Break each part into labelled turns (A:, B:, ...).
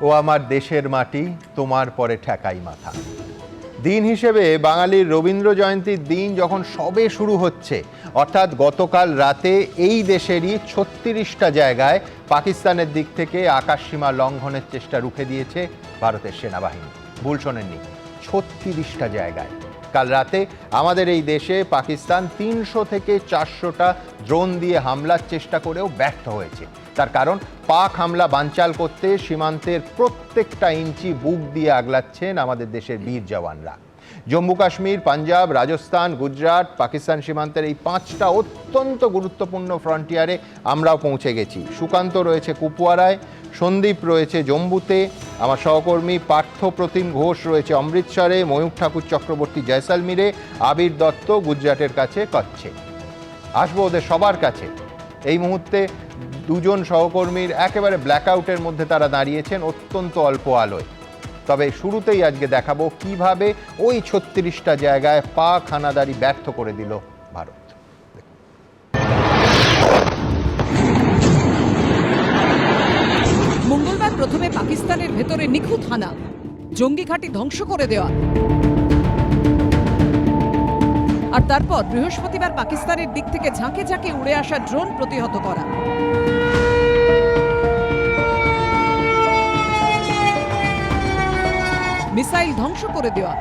A: ও আমার দেশের মাটি তোমার পরে ঠেকাই মাথা। দিন হিসেবে বাঙালির রবীন্দ্র জয়ন্তীর দিন যখন সবে শুরু হচ্ছে, অর্থাৎ গতকাল রাতে এই দেশেরই ৩৬টা জায়গায় পাকিস্তানের দিক থেকে আকাশসীমা লঙ্ঘনের চেষ্টা রুখে দিয়েছে ভারতের সেনাবাহিনী। ভুল শোনেননি, ৩৬টা জায়গায়। কাল রাতে আমাদের এই দেশে পাকিস্তান ৩০০ থেকে ৪০০টা ড্রোন দিয়ে হামলার চেষ্টা করেও ব্যর্থ হয়েছে। তার কারণ, পাক হামলা বানচাল করতে সীমান্তের প্রত্যেকটা ইঞ্চি বুক দিয়ে আগলাচ্ছেন আমাদের দেশের বীর জওয়ানরা। জম্মু কাশ্মীর, পাঞ্জাব, রাজস্থান, গুজরাট, পাকিস্তান সীমান্তের এই 5টা অত্যন্ত গুরুত্বপূর্ণ ফ্রন্টিয়ারে আমরাও পৌঁছে গেছি। সুকান্ত রয়েছে কুপওয়ারায়, সন্দীপ রয়েছে জম্মুতে, আমার সহকর্মী পার্থ প্রতিম ঘোষ রয়েছে অমৃতসরে, ময়ূখ ঠাকুর চক্রবর্তী জয়সালমীরে, আবির দত্ত গুজরাটের কাছে কচ্ছে। আসবো ওদের সবার কাছে। এই মুহূর্তে দুজন সহকর্মীর একেবারে ব্ল্যাকআউটের মধ্যে তারা দাঁড়িয়েছেন অত্যন্ত অল্প আলোয়। তবে শুরুতেই আজকে দেখাবো কিভাবে ওই ৩৬টা জায়গায় পাক হানাদারি ব্যর্থ করে দিল ভারত।
B: মঙ্গলবার প্রথমে পাকিস্তানের ভেতরে নিখুঁত হানা, জঙ্গি ঘাঁটি ধ্বংস করে দেওয়া, আর তারপর বৃহস্পতিবার পাকিস্তানের দিক থেকে ঝাঁকে ঝাঁকে উড়ে আসা ড্রোন প্রতিহত করা। মিসাইল ধ্বংস করে দেওয়া,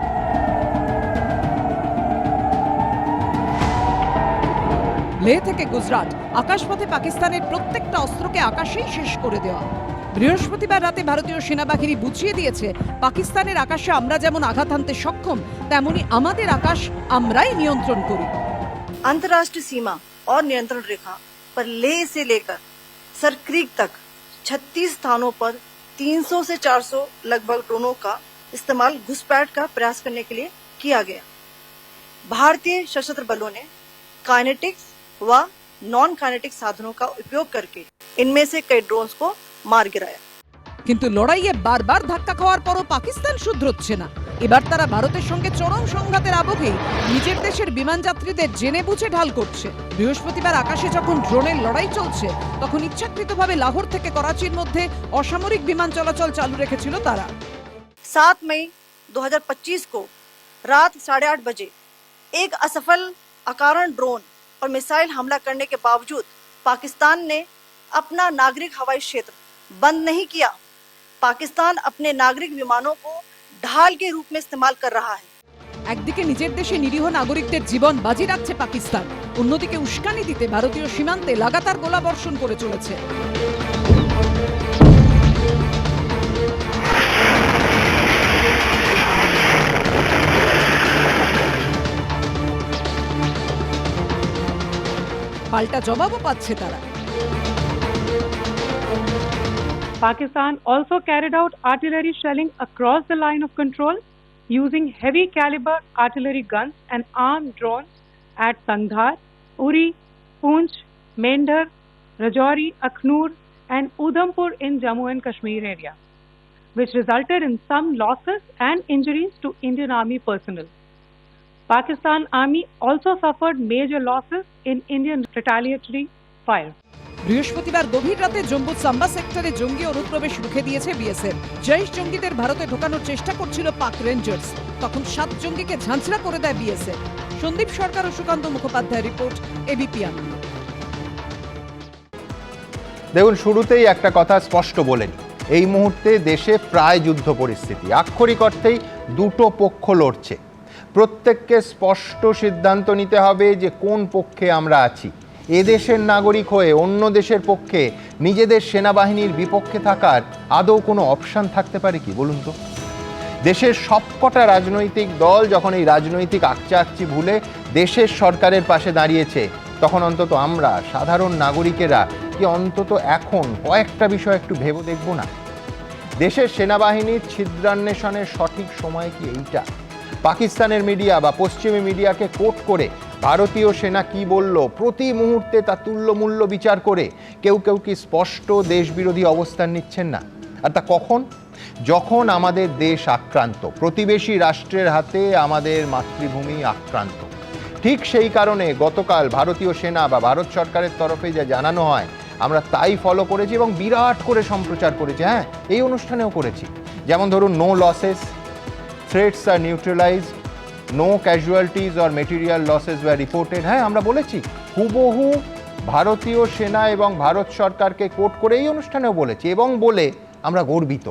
B: লেহ থেকে গুজরাট আকাশপথে পাকিস্তানের প্রত্যেকটা অস্ত্রকে আকাশেই শেষ করে দেওয়া। বৃহস্পতিবার রাতে ভারতীয় সেনাবাহিনী বুঝিয়ে দিয়েছে, পাকিস্তানের আকাশে আমরা যেমন আঘাত হানতে সক্ষম, তেমনি আমাদের আকাশ আমরাই নিয়ন্ত্রণ করি।
C: अंतर्राष्ट्रीय सीमा और नियंत्रण रेखा पर लेह से लेकर सरक्रीक तक 36 स्थानों पर 300 से 400 लगभग ड्रोनों का इस्तेमाल घुसपैठ का प्रयास करने के लिए किया गया। भारतीय सशस्त्र बलों ने काइनेटिक्स व नॉन काइनेटिक साधनों का उपयोग करके इनमें से कई ड्रोन्स को मार गिराया।
B: কিন্তু লড়াইয়ে বারবার ধাক্কা খাওয়ার পরও পাকিস্তান শুধরোচ্ছে না। এবার তারা ভারতের সঙ্গে চরম সংঘাতের আবহেই নিজের দেশের বিমান যাত্রীদের জেনে বুঝে ঢাল করছে। বৃহস্পতিবার আকাশে যখন ড্রোনের লড়াই চলছে, তখন ইচ্ছাকৃতভাবে লাহোর থেকে করাচির মধ্যে অসামরিক বিমান চলাচল চালু রেখেছিল তারা।
C: 7 मई 2025 को रात 8:30 बजे एक असफल अकारण ड्रोन और मिसाइल हमला करने के बावजूद पाकिस्तान ने अपना नागरिक हवाई क्षेत्र बंद नहीं किया। पाकिस्तान अपने नागरिक विमानों को ढाल के रूप में इस्तेमाल कर रहा है।
B: একদিকে নিজের দেশে নিরীহ নাগরিকদের জীবন বাজি রাখছে পাকিস্তান, অন্যদিকে উস্কানি দিতে ভারতীয় সীমান্তে লাগাতার গোলাবর্ষণ করে চলেছে। পাল্টা জবাবও পাচ্ছে তারা।
D: Pakistan also carried out artillery shelling across the line of control using heavy caliber artillery guns and armed drones at Tangdhar, Uri, Poonch, Mendhar, Rajouri, Akhnur and Udhampur in Jammu and Kashmir area, which resulted in some losses and injuries to Indian Army personnel. Pakistan Army also suffered major losses in Indian retaliatory fire.
B: বৃহস্পতিবার গভীর রাতে জম্মু সাম্বা সেক্টরে জঙ্গি অনুপ্রবেশ রুখে দিয়েছে BSF. Jaish জঙ্গিদের ভারতে ঢোকানোর চেষ্টা করছিল পাক রেঞ্জার্স, তখন 7 জঙ্গিকে ঝাঁঝরা করে দেয় বিএসএফ। সন্দীপ সরকার ও সুকান্ত মুখোপাধ্যায় রিপোর্ট, এবিপি আনন্দ।
A: দেখুন, শুরুতেই একটা কথা স্পষ্ট বলেন, এই মুহূর্তে দেশে প্রায় যুদ্ধ পরিস্থিতি। আক্ষরিক অর্থেই দুটো পক্ষ লড়ছে। প্রত্যেককে স্পষ্ট সিদ্ধান্ত নিতে হবে যে কোন পক্ষে আমরা আছি। এদেশের নাগরিক হয়ে অন্য দেশের পক্ষে নিজেদের সেনাবাহিনীর বিপক্ষে থাকার আদৌ কোনো অপশান থাকতে পারে কি বলুন তো? দেশের সবকটা রাজনৈতিক দল যখন এই রাজনৈতিক আকচি ভুলে দেশের সরকারের পাশে দাঁড়িয়েছে, তখন অন্তত আমরা সাধারণ নাগরিকেরা কি অন্তত এখন কয়েকটা বিষয় একটু ভেবে দেখব না? দেশের সেনাবাহিনীর ছিদ্রান্বেষণের সঠিক সময় কি এইটা? পাকিস্তানের মিডিয়া বা পশ্চিমী মিডিয়াকে কোট করে ভারতীয় সেনা কি বলল প্রতি মুহূর্তে তা তুল্যমূল্য বিচার করে কেউ কেউ কি স্পষ্ট দেশবিরোধী অবস্থান নিচ্ছেন না? আর তা কখন? যখন আমাদের দেশ আক্রান্ত, প্রতিবেশী রাষ্ট্রের হাতে আমাদের মাতৃভূমি আক্রান্ত। ঠিক সেই কারণে গতকাল ভারতীয় সেনা বা ভারত সরকারের তরফে যা জানানো হয়, আমরা তাই ফলো করেছি এবং বিরাট করে সম্প্রচার করেছি। হ্যাঁ, এই অনুষ্ঠানেও করেছি। যেমন ধরুন, no losses, threats are neutralised, no casualties or material losses were reported. হ্যাঁ, আমরা বলেছি, হুবহু ভারতীয় সেনা এবং ভারত সরকারকে কোট করে এই অনুষ্ঠানেও বলেছি, এবং বলে আমরা গর্বিত।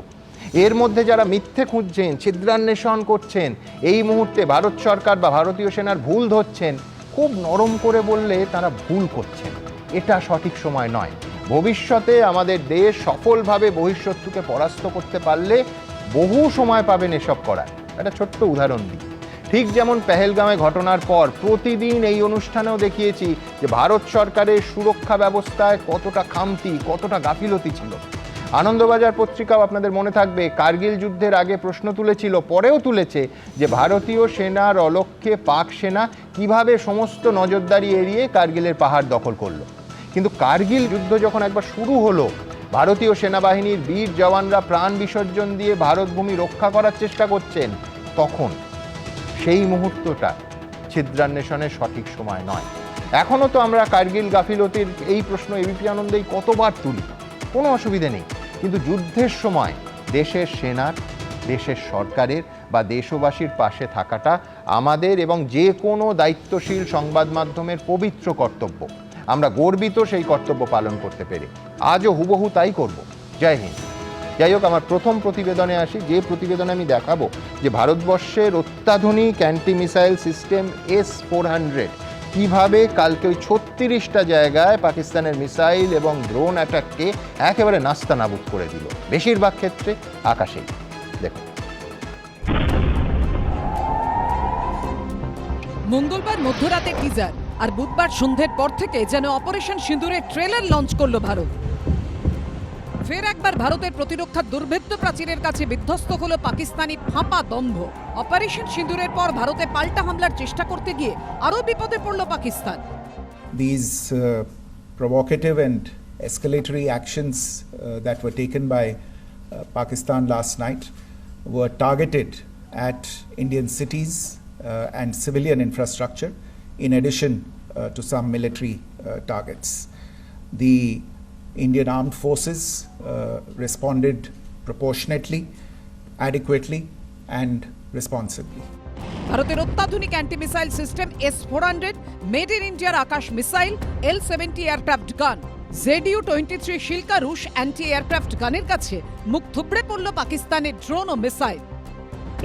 A: এর মধ্যে যারা মিথ্যে খুঁজছেন, ছিদ্রান্বেষণ করছেন, এই মুহূর্তে ভারত সরকার বা ভারতীয় সেনার ভুল ধরছেন, খুব নরম করে বললে তারা ভুল করছেন। এটা সঠিক সময় নয়। ভবিষ্যতে আমাদের দেশ সফলভাবে বহিঃশত্রুকে পরাস্ত করতে পারলে বহু সময় পাবেন এসব করার। একটা ছোট্ট উদাহরণ দিই। ঠিক যেমন পেহেলগাঁওয়ে ঘটনার পর প্রতিদিন এই অনুষ্ঠানেও দেখিয়েছি যে ভারত সরকারের সুরক্ষা ব্যবস্থায় কতটা খামতি, কতটা গাফিলতি ছিল। আনন্দবাজার পত্রিকাও আপনাদের মনে থাকবে কার্গিল যুদ্ধের আগে প্রশ্ন তুলেছিল, পরেও তুলেছে, যে ভারতীয় সেনার অলক্ষ্যে পাক সেনা কিভাবে সমস্ত নজরদারি এড়িয়ে কার্গিলের পাহাড় দখল করলো। কিন্তু কার্গিল যুদ্ধ যখন একবার শুরু হলো, ভারতীয় সেনাবাহিনীর বীর জওয়ানরা প্রাণ বিসর্জন দিয়ে ভারত ভূমি রক্ষা করার চেষ্টা করছেন, তখন সেই মুহূর্তটা ছিদ্রান্বেষণের সঠিক সময় নয়। এখনও তো আমরা কার্গিল গাফিলতির এই প্রশ্ন এবিপি আনন্দেই কতবার তুলি, কোনো অসুবিধে নেই। কিন্তু যুদ্ধের সময় দেশের সেনার, দেশের সরকারের বা দেশবাসীর পাশে থাকাটা আমাদের এবং যে কোনো দায়িত্বশীল সংবাদ মাধ্যমের পবিত্র কর্তব্য। আমরা গর্বিত সেই কর্তব্য পালন করতে পেরে। আজও হুবহু তাই করব। জয় হিন্দ। যাই হোক, আমার প্রথম প্রতিবেদনে আসি, যে প্রতিবেদনে আমি দেখাবো যে ভারতবর্ষের অত্যাধুনিক অ্যান্টি মিসাইল সিস্টেম S-400 কিভাবে কালকে ওই 36টা জায়গায় পাকিস্তানের মিসাইল এবং ড্রোন অ্যাটাককে একেবারে নাস্তানাবুদ করে দিল, বেশিরভাগ ক্ষেত্রে আকাশেই। দেখুন।
B: মঙ্গলবার মধ্যরাতে টিজার আর বুধবার সন্ধ্যের পর থেকে যেন অপারেশন সিঁদুরের ট্রেলার লঞ্চ করলো ভারত। ফের একবার ভারতের প্রতিরক্ষার দুর্ভেদ্য প্রাচীরের কাছে বিধ্বস্ত হলো পাকিস্তানি ফাঁপা দম্ভ। অপারেশন সিঁদুরের পর ভারতে পাল্টা হামলার চেষ্টা করতে গিয়ে আরও বিপদে পড়ল Pakistan.
E: These provocative and escalatory actions that were taken by Pakistan last night were targeted at Indian cities and civilian infrastructure, in addition to some military targets. The Indian armed forces responded proportionately, adequately, and responsibly.
B: ভারতের অত্যাধুনিক anti missile system S-400, made in ইন্ডিয়ার আকাশ missile, L-70 aircraft গান, ZU-23 শিলকা রুশ anti aircraft গানের কাছে মুখ থুবড়ে পড়ল পাকিস্তানের ড্রোন ও মিসাইল।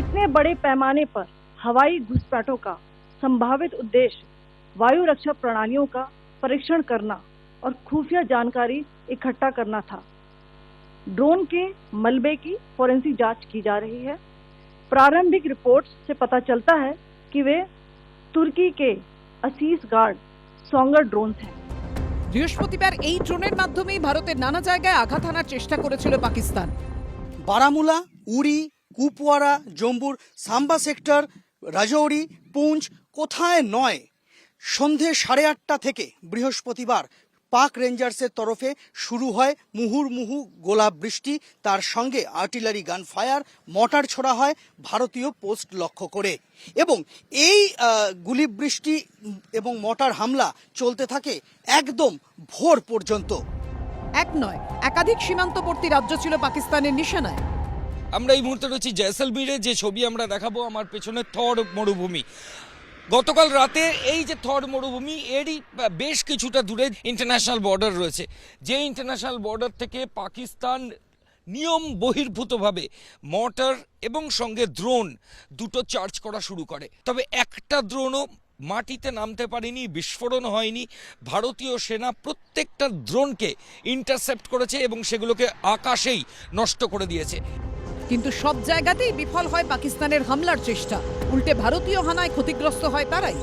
C: इतने बड़े पैमाने पर हवाई घुसपैठों का संभावित उद्देश्य वायु रक्षा प्रणालियों का परीक्षण करना और खुफिया जानकारी इकट्ठा करना था। ड्रोन के मलबे की फोरेंसिक जांच की जा रही है। प्रारंभिक रिपोर्ट्स से पता चलता है कि वे तुर्की के असीस गार्ड सोंगर ड्रोन हैं।
B: বৃহস্পতিবার এই ড্রোনের মাধ্যমেই ভারতের নানা জায়গায় আঘাত হানার চেষ্টা করেছিল পাকিস্তান।
F: বারামুলা, উরি, কুপওয়ারা, জম্মুর সাম্বা সেক্টর, রাজৌরি, পুঞ্চ, কোথায় নয়। সন্ধে 8:30 থেকে বৃহস্পতিবার পাক রেঞ্জার্সের তরফে শুরু হয় মুহুর্মুহু গোলা বৃষ্টি, তার সঙ্গে আর্টিলারি গান ফায়ার, মর্টার ছোড়া হয় ভারতীয় পোস্ট লক্ষ্য করে, এবং এই গুলি বৃষ্টি এবং মর্টার হামলা চলতে থাকে একদম ভোর পর্যন্ত।
B: এক নয়, একাধিক সীমান্তবর্তী রাজ্য ছিল পাকিস্তানের নিশানায়।
G: আমরা এই মুহূর্তে রয়েছি জয়সলমীরে, যে ছবি আমরা দেখাবো আমার পেছনে থর মরুভূমি। গতকাল রাতে এই যে থর মরুভূমি, এরই বেশ কিছুটা দূরে ইন্টারন্যাশনাল বর্ডার রয়েছে, যে ইন্টারন্যাশনাল বর্ডার থেকে পাকিস্তান নিয়ম বহির্ভূতভাবে মর্টার এবং সঙ্গে ড্রোন দুটো চার্জ করা শুরু করে। তবে একটা ড্রোনও মাটিতে নামতে পারেনি, বিস্ফোরণ হয়নি। ভারতীয় সেনা প্রত্যেকটা ড্রোনকে ইন্টারসেপ্ট করেছে এবং সেগুলোকে আকাশেই নষ্ট করে দিয়েছে।
B: কিন্তু সব জায়গাতেই বিফল হয় পাকিস্তানের হামলার চেষ্টা, উল্টে ভারতীয় হানায় ক্ষতিগ্রস্ত হয় তারাই।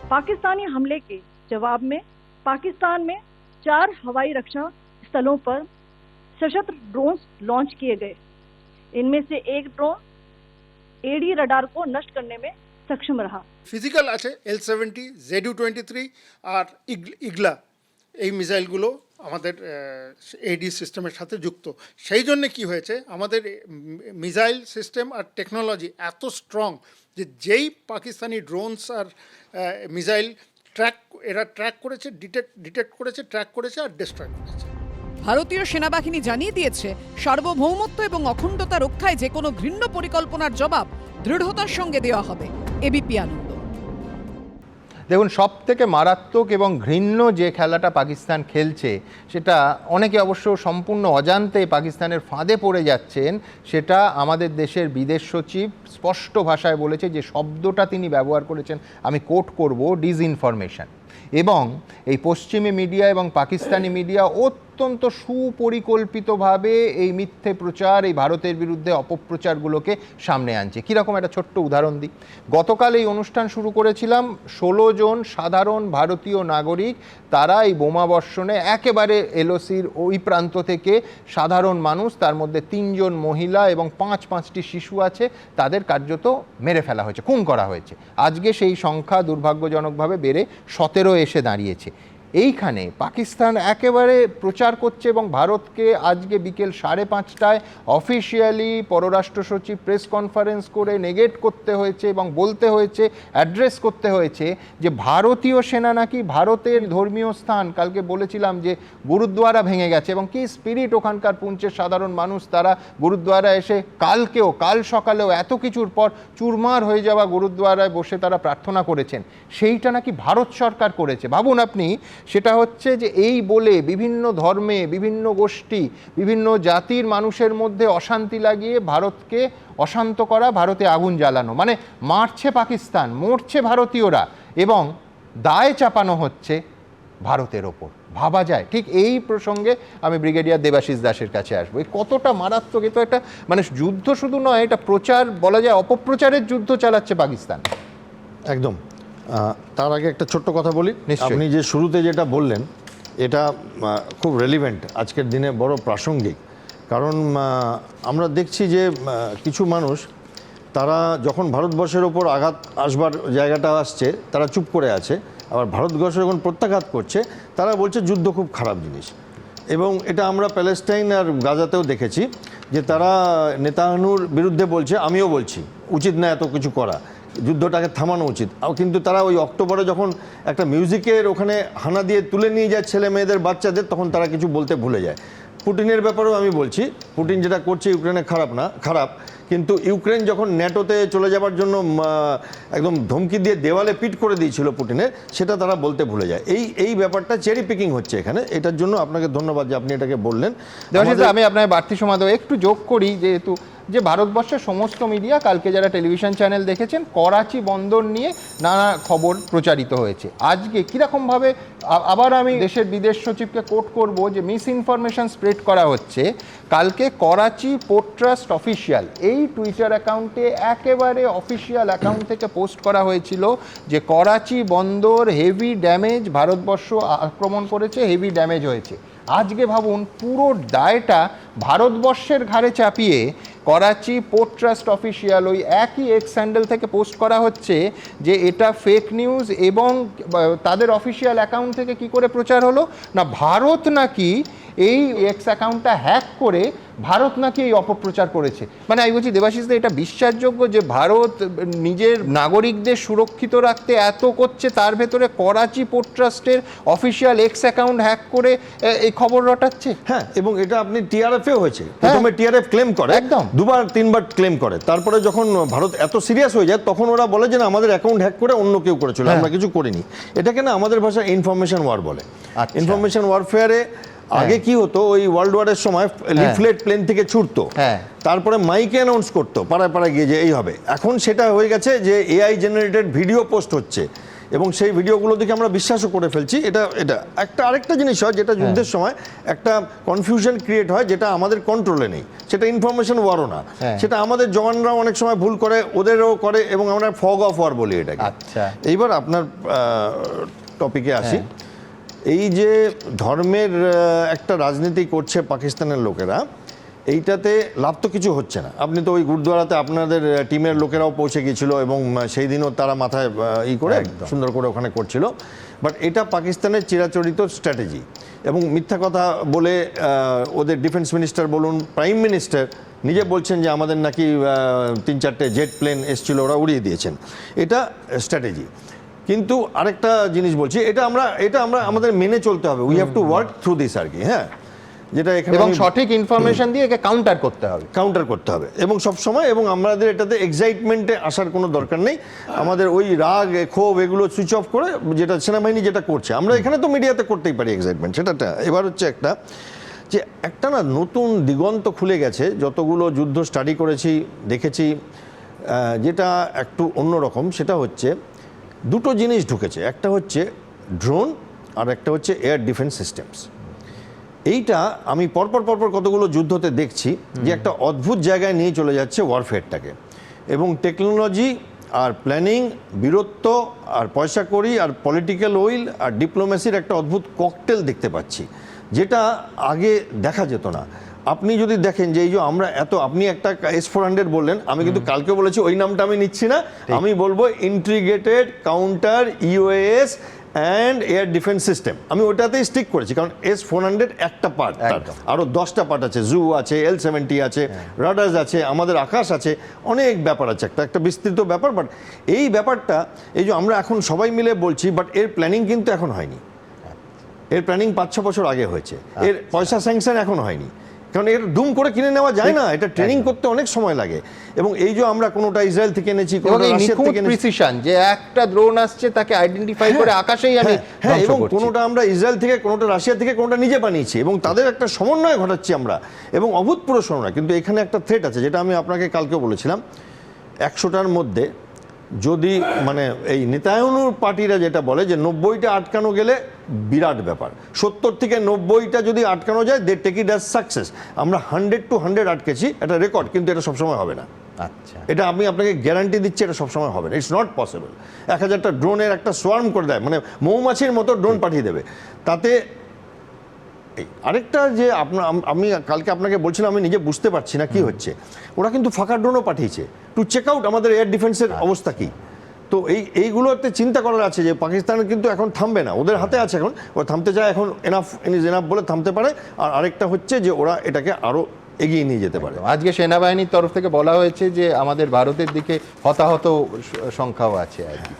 C: पाकिस्तानी हमले के जवाब में पाकिस्तान में 4 हवाई रक्षा स्थलों पर सशस्त्र ड्रोन लॉन्च किए गए। इनमें से एक ड्रोन एडी रडार को नष्ट करने में सक्षम रहा।
H: ফিজিক্যাল আছে L-70, ZU-23 আর ইগলা, এই মিসাইলগুলো আমাদের এডি সিস্টেমের সাথে যুক্ত। সেই জন্য কি হয়েছে, আমাদের মিসাইল সিস্টেম আর টেকনোলজি এত স্ট্রং যে যেই পাকিস্তানি ড্রোনস আর মিসাইল ট্র্যাক করেছে, ডিটেক্ট করেছে, ট্র্যাক করেছে আর ডিস্ট্রয় করেছে।
B: ভারতীয় সেনাবাহিনী জানিয়ে দিয়েছে, সার্বভৌমত্ব এবং অখণ্ডতা রক্ষায় যে কোনো ঘৃণ্য পরিকল্পনার জবাব দৃঢ়তার সঙ্গে দেওয়া হবে। এবিপি আনন্দ।
A: দেখুন, সব থেকে মারাত্মক এবং ঘৃণ্য যে খেলাটা পাকিস্তান খেলছে, সেটা অনেকে অবশ্য সম্পূর্ণ অজান্তে পাকিস্তানের ফাঁদে পড়ে যাচ্ছেন। সেটা আমাদের দেশের বিদেশ সচিব স্পষ্ট ভাষায় বলেছে, যে শব্দটা তিনি ব্যবহার করেছেন, আমি কোট করব, ডিসইনফরমেশন। এবং এই পশ্চিমী মিডিয়া এবং পাকিস্তানি মিডিয়া অত্যন্ত সুপরিকল্পিতভাবে এই মিথ্যে প্রচার, এই ভারতের বিরুদ্ধে অপপ্রচারগুলোকে সামনে আনছে। কীরকম একটা ছোট্ট উদাহরণ দিই। গতকাল এই অনুষ্ঠান শুরু করেছিলাম, 16 জন সাধারণ ভারতীয় নাগরিক, তারা এই বোমাবর্ষণে একেবারে এলওসির ওই প্রান্ত থেকে সাধারণ মানুষ, তার মধ্যে 3 জন মহিলা এবং 5টি শিশু আছে, তাদের কার্যত মেরে ফেলা হয়েছে, খুন করা হয়েছে। আজকে সেই সংখ্যা দুর্ভাগ্যজনকভাবে বেড়ে 17 এসে দাঁড়িয়েছে। এইখানে পাকিস্তান একেবারে প্রচার করছে এবং ভারতকে আজকে বিকেল 5:30টায় অফিসিয়ালি পররাষ্ট্র সচিব প্রেস কনফারেন্স করে নেগেট করতে হয়েছে এবং বলতে হয়েছে, অ্যাড্রেস করতে হয়েছে যে ভারতীয় সেনা নাকি ভারতের ধর্মীয় স্থান, কালকে বলেছিলাম যে গুরুদ্বারা ভেঙে গেছে, এবং কি স্পিরিট ওখানকার পুঞ্চের সাধারণ মানুষ, তারা গুরুদ্বারা এসে কাল সকালেও এত কিছুর পর চুরমার হয়ে যাওয়া গুরুদ্বারায় বসে তারা প্রার্থনা করেছেন, সেইটা নাকি ভারত সরকার করেছে। ভাবুন আপনি, সেটা হচ্ছে যে এই বলে বিভিন্ন ধর্মে, বিভিন্ন গোষ্ঠী, বিভিন্ন জাতির মানুষের মধ্যে অশান্তি লাগিয়ে ভারতকে অশান্ত করা, ভারতে আগুন জ্বালানো, মানে মারছে পাকিস্তান, মরছে ভারতীয়রা, এবং দায় চাপানো হচ্ছে ভারতের ওপর। ভাবা যায়? ঠিক এই প্রসঙ্গে আমি ব্রিগেডিয়ার দেবাশিস দাসের কাছে আসবো। এই কতটা মারাত্মক! এ তো একটা মানে যুদ্ধ শুধু নয়, এটা প্রচার, বলা যায় অপপ্রচারের যুদ্ধ চালাচ্ছে পাকিস্তান।
I: একদম। তার আগে একটা ছোট্ট কথা বলি।
A: নিশ্চয়ই।
I: আপনি যে শুরুতে যেটা বললেন, এটা খুব রেলিভেন্ট, আজকের দিনে বড় প্রাসঙ্গিক। কারণ আমরা দেখছি যে কিছু মানুষ, তারা যখন ভারতবর্ষের ওপর আঘাত আসবার জায়গাটা আসছে, তারা চুপ করে আছে। আবার ভারতবর্ষ যখন প্রত্যাঘাত করছে, তারা বলছে যুদ্ধ খুব খারাপ জিনিস। এবং এটা আমরা প্যালেস্টাইন আর গাজাতেও দেখেছি, যে তারা নেতানিয়াহুর বিরুদ্ধে বলছে, আমিও বলছি উচিত না এত কিছু করা, যুদ্ধটাকে থামানো উচিত। কিন্তু তারা ওই অক্টোবরে যখন একটা মিউজিকের ওখানে হানা দিয়ে তুলে নিয়ে যায় ছেলে মেয়েদের, বাচ্চাদের, তখন তারা কিছু বলতে ভুলে যায়। পুটিনের ব্যাপারেও আমি বলছি, পুটিন যেটা করছে ইউক্রেনে খারাপ, কিন্তু ইউক্রেন যখন ন্যাটোতে চলে যাবার জন্য একদম ধমকি দিয়ে দেওয়ালে পিট করে দিয়েছিল পুটিনের, সেটা তারা বলতে ভুলে যায়। এই ব্যাপারটা চেরি পিকিং হচ্ছে এখানে। এটার জন্য আপনাকে ধন্যবাদ যে আপনি এটাকে বললেন।
A: আমি আপনার বাড়তি সময় দেবো, একটু যোগ করি, যেহেতু যে ভারতবর্ষের সমস্ত মিডিয়া, কালকে যারা টেলিভিশন চ্যানেল দেখেছেন, করাচি বন্দর নিয়ে নানা খবর প্রচারিত হয়েছে। আজকে কীরকমভাবে, আবার আমি দেশের বিদেশ সচিবকে কোট করব, যে মিস ইনফরমেশন স্প্রেড করা হচ্ছে। কালকে করাচি পোর্ট ট্রাস্ট অফিসিয়াল এই টুইটার অ্যাকাউন্টে, একেবারে অফিসিয়াল অ্যাকাউন্ট থেকে পোস্ট করা হয়েছিল যে করাচি বন্দর হেভি ড্যামেজ, ভারতবর্ষ আক্রমণ করেছে, হেভি ড্যামেজ হয়েছে। আজকে ভাবুন, পুরো দায়টা ভারতবর্ষের ঘাড়ে চাপিয়ে করাচি পোর্ট ট্রাস্ট অফিসিয়াল ওই একই এক্স হ্যান্ডেল থেকে পোস্ট করা হচ্ছে যে এটা ফেক নিউজ। এবং তাদের অফিসিয়াল অ্যাকাউন্ট থেকে কি করে প্রচার হলো না, ভারত নাকি এই এক্স অ্যাকাউন্টটা হ্যাক করে ভারত নাকি এই অপপ্রচার করেছে। মানে আমি বলছি দেবাশিসদা, এটা বিশ্বাসযোগ্য যে ভারত নিজের নাগরিকদের সুরক্ষিত রাখতে এত করছে, তার ভেতরে করাচি পোর্ট ট্রাস্টের অফিসিয়াল এক্স অ্যাকাউন্ট হ্যাক করে এই খবর রটাচ্ছে?
I: হ্যাঁ, এবং এটা আপনি টিআরএফেও হয়েছে। প্রথমে টিআরএফ ক্লেম করে, একদম 2-3বার ক্লেম করে, তারপরে যখন ভারত এত সিরিয়াস হয়ে যায়, তখন ওরা বলে যে না, আমাদের অ্যাকাউন্ট হ্যাক করে অন্য কেউ করেছিল, আমরা কিছু করিনি। এটাকে না আমাদের ভাষায় ইনফরমেশন ওয়ার বলে। ইনফরমেশন ওয়ারফেয়ারে আগে কি হতো, ওই ওয়ার্ল্ড ওয়ারের সময় লিফলেট প্লেন থেকে ছুটতো, তারপরে মাইকে অ্যানাউন্স করতো পাড়ায় পাড়ায় গিয়ে যে এই হবে। এখন সেটা হয়ে গেছে যে এআই জেনারেটেড ভিডিও পোস্ট হচ্ছে, এবং সেই ভিডিওগুলো দেখে আমরা বিশ্বাসও করে ফেলছি। এটা আরেকটা জিনিস হয়, যেটা যুদ্ধের সময় একটা কনফিউশন ক্রিয়েট হয়, যেটা আমাদের কন্ট্রোলে নেই। সেটা ইনফরমেশন ওয়ারও না, সেটা আমাদের জওয়ানরাও অনেক সময় ভুল করে, ওদেরও করে, এবং আমরা ফগ অফ ওয়ার বলি এটাকে। এইবার আপনার টপিকে আসি। এই যে ধর্মের একটা রাজনীতি করছে পাকিস্তানের লোকেরা, এইটাতে লাভ তো কিছু হচ্ছে না। আপনি তো ওই গুরুদ্বারাতে আপনাদের টিমের লোকেরাও পৌঁছে গিয়েছিল, এবং সেই দিনও তারা মাথায় করে সুন্দর করে ওখানে করছিল। বাট এটা পাকিস্তানের চিরাচরিত স্ট্র্যাটেজি, এবং মিথ্যা কথা বলে ওদের ডিফেন্স মিনিস্টার বলুন, প্রাইম মিনিস্টার নিজে বলছেন যে আমাদের নাকি 3-4টে জেট প্লেন এসেছিল, ওরা উড়িয়ে দিয়েছেন। এটা স্ট্র্যাটেজি। কিন্তু আরেকটা জিনিস বলছি, এটা আমরা আমাদের মেনে চলতে হবে, we have to work through this আর কি, হ্যাঁ, যেটা এখানে
A: এবং সঠিক ইনফরমেশন দিয়ে একে কাউন্টার করতে হবে
I: এবং সব সময়, এবং আমাদের এটাতে এক্সাইটমেন্টে আসার কোনো দরকার নেই, আমাদের ওই রাগ ক্ষোভ এগুলো সুইচ অফ করে, যেটা সেনাবাহিনী যেটা করছে, আমরা এখানে তো মিডিয়াতে করতেই পারি এক্সাইটমেন্ট, সেটা এবার হচ্ছে একটা না নতুন দিগন্ত খুলে গেছে, যতগুলো যুদ্ধ স্টাডি করেছি দেখেছি, যেটা একটু অন্যরকম, সেটা হচ্ছে দুটো জিনিস ঢুকেছে, একটা হচ্ছে ড্রোন আর একটা হচ্ছে এয়ার ডিফেন্স সিস্টেমস। এইটা আমি পরপর কতগুলো যুদ্ধতে দেখছি যে একটা অদ্ভুত জায়গায় নিয়ে চলে যাচ্ছে ওয়ারফেয়ারটাকে, এবং টেকনোলজি আর প্ল্যানিং, বীরত্ব আর পয়সা কড়ি আর পলিটিক্যাল উইল আর ডিপ্লোমেসির একটা অদ্ভুত ককটেল দেখতে পাচ্ছি, যেটা আগে দেখা যেত না। আপনি যদি দেখেন যে এই যে আমরা আপনি একটা S-400 বললেন, আমি কিন্তু কালকে বলেছি ওই নামটা আমি নিচ্ছি না, আমি বলবো integrated counter US and air defence system, আমি ওটাতেই স্টিক করেছি, কারণ S-400 একটা পার্ট, আরও 10টা পার্ট আছে, জু আছে, L-70 আছে, রাডার্স আছে, আমাদের আকাশ আছে, অনেক ব্যাপার আছে, একটা বিস্তৃত ব্যাপার। বাট এই ব্যাপারটা এই যে আমরা এখন সবাই মিলে বলছি, বাট এর প্ল্যানিং কিন্তু এখন হয়নি, এর প্ল্যানিং 5-6 বছর আগে হয়েছে, এর পয়সা স্যাংশন এখন হয়নি, কারণ এর দুম করে কিনে নেওয়া যায় না, এটা ট্রেনিং করতে অনেক সময় লাগে। এবং এই যে আমরা কোনোটা ইসরায়েল থেকে এনেছি, কোনোটা রাশিয়া থেকে এনেছি,
A: প্রিসিশন যে একটা ড্রোন আসছে তাকে আইডেন্টিফাই করে আকাশেই আমি
I: এবং কোনোটা আমরা ইসরায়েল থেকে, কোনোটা রাশিয়া থেকে, কোনোটা নিজে বানিয়েছি, এবং তাদের একটা সমন্বয় ঘটাচ্ছি আমরা, এবং অভূতপূর্ব সমন্বয়। কিন্তু এখানে একটা থ্রেট আছে, যেটা আমি আপনাকে কালকেও বলেছিলাম, 100টার মধ্যে যদি মানে এই নেতায়নুর পার্টিরা যেটা বলে যে 90টা আটকানো গেলে বিরাট ব্যাপার, 70 থেকে 90টা যদি আটকানো যায়, they take it as success. আমরা 100 to 100 আটকেছি, এটা রেকর্ড, কিন্তু এটা সবসময় হবে না।
A: আচ্ছা, এটা
I: আমি আপনাকে গ্যারান্টি দিচ্ছি, এটা সবসময় হবে না, ইটস নট পসিবল। 1000টা ড্রোনের একটা সোয়ার্ম করে দেয়, মানে মৌমাছির মতো ড্রোন পাঠিয়ে দেবে, তাতে আরেকটা যে আমি কালকে আপনাকে বলছিলাম, আমি নিজে বুঝতে পারছি না কি হচ্ছে, ওরা কিন্তু ফাঁকা ড্রোনও পাঠিয়েছে টু চেক আউট আমাদের এয়ার ডিফেন্সের অবস্থা কি। তো এইগুলোতে চিন্তা করার আছে যে পাকিস্তানের কিন্তু এখন থামবে না, ওদের হাতে আছে, এখন ওরা থামতে চায়, এখন এনাফ বলে থামতে পারে। আর আরেকটা হচ্ছে যে ওরা এটাকে আরো এগিয়ে নিয়ে যেতে পারে।
A: আজকে সেনাবাহিনীর তরফ থেকে বলা হয়েছে যে আমাদের ভারতের দিকে হতাহত সংখ্যাও আছে আর কি,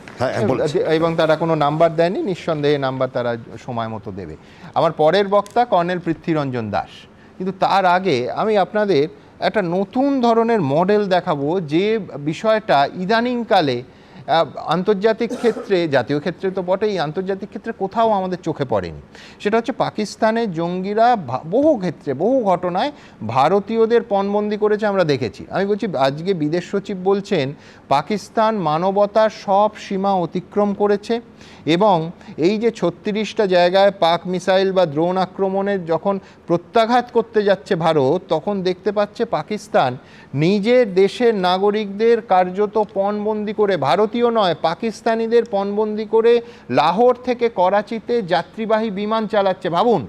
A: এবং তারা কোনো নাম্বার দেয়নি, নিঃসন্দেহে নাম্বার তারা সময় মতো দেবে। আমার পরের বক্তা কর্নেল পৃথ্বীরঞ্জন দাস, কিন্তু তার আগে আমি আপনাদের একটা নতুন ধরনের মডেল দেখাবো, যে বিষয়টা ইদানিংকালে আন্তর্জাতিক ক্ষেত্রে, জাতীয় ক্ষেত্রে তো বটেই, আন্তর্জাতিক ক্ষেত্রে কোথাও আমাদের চোখে পড়েনি। সেটা হচ্ছে পাকিস্তানের জঙ্গিরা বহু ক্ষেত্রে, বহু ঘটনায় ভারতীয়দের পণবন্দি করেছে, আমরা দেখেছি। আমি বলছি, আজকে বিদেশ সচিব বলছেন পাকিস্তান মানবতার সব সীমা অতিক্রম করেছে, এবং এই যে 36টা জায়গায় পাক মিসাইল বা ড্রোন আক্রমণের যখন প্রত্যাঘাত করতে যাচ্ছে ভারত, তখন দেখতে পাচ্ছে পাকিস্তান নিজের দেশের নাগরিকদের কার্যত পণবন্দি করে, ভারতীয় নয় পাকিস্তানিদের পণবন্দি করে লাহোর থেকে করাচিতে যাত্রীবাহী বিমান চালাচ্ছে। ভাবুন,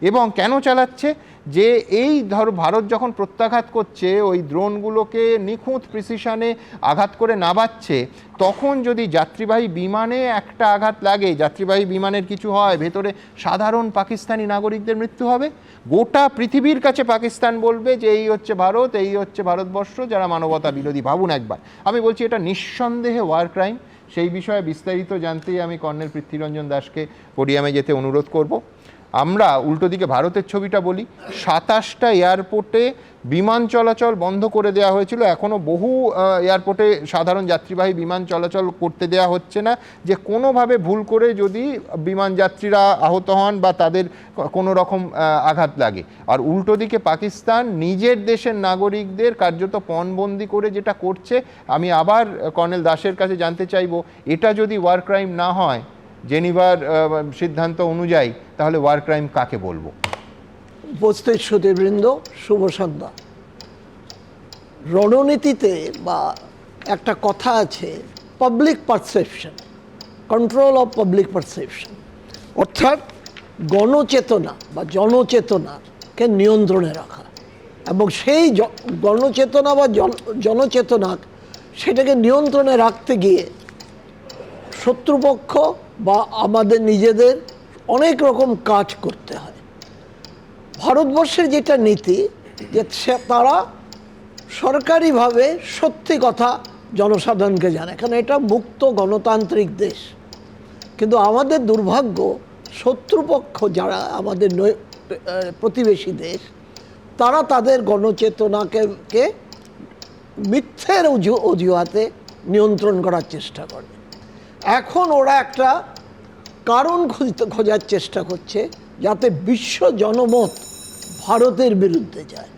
A: এবং কেন চালাচ্ছে? যে এই ভারত যখন প্রত্যাঘাত করছে, ওই ড্রোনগুলোকে নিখুঁত প্রিসিশনে আঘাত করে নামাচ্ছে, তখন যদি যাত্রীবাহী বিমানে একটা আঘাত লাগে, যাত্রীবাহী বিমানের কিছু হয়, ভেতরে সাধারণ পাকিস্তানি নাগরিকদের মৃত্যু হবে। গোটা পৃথিবীর কাছে পাকিস্তান বলবে যে এই হচ্ছে ভারত, এই হচ্ছে ভারতবর্ষ যারা মানবতা বিরোধী। ভাবুন একবার। আমি বলছি এটা নিঃসন্দেহে ওয়ার ক্রাইম। সেই বিষয়ে বিস্তারিত জানতেই আমি কর্নেল পৃথ্বীরঞ্জন দাসকে পোডিয়ামে যেতে অনুরোধ করব। আমরা উল্টো দিকে ভারতের ছবিটা বলি, 27টা এয়ারপোর্টে বিমান চলাচল বন্ধ করে দেওয়া হয়েছিল, এখনও বহু এয়ারপোর্টে সাধারণ যাত্রীবাহী বিমান চলাচল করতে দেওয়া হচ্ছে না, যে কোনোভাবে ভুল করে যদি বিমান যাত্রীরা আহত হন বা তাদের কোনো রকম আঘাত লাগে। আর উল্টো দিকে পাকিস্তান নিজের দেশের নাগরিকদের কার্যত পণবন্দি করে যেটা করছে, আমি আবার কর্নেল দাসের কাছে জানতে চাইব, এটা যদি ওয়ার ক্রাইম না হয় জেনিভার সিদ্ধান্ত অনুযায়ী, তাহলে ওয়ার ক্রাইম কাকে বলবো?
J: উপস্থিত সুধীবৃন্দ, শুভ সন্ধ্যা। রণনীতিতে বা একটা কথা আছে, public perception, control of public perception, অর্থাৎ গণচেতনা বা জনচেতনাকে নিয়ন্ত্রণে রাখা, এবং সেই গণচেতনা বা জনচেতনা সেটাকে নিয়ন্ত্রণে রাখতে গিয়ে শত্রুপক্ষ বা আমাদের নিজেদের অনেক রকম কাজ করতে হয়। ভারতবর্ষের যেটা নীতি, যে তারা সরকারিভাবে সত্যি কথা জনসাধারণকে জানায়, কারণ এটা মুক্ত গণতান্ত্রিক দেশ। কিন্তু আমাদের দুর্ভাগ্য, শত্রুপক্ষ যারা আমাদের প্রতিবেশী দেশ, তারা তাদের গণচেতনাকে মিথ্যের অজুহাতে নিয়ন্ত্রণ করার চেষ্টা করে। এখন ওরা একটা কারণ খোঁজার চেষ্টা করছে যাতে বিশ্ব জনমত ভারতের বিরুদ্ধে যায়।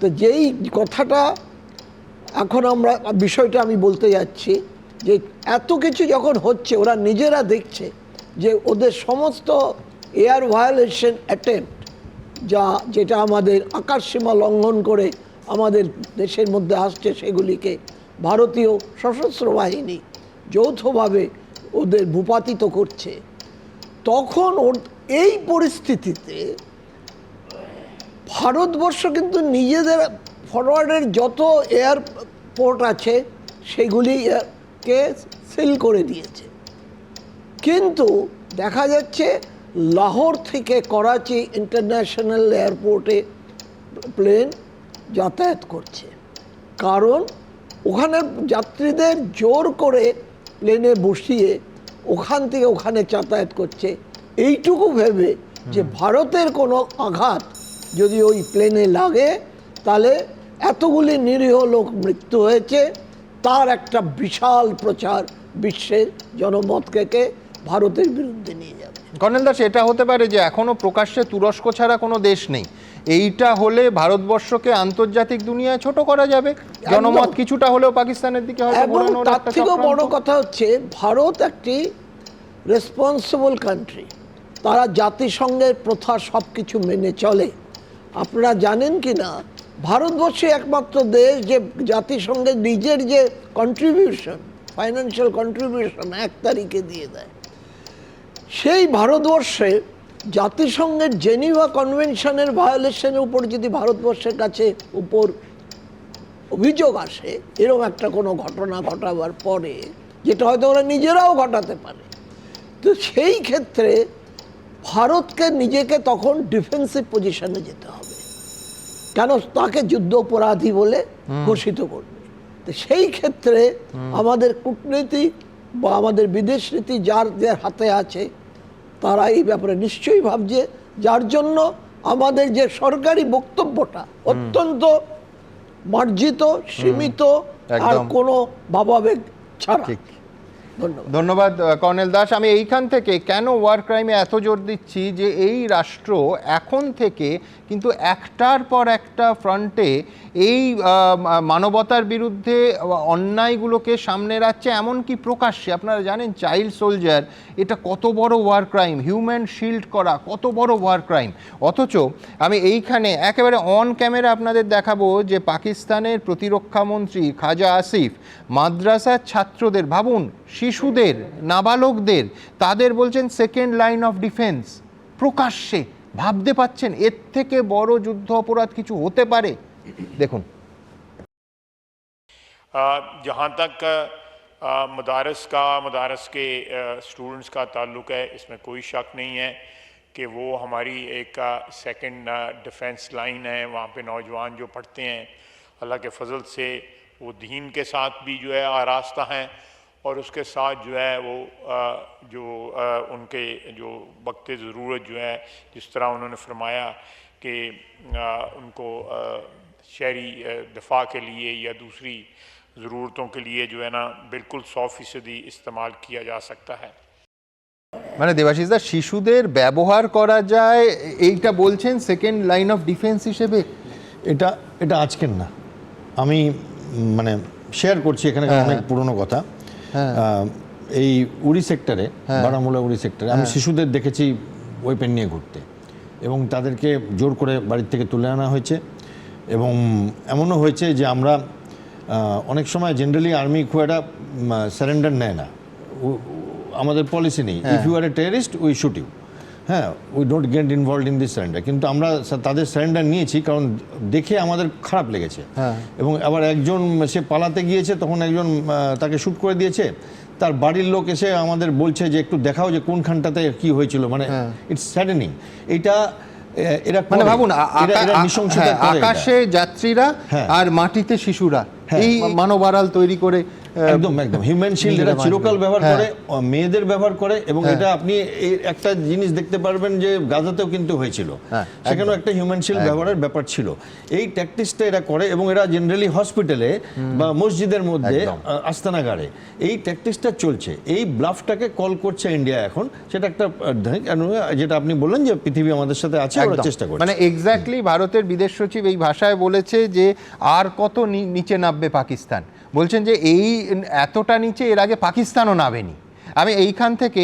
J: তো যেই কথাটা এখন বিষয়টা আমি বলতে যাচ্ছি, যে এত কিছু যখন হচ্ছে, ওরা নিজেরা দেখছে যে ওদের সমস্ত এয়ার ভায়োলেশন অ্যাটেম্প্ট যেটা আমাদের আকাশসীমা লঙ্ঘন করে আমাদের দেশের মধ্যে আসছে, সেগুলিকে ভারতীয় সশস্ত্র বাহিনী যৌথভাবে ওদের ভূপাতিত করছে। তখন এই পরিস্থিতিতে ভারতবর্ষ কিন্তু নিজেদের ফরওয়ার্ডের যত এয়ারপোর্ট আছে সেগুলিকে সিল করে দিয়েছে। কিন্তু দেখা যাচ্ছে লাহোর থেকে করাচি ইন্টারন্যাশনাল এয়ারপোর্টে প্লেন যাতায়াত করছে, কারণ ওখানে যাত্রীদের জোর করে প্লেনে বসিয়ে ওখান থেকে ওখানে যাতায়াত করছে, এইটুকু ভেবে যে ভারতের কোনো আঘাত যদি ওই প্লেনে লাগে তাহলে এতগুলি নিরীহ লোক মৃত্যু হয়েছে, তার একটা বিশাল প্রচার বিশ্বের জনমতকে ভারতের বিরুদ্ধে নিয়ে যাবে।
A: কর্নেল দাস, এটা হতে পারে যে এখনো প্রকাশ্যে তুরস্ক ছাড়া কোনো দেশ নেই, এইটা হলে ভারতবর্ষকে আন্তর্জাতিক দুনিয়ায় ছোট করা যাবে, জনমত কিছুটা হলেও পাকিস্তানের দিকে হয়তো ঘোরানোর
J: তার
A: একটা
J: থেকেও
A: চক্রান্ত।
J: বড় কথা হচ্ছে, ভারত একটি রেসপন্সিবল কান্ট্রি, তারা জাতিসংঘের প্রথা সব কিছু মেনে চলে। আপনারা জানেন কি না, ভারতবর্ষে একমাত্র দেশ যে জাতিসংঘের নিজের যে কন্ট্রিবিউশন, ফাইন্যান্সিয়াল কন্ট্রিবিউশন 1 তারিখে দিয়ে দেয়। সেই ভারতবর্ষে জাতিসংঘের জেনিভা কনভেনশনের ভায়োলেশনের উপর যদি ভারতবর্ষের কাছে অভিযোগ আসে, এরকম একটা কোনো ঘটনা ঘটাবার পরে, যেটা হয়তো ওরা নিজেরাও ঘটাতে পারে, তো সেই ক্ষেত্রে ভারতকে নিজেকে তখন ডিফেন্সিভ পজিশনে যেতে হবে, কেন তাকে যুদ্ধ অপরাধী বলে ঘোষিত করবে। তো সেই ক্ষেত্রে আমাদের কূটনীতি বা আমাদের বিদেশ নীতি যার হাতে আছে, তারা এই ব্যাপারে নিশ্চয়ই ভাবছে, যার জন্য আমাদের যে সরকারি বক্তব্যটা অত্যন্ত মার্জিত, সীমিত, আর কোনো ভাবাবেগ ছাড়া।
A: ধন্যবাদ কর্নেল দাস। আমি এইখান থেকে কেন ওয়ার ক্রাইমে এত জোর দিচ্ছি, যে এই রাষ্ট্র এখন থেকে কিন্তু একটার পর একটা ফ্রন্টে এই মানবতার বিরুদ্ধে অন্যায়গুলোকে সামনে রাখছে, এমনকি প্রকাশ্যে। আপনারা জানেন চাইল্ড সোলজার এটা কত বড় ওয়ার ক্রাইম, হিউম্যান শিল্ড করা কত বড় ওয়ার ক্রাইম। অথচ আমি এইখানে একেবারে অন ক্যামেরা আপনাদের দেখাবো যে পাকিস্তানের প্রতিরক্ষা মন্ত্রী খাজা আসিফ মাদ্রাসার ছাত্রদের, ভাবুন শিশুদের, নাবালকদের, তাদের বলছেন সেকেন্ড লাইন অফ ডিফেন্স, প্রকাশ্যে। ভাবতে পাচ্ছেন এর থেকে বড় যুদ্ধ অপরাধ কিছু হতে পারে? দেখুন,
K: जहाँ तक मदारस के स्टूडेंट्स का ताल्लुक़ है, इसमें कोई शक नहीं है कि वो हमारी एक सेकंड डिफेंस लाइन है। वहाँ पे नौजवान जो पढ़ते हैं, अल्लाह के फजल से वो दीन के साथ भी जो है आरास्ता हैं, और उसके साथ जो है वो उनके जो वक्त ज़रूरत जो है, जिस तरह उन्होंने फरमाया कि उनको शहरी दफा के लिए या दूसरी ज़रूरतों के लिए जो है ना बिल्कुल 100% इस्तेमाल किया जा सकता है।
A: মানে দেবাশিস দা, শিশুদের ব্যবহার করা যায় এইটা বলছেন সেকেন্ড লাইন অফ ডিফেন্স হিসেবে?
I: এটা আজকের না, আমি মানে শেয়ার করছি এখানে অনেক পুরনো কথা। এই উড়ি সেক্টরে, বারামুলা উড়ি সেক্টরে আমি শিশুদের দেখেছি ওয়েপেন নিয়ে ঘুরতে, এবং তাদেরকে জোর করে বাড়ির থেকে তুলে আনা হয়েছে। এবং এমনও হয়েছে যে আমরা অনেক সময় জেনারেলি আর্মি খুব একটা সারেন্ডার নেয় না, আমাদের পলিসি নেই, if you are a terrorist we shoot you, হ্যাঁ, we don't get involved in this surrender. কিন্তু আমরা তাদের সারেন্ডার নিয়েছি কারণ দেখে আমাদের খারাপ লেগেছে। এবং আবার একজন সে পালাতে গিয়েছে, তখন একজন তাকে শ্যুট করে দিয়েছে, তার বাড়ির লোক এসে আমাদের বলছে যে একটু দেখাও যে কোনখানটাতে কি হয়েছিল। মানে ইটস স্যাডেনিং। এটা এরা
A: মানে ভাবুন, আকাশে যাত্রীরা আর মাটিতে শিশুরা, এই মানব আড়াল তৈরি করে
I: একদম একদম হিউম্যান শিল্ড এটা চিরকাল ব্যবহার করে, মেয়েদের ব্যবহার করে, এবং এটা আপনি একটা জিনিস দেখতে পারবেন যে গাজাতেও কিন্তু হয়েছিল, সেখানেও একটা হিউম্যান শিল্ড ব্যবহারের ব্যাপার ছিল। এই ট্যাকটিক্সটা এরা করে, এবং এরা জেনারেলি হসপিটালে বা মসজিদের মধ্যে আস্তানাগারে এই ট্যাকটিক্সটা চলছে। এই ব্লাফটাকে কল করছে ইন্ডিয়া এখন, সেটা একটা যেটা আপনি বললেন যে পৃথিবী আমাদের সাথে আছে, ওরা চেষ্টা করছে।
A: মানে এক্স্যাক্টলি ভারতের বিদেশ সচিব এই ভাষায় বলেছে যে আর কত নিচে নামবে পাকিস্তান, বলছেন যে এই এতটা নিচে এর আগে পাকিস্তানও নামেনি। আমি এইখান থেকে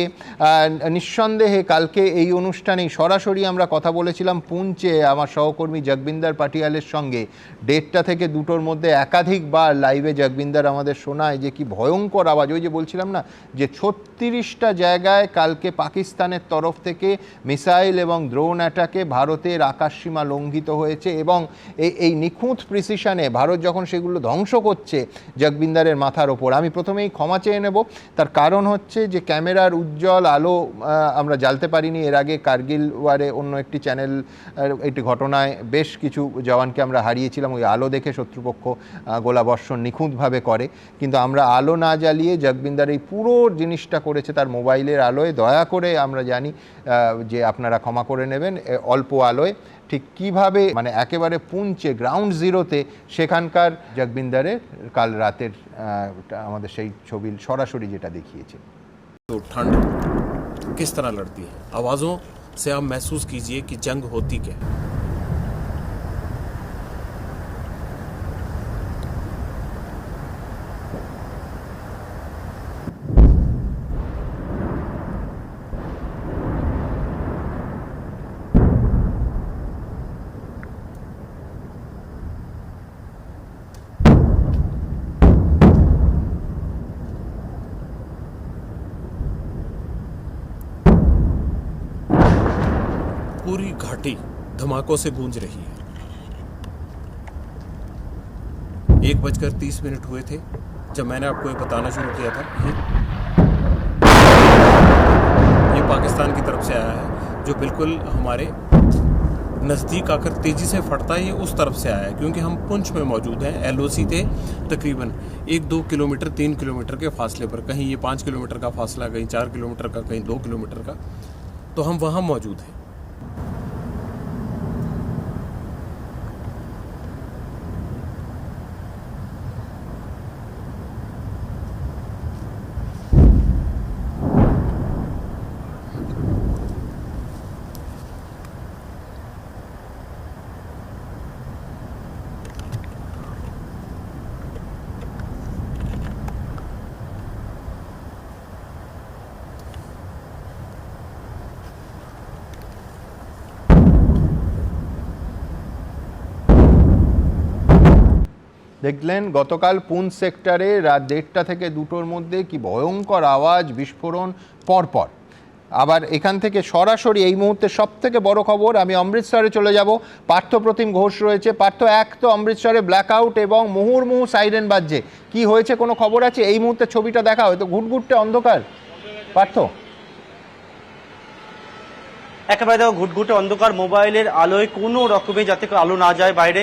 A: নিঃসন্দেহে কালকে এই অনুষ্ঠানেই সরাসরি আমরা কথা বলেছিলাম পুঞ্চে আমার সহকর্মী জগবিন্দর পাটিয়ালের সঙ্গে। 1:30 থেকে 2টোর মধ্যে একাধিকবার লাইভে জগবিন্দর আমাদের শোনায় যে কি ভয়ঙ্কর আওয়াজ। ওই যে বলছিলাম না যে 36টা জায়গায় কালকে পাকিস্তানের তরফ থেকে মিসাইল এবং ড্রোন অ্যাটাকে ভারতের আকাশসীমা লঙ্ঘিত হয়েছে, এবং এই নিখুঁত প্রিসিশনে ভারত যখন সেগুলো ধ্বংস করছে জগবিন্দরের মাথার ওপর। আমি প্রথমেই ক্ষমা চেয়ে নেব, তার কারণ হচ্ছে যে ক্যামেরার উজ্জ্বল আলো আমরা জ্বালতে পারিনি। এর আগে কার্গিল ওয়ারে অন্য একটি চ্যানেল একটি ঘটনায় বেশ কিছু জওয়ানকে আমরা হারিয়েছিলাম, ওই আলো দেখে শত্রুপক্ষ গোলাবর্ষণ নিখুঁতভাবে করে, কিন্তু আমরা আলো না জ্বালিয়ে জগবিন্দর এই পুরো জিনিসটা করেছে তার মোবাইলের আলোয়। দয়া করে আমরা জানি যে আপনারা ক্ষমা করে নেবেন, অল্প আলোয় ঠিক কিভাবে মানে একেবারে পুঞ্চে গ্রাউন্ড জিরোতে সেখানকার জগবিন্দরের কাল রাতের আমাদের সেই ছবি সরাসরি যেটা দেখিয়েছে।
L: तो ठंड किस तरह लड़ती है, आवाज़ों से आप महसूस कीजिए कि जंग होती क्या है। पूरी घाटी धमाकों से गूंज रही है। 1:30 हुए थे जब मैंने आपको ये बताना शुरू किया था। ये पाकिस्तान की तरफ से आया है, जो बिल्कुल हमारे नज़दीक आकर तेज़ी से फटता है। ये उस तरफ से आया है क्योंकि हम पुंछ में मौजूद हैं। LOC थे तकरीबन 1-2 किलोमीटर 3 किलोमीटर के फासले पर, कहीं ये 5 किलोमीटर का फासला, कहीं 4 किलोमीटर का, कहीं 2 किलोमीटर का, तो हम वहाँ मौजूद हैं।
A: দেখলেন গতকাল পুঞ্চ সেক্টরে রাত 1:30 থেকে 2টোর মধ্যে কি ভয়ঙ্কর আওয়াজ, বিস্ফোরণ পরপর। আবার এখান থেকে সরাসরি এই মুহূর্তে সব থেকে বড় খবর, আমি অমৃতসরে চলে যাব। পার্থপ্রতিম ঘোষ রয়েছে। পার্থ, এক তো অমৃতসরে ব্ল্যাকআউট এবং মুহুর্মুহু সাইরেন বাজছে, কি হয়েছে কোনো খবর আছে? এই মুহূর্তে ছবিটা দেখা হয়তো ঘুটঘুটে অন্ধকার। পার্থ,
F: একেবারে দেখো ঘুটঘুটে অন্ধকার, মোবাইলের আলোয় কোনো রকমে যাতে আলো না যায় বাইরে,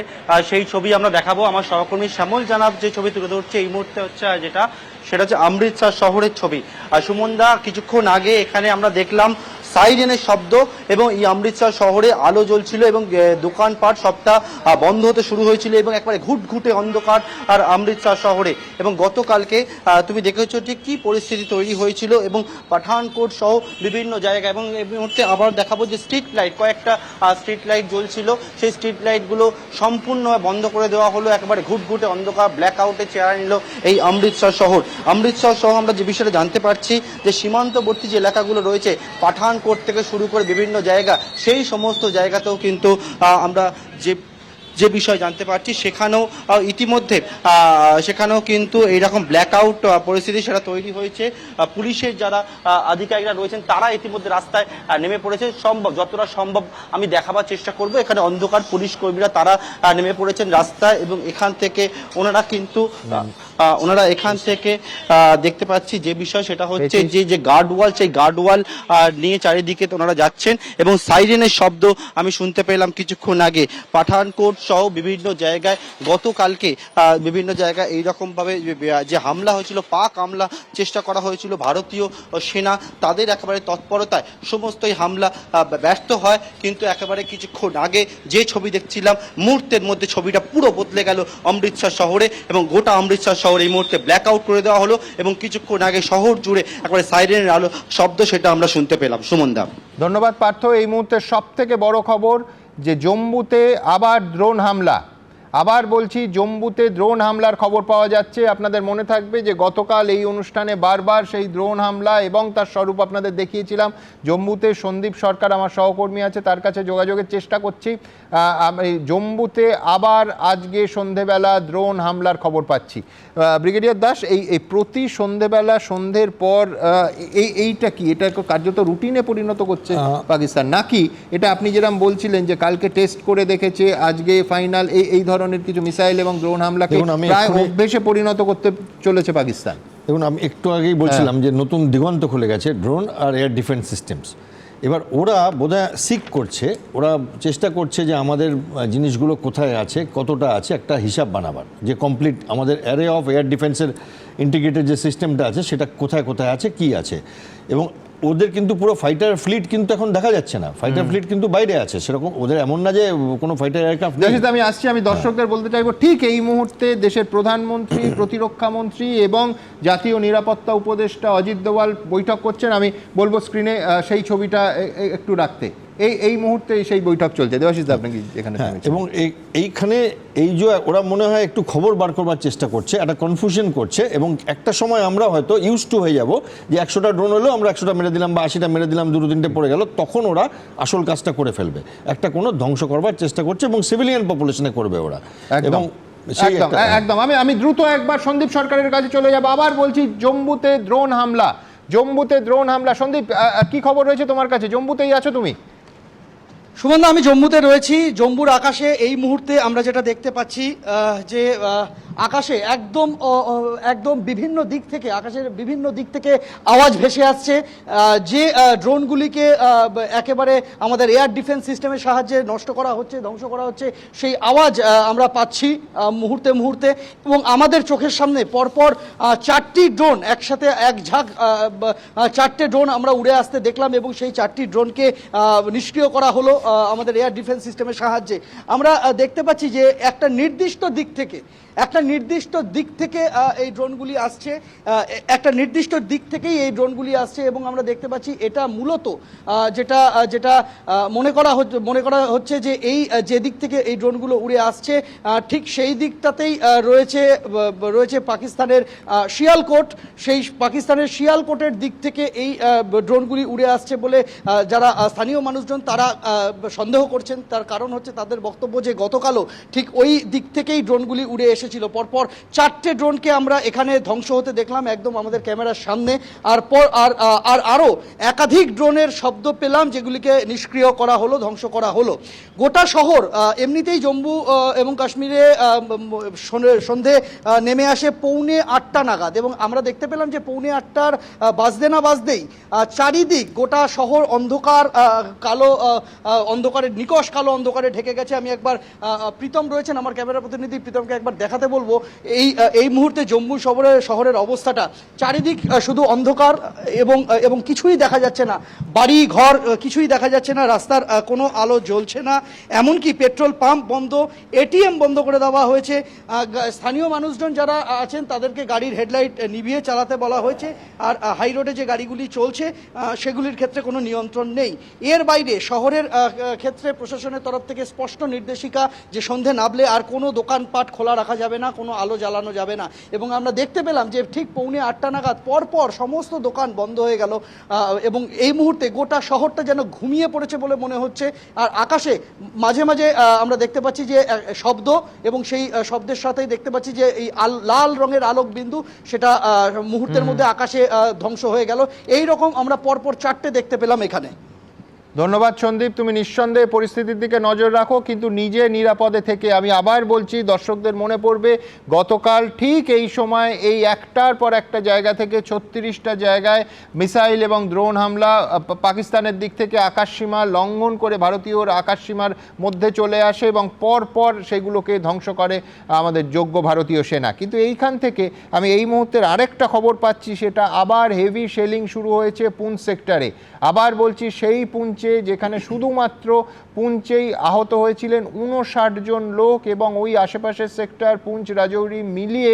F: সেই ছবি আমরা দেখাবো। আমার সহকর্মী শ্যামল জানাব যে ছবি তুলে ধরছে এই মুহূর্তে হচ্ছে যেটা, সেটা হচ্ছে অমৃতসর শহরের ছবি। আর সুমনদা, কিছুক্ষণ আগে এখানে আমরা দেখলাম সাইরেনের শব্দ এবং এই অমৃতসর শহরে আলো জ্বলছিল এবং দোকানপাট সবটা বন্ধ হতে শুরু হয়েছিল এবং একবারে ঘুটঘুটে অন্ধকার আর অমৃতসর শহরে। এবং গতকালকে তুমি দেখেছো ঠিক কি পরিস্থিতি তৈরি হয়েছিল এবং পাঠানকোট সহ বিভিন্ন জায়গায়। এবং এই মুহূর্তে আবার দেখাবো যে স্ট্রিট লাইট, কয়েকটা স্ট্রিট লাইট জ্বলছিল, সেই স্ট্রিট লাইটগুলো সম্পূর্ণভাবে বন্ধ করে দেওয়া হলো। একেবারে ঘুটঘুটে অন্ধকার, ব্ল্যাক আউটে চেহারা নিল এই অমৃতসর শহর। অমৃতসর সহ আমরা যে বিষয়টা জানতে পারছি যে সীমান্তবর্তী যে এলাকাগুলো রয়েছে, পাঠানকোট থেকে শুরু করে বিভিন্ন জায়গা, সেই সমস্ত জায়গাতেও কিন্তু আমরা যে বিষয় জানতে পারছি সেখানেও ইতিমধ্যে সেখানেও কিন্তু এইরকম ব্ল্যাকআউট পরিস্থিতি সেটা তৈরি হয়েছে। পুলিশের যারা আধিকারিকরা রয়েছেন তারা ইতিমধ্যে রাস্তায় নেমে পড়েছে। সম্ভব যতটা সম্ভব আমি দেখাবার চেষ্টা করব। এখানে অন্ধকার, পুলিশ কর্মীরা তারা নেমে পড়েছেন রাস্তায় এবং এখান থেকে ওনারা এখান থেকে দেখতে পাচ্ছি যে বিষয় সেটা হচ্ছে যে গার্ডওয়াল, সেই গার্ডওয়াল নিয়ে চারিদিকে ওনারা যাচ্ছেন এবং সাইরেনের শব্দ আমি শুনতে পেলাম কিছুক্ষণ আগে। পাঠানকোট সহ বিভিন্ন জায়গায় গতকালকে বিভিন্ন জায়গায় এইরকমভাবে যে হামলা হয়েছিল, পাক হামলা চেষ্টা করা হয়েছিল ভারতীয় সেনা, তাদের একেবারে তৎপরতায় সমস্ত এই হামলা ব্যর্থ হয়। কিন্তু একেবারে কিছুক্ষণ আগে যে ছবি দেখছিলাম, মুহূর্তের মধ্যে ছবিটা পুরো বদলে গেল অমৃতসর শহরে, এবং গোটা অমৃতসর শহরে এই মুহূর্তে ব্ল্যাক আউট করে দেওয়া হলো, এবং কিছুক্ষণ আগে শহর জুড়ে একেবারে সাইরেনের আলো শব্দ সেটা আমরা শুনতে পেলাম। সুমন দা,
A: ধন্যবাদ পার্থ। এই মুহূর্তে সব থেকে বড় খবর যে জম্মুতে আবার ড্রোন হামলা। আবার বলছি, জম্মুতে ড্রোন হামলার খবর পাওয়া যাচ্ছে। আপনাদের মনে থাকবে যে গতকাল এই অনুষ্ঠানে বারবার সেই ড্রোন হামলা এবং তার স্বরূপ আপনাদের দেখিয়েছিলাম। জম্মুতে সন্দীপ সরকার আমার সহকর্মী আছে, তার কাছে যোগাযোগের চেষ্টা করছি। জম্মুতে আবার আজকে সন্ধেবেলা ড্রোন হামলার খবর পাচ্ছি। ব্রিগেডিয়ার দাস, এই প্রতি সন্ধেবেলা সন্ধ্যের পর এইটা কি, এটা কার্যত রুটিনে পরিণত করছে পাকিস্তান, নাকি এটা আপনি যেরকম বলছিলেন যে কালকে টেস্ট করে দেখেছে, আজকে ফাইনাল, এই ধরনের কিছু মিসাইল এবং ড্রোন হামলাকে প্রায় অভ্যেসে পরিণত করতে চলেছে পাকিস্তান?
I: দেখুন, আমি একটু আগেই বলছিলাম যে নতুন দিগন্ত খুলে গেছে ড্রোন আর এয়ার ডিফেন্স সিস্টেমস। এবার ওরা বোধহয় সিক করছে, ওরা চেষ্টা করছে যে আমাদের জিনিসগুলো কোথায় আছে, কতটা আছে, একটা হিসাব বানাবার, যে কমপ্লিট আমাদের অ্যারে অফ এয়ার ডিফেন্সের ইন্টিগ্রেটেড যে সিস্টেমটা আছে সেটা কোথায় কোথায় আছে, কি আছে। এবং ওদের কিন্তু পুরো ফাইটার ফ্লিট কিন্তু এখন দেখা যাচ্ছে না, ফাইটার ফ্লিট কিন্তু বাইরে আছে, সেরকম ওদের এমন না যে কোনো ফাইটার এয়ারক্রাফট।
A: আমি আসছি, আমি দর্শকদের বলতে চাইবো, ঠিক এই মুহূর্তে দেশের প্রধানমন্ত্রী, প্রতিরক্ষা মন্ত্রী এবং জাতীয় নিরাপত্তা উপদেষ্টা অজিত দোভাল বৈঠক করছেন। আমি বলবো স্ক্রিনে সেই ছবিটা একটু রাখতে। এই মুহূর্তে সেই বৈঠক চলছে। দেবাশিস দা, আপনি কি এখানে?
I: এবং এইখানে এই যে ওরা মনে হয় একটু খবর বার করবার চেষ্টা করছে, একটা কনফিউশন করছে, এবং একটা সময় আমরা হয়তো ইউজ টু হয়ে যাব যে 100টা ড্রোন হলো, আমরা 100টা মেরে দিলাম বা 80টা মেরে দিলাম, 2-3টে পড়ে গেল, তখন ওরা আসল কাজটা করে ফেলবে, একটা কোনো ধ্বংস করবার চেষ্টা করছে, এবং সিভিলিয়ান পপুলেশনে করবে ওরা। এবং
A: একদম আমি দ্রুত একবার সন্দীপ সরকারের কাছে চলে যাব। আবার বলছি, জম্মুতে ড্রোন হামলা, জম্মুতে ড্রোন হামলা। সন্দীপ, কি খবর রয়েছে তোমার কাছে? জম্মুতেই আছো তুমি?
F: সুমনদা, আমি জম্মুতে রয়েছি। জম্মুর আকাশে এই মুহূর্তে আমরা যেটা দেখতে পাচ্ছি যে আকাশে একদম বিভিন্ন দিক থেকে, আকাশের বিভিন্ন দিক থেকে আওয়াজ ভেসে আসছে, যে ড্রোনগুলিকে একেবারে আমাদের এয়ার ডিফেন্স সিস্টেমের সাহায্যে নষ্ট করা হচ্ছে, ধ্বংস করা হচ্ছে, সেই আওয়াজ আমরা পাচ্ছি মুহূর্তে মুহূর্তে। এবং আমাদের চোখের সামনে পরপর 4টি ড্রোন একসাথে এক ঝাঁক 4টে ড্রোন আমরা উড়ে আসতে দেখলাম, এবং সেই 4টি ড্রোনকে নিষ্ক্রিয় করা হলো আমাদের এয়ার ডিফেন্স সিস্টেমের সাহায্যে। আমরা দেখতে পাচ্ছি যে একটা নির্দিষ্ট দিক থেকে এই ড্রোনগুলি আসছে, একটা নির্দিষ্ট দিক থেকেই এই ড্রোনগুলি আসছে, এবং আমরা দেখতে পাচ্ছি এটা মূলত যেটা মনে করা হচ্ছে যে এই যে দিক থেকে এই ড্রোনগুলো উড়ে আসছে, ঠিক সেই দিকটাতেই রয়েছে পাকিস্তানের শিয়ালকোট। সেই পাকিস্তানের শিয়ালকোটের দিক থেকে এই ড্রোনগুলি উড়ে আসছে বলে যারা স্থানীয় মানুষজন তারা সন্দেহ করছেন। তার কারণ হচ্ছে তাদের বক্তব্য যে গতকালও ঠিক ওই দিক থেকেই ড্রোনগুলি উড়ে এসেছিল। পরপর 4টে ড্রোনকে আমরা এখানে ধ্বংস হতে দেখলাম একদম আমাদের ক্যামেরার সামনে। আরও একাধিক ড্রোনের শব্দ পেলাম, যেগুলিকে নিষ্ক্রিয় করা হলো, ধ্বংস করা হলো। গোটা শহর এমনিতেই জম্মু এবং কাশ্মীরে সন্ধে নেমে আসে 7:45 নাগাদ, এবং আমরা দেখতে পেলাম যে 7:45 বাজতে না বাজতেই চারিদিক গোটা শহর অন্ধকারে নিকষ কালো অন্ধকারে ঢেকে গেছে। আমি একবার প্রীতম রয়েছেন আমার ক্যামেরা প্রতিনিধি, প্রীতমকে একবার দেখাতে বলবো এই মুহূর্তে জম্মু শহরের অবস্থাটা। চারিদিক শুধু অন্ধকার এবং কিছুই দেখা যাচ্ছে না, বাড়ি ঘর কিছুই দেখা যাচ্ছে না, রাস্তার কোনো আলো জ্বলছে না, এমনকি পেট্রোল পাম্প বন্ধ, এটিএম বন্ধ করে দেওয়া হয়েছে। স্থানীয় মানুষজন যারা আছেন তাদেরকে গাড়ির হেডলাইট নিভিয়ে চালাতে বলা হয়েছে, আর হাই রোডে যে গাড়িগুলি চলছে সেগুলির ক্ষেত্রে কোনো নিয়ন্ত্রণ নেই। এর বাইরে শহরের ক্ষেত্রে প্রশাসনের তরফ থেকে স্পষ্ট নির্দেশিকা যে সন্ধে নামলে আর কোনো দোকানপাট খোলা রাখা যাবে না, কোনো আলো জ্বালানো যাবে না। এবং আমরা দেখতে পেলাম যে ঠিক 7:45 নাগাদ পরপর সমস্ত দোকান বন্ধ হয়ে গেল, এবং এই মুহূর্তে গোটা শহরটা যেন ঘুমিয়ে পড়েছে বলে মনে হচ্ছে। আর আকাশে মাঝে মাঝে আমরা দেখতে পাচ্ছি যে শব্দ, এবং সেই শব্দের সাথেই দেখতে পাচ্ছি যে এই লাল রঙের আলোক বিন্দু সেটা মুহূর্তের মধ্যে আকাশে ধ্বংস হয়ে গেল। এই রকম আমরা পরপর 4টে দেখতে পেলাম এখানে।
A: ধন্যবাদ সন্দীপ, তুমি নিঃসন্দেহে পরিস্থিতির দিকে নজর রাখো, কিন্তু নিজে নিরাপদে থেকে। আমি আবার বলছি, দর্শকদের মনে পড়বে গতকাল ঠিক এই সময় এই একটার পর একটা জায়গা থেকে 36টা জায়গায় মিসাইল এবং ড্রোন হামলা পাকিস্তানের দিক থেকে আকাশসীমা লঙ্ঘন করে ভারতীয় আকাশসীমার মধ্যে চলে আসে এবং পর সেগুলোকে ধ্বংস করে আমাদের যোগ্য ভারতীয় সেনা। কিন্তু এইখান থেকে আমি এই মুহূর্তের আরেকটা খবর পাচ্ছি, সেটা আবার হেভি শেলিং শুরু হয়েছে পুঞ্চ সেক্টরে। আবার বলছি, সেই পুঞ্চে যেখানে শুধুমাত্র পুঞ্চেই আহত হয়েছিলেন 59 জন লোক এবং ওই আশেপাশের সেক্টর পুঞ্চ রাজৌরি মিলিয়ে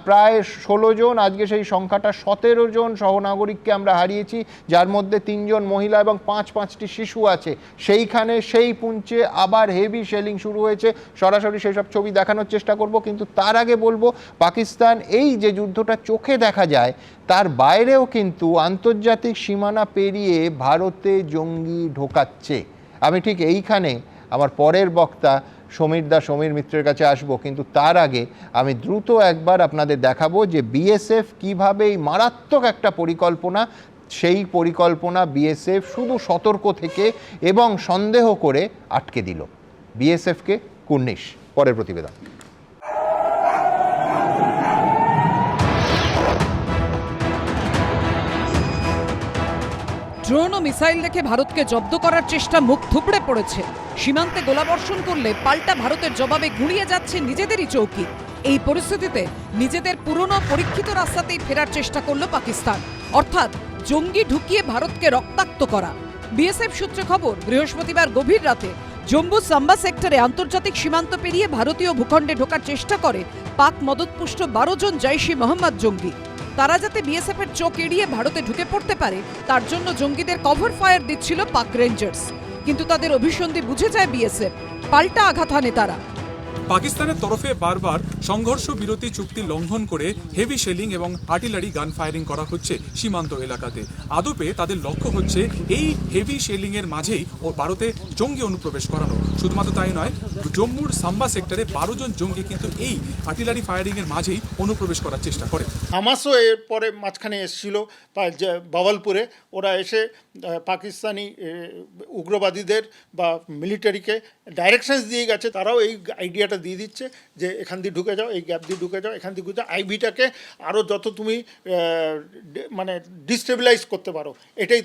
A: প্রায় 16 জন, আজকে সেই সংখ্যাটা 17 জন সহনাগরিককে আমরা হারিয়েছি, যার মধ্যে 3 জন মহিলা এবং 5টি শিশু আছে। সেইখানে সেই পুঞ্চে আবার হেভি শেলিং শুরু হয়েছে। সরাসরি সেই সব ছবি দেখানোর চেষ্টা করব, কিন্তু তার আগে বলবো পাকিস্তান এই যে যুদ্ধটা চোখে দেখা যায় তার বাইরেও কিন্তু আন্তর্জাতিক সীমানা পেরিয়ে ভারতে জঙ্গি ঢোকাচ্ছে। আমি ঠিক এইখানে আমার পরের বক্তা সমীর মিত্রের কাছে আসব, কিন্তু তার আগে আমি দ্রুত একবার আপনাদের দেখাবো যে বিএসএফ কীভাবে এই মারাত্মক একটা পরিকল্পনা, সেই পরিকল্পনা বিএসএফ শুধু সতর্ক থেকে এবং সন্দেহ করে আটকে দিল। বিএসএফকে কুর্নিশ, পরের প্রতিবেদন।
B: ড্রোন ও মিসাইল দেখে ভারতকে জব্দ করার চেষ্টা মুখ থুবড়ে পড়েছে। সীমান্তে গোলাবর্ষণ করলে পাল্টা ভারতের জবাবে গুঁড়িয়ে যাচ্ছে নিজেদেরই চৌকি। এই পরিস্থিতিতে নিজেদের পুরনো পরীক্ষিত রাস্তাতেই ফেরার চেষ্টা করল পাকিস্তান, অর্থাৎ জঙ্গি ঢুকিয়ে ভারতকে রক্তাক্ত করা। বিএসএফ সূত্রে খবর, বৃহস্পতিবার গভীর রাতে জম্মু সাম্বা সেক্টরে আন্তর্জাতিক সীমান্ত পেরিয়ে ভারতীয় ভূখণ্ডে ঢোকার চেষ্টা করে পাক মদতপুষ্ট 12 জন জৈশ-ই মোহাম্মদ জঙ্গি। তারা যাতে বিএসএফ এর চোখ এড়িয়ে ভারতে ঢুকে পড়তে পারে তার জন্য জঙ্গিদের কভার ফায়ার দিচ্ছিল পাক রেঞ্জার্স, কিন্তু তাদের অভিসন্ধি বুঝে যায় বিএসএফ, পাল্টা আঘাত হানে তারা।
M: পাকিস্তানের তরফে বারবার সংঘর্ষ বিরতি চুক্তি লঙ্ঘন করে হেভি শেলিং এবং আর্টিলারি গান ফায়ারিং করা হচ্ছে সীমান্ত এলাকাতে। আদপে তাদের লক্ষ্য হচ্ছে এই হেভি শেলিং এর মাঝেই ভারতে জঙ্গি অনুপ্রবেশ করানো। শুধুমাত্র তাই নয়, জম্মুর সাম্বা সেক্টরে 12 জন জঙ্গি কিন্তু এই আর্টিলারি ফায়ারিং এর মাঝেই অনুপ্রবেশ করার চেষ্টা করে।
H: হামাসও এর পরে মাঝখানে এসেছিল বাওয়ালপুরে, ওরা এসে পাকিস্তানি উগ্রবাদীদের বা মিলিটারিকে ডাইরেকশনস দিয়ে গেছে। তারাও এই আইডিয়াটা দিয়ে দিচ্ছে যে এখান দিয়ে ঢুকে যাও, এই গ্যাপ দিয়ে ঢুকে যাও, এখান দিয়ে ঢুকে যাও, আইভিটাকে আরও যত তুমি মানে ডিস্টেবিলাইজ করতে পারো, এটাই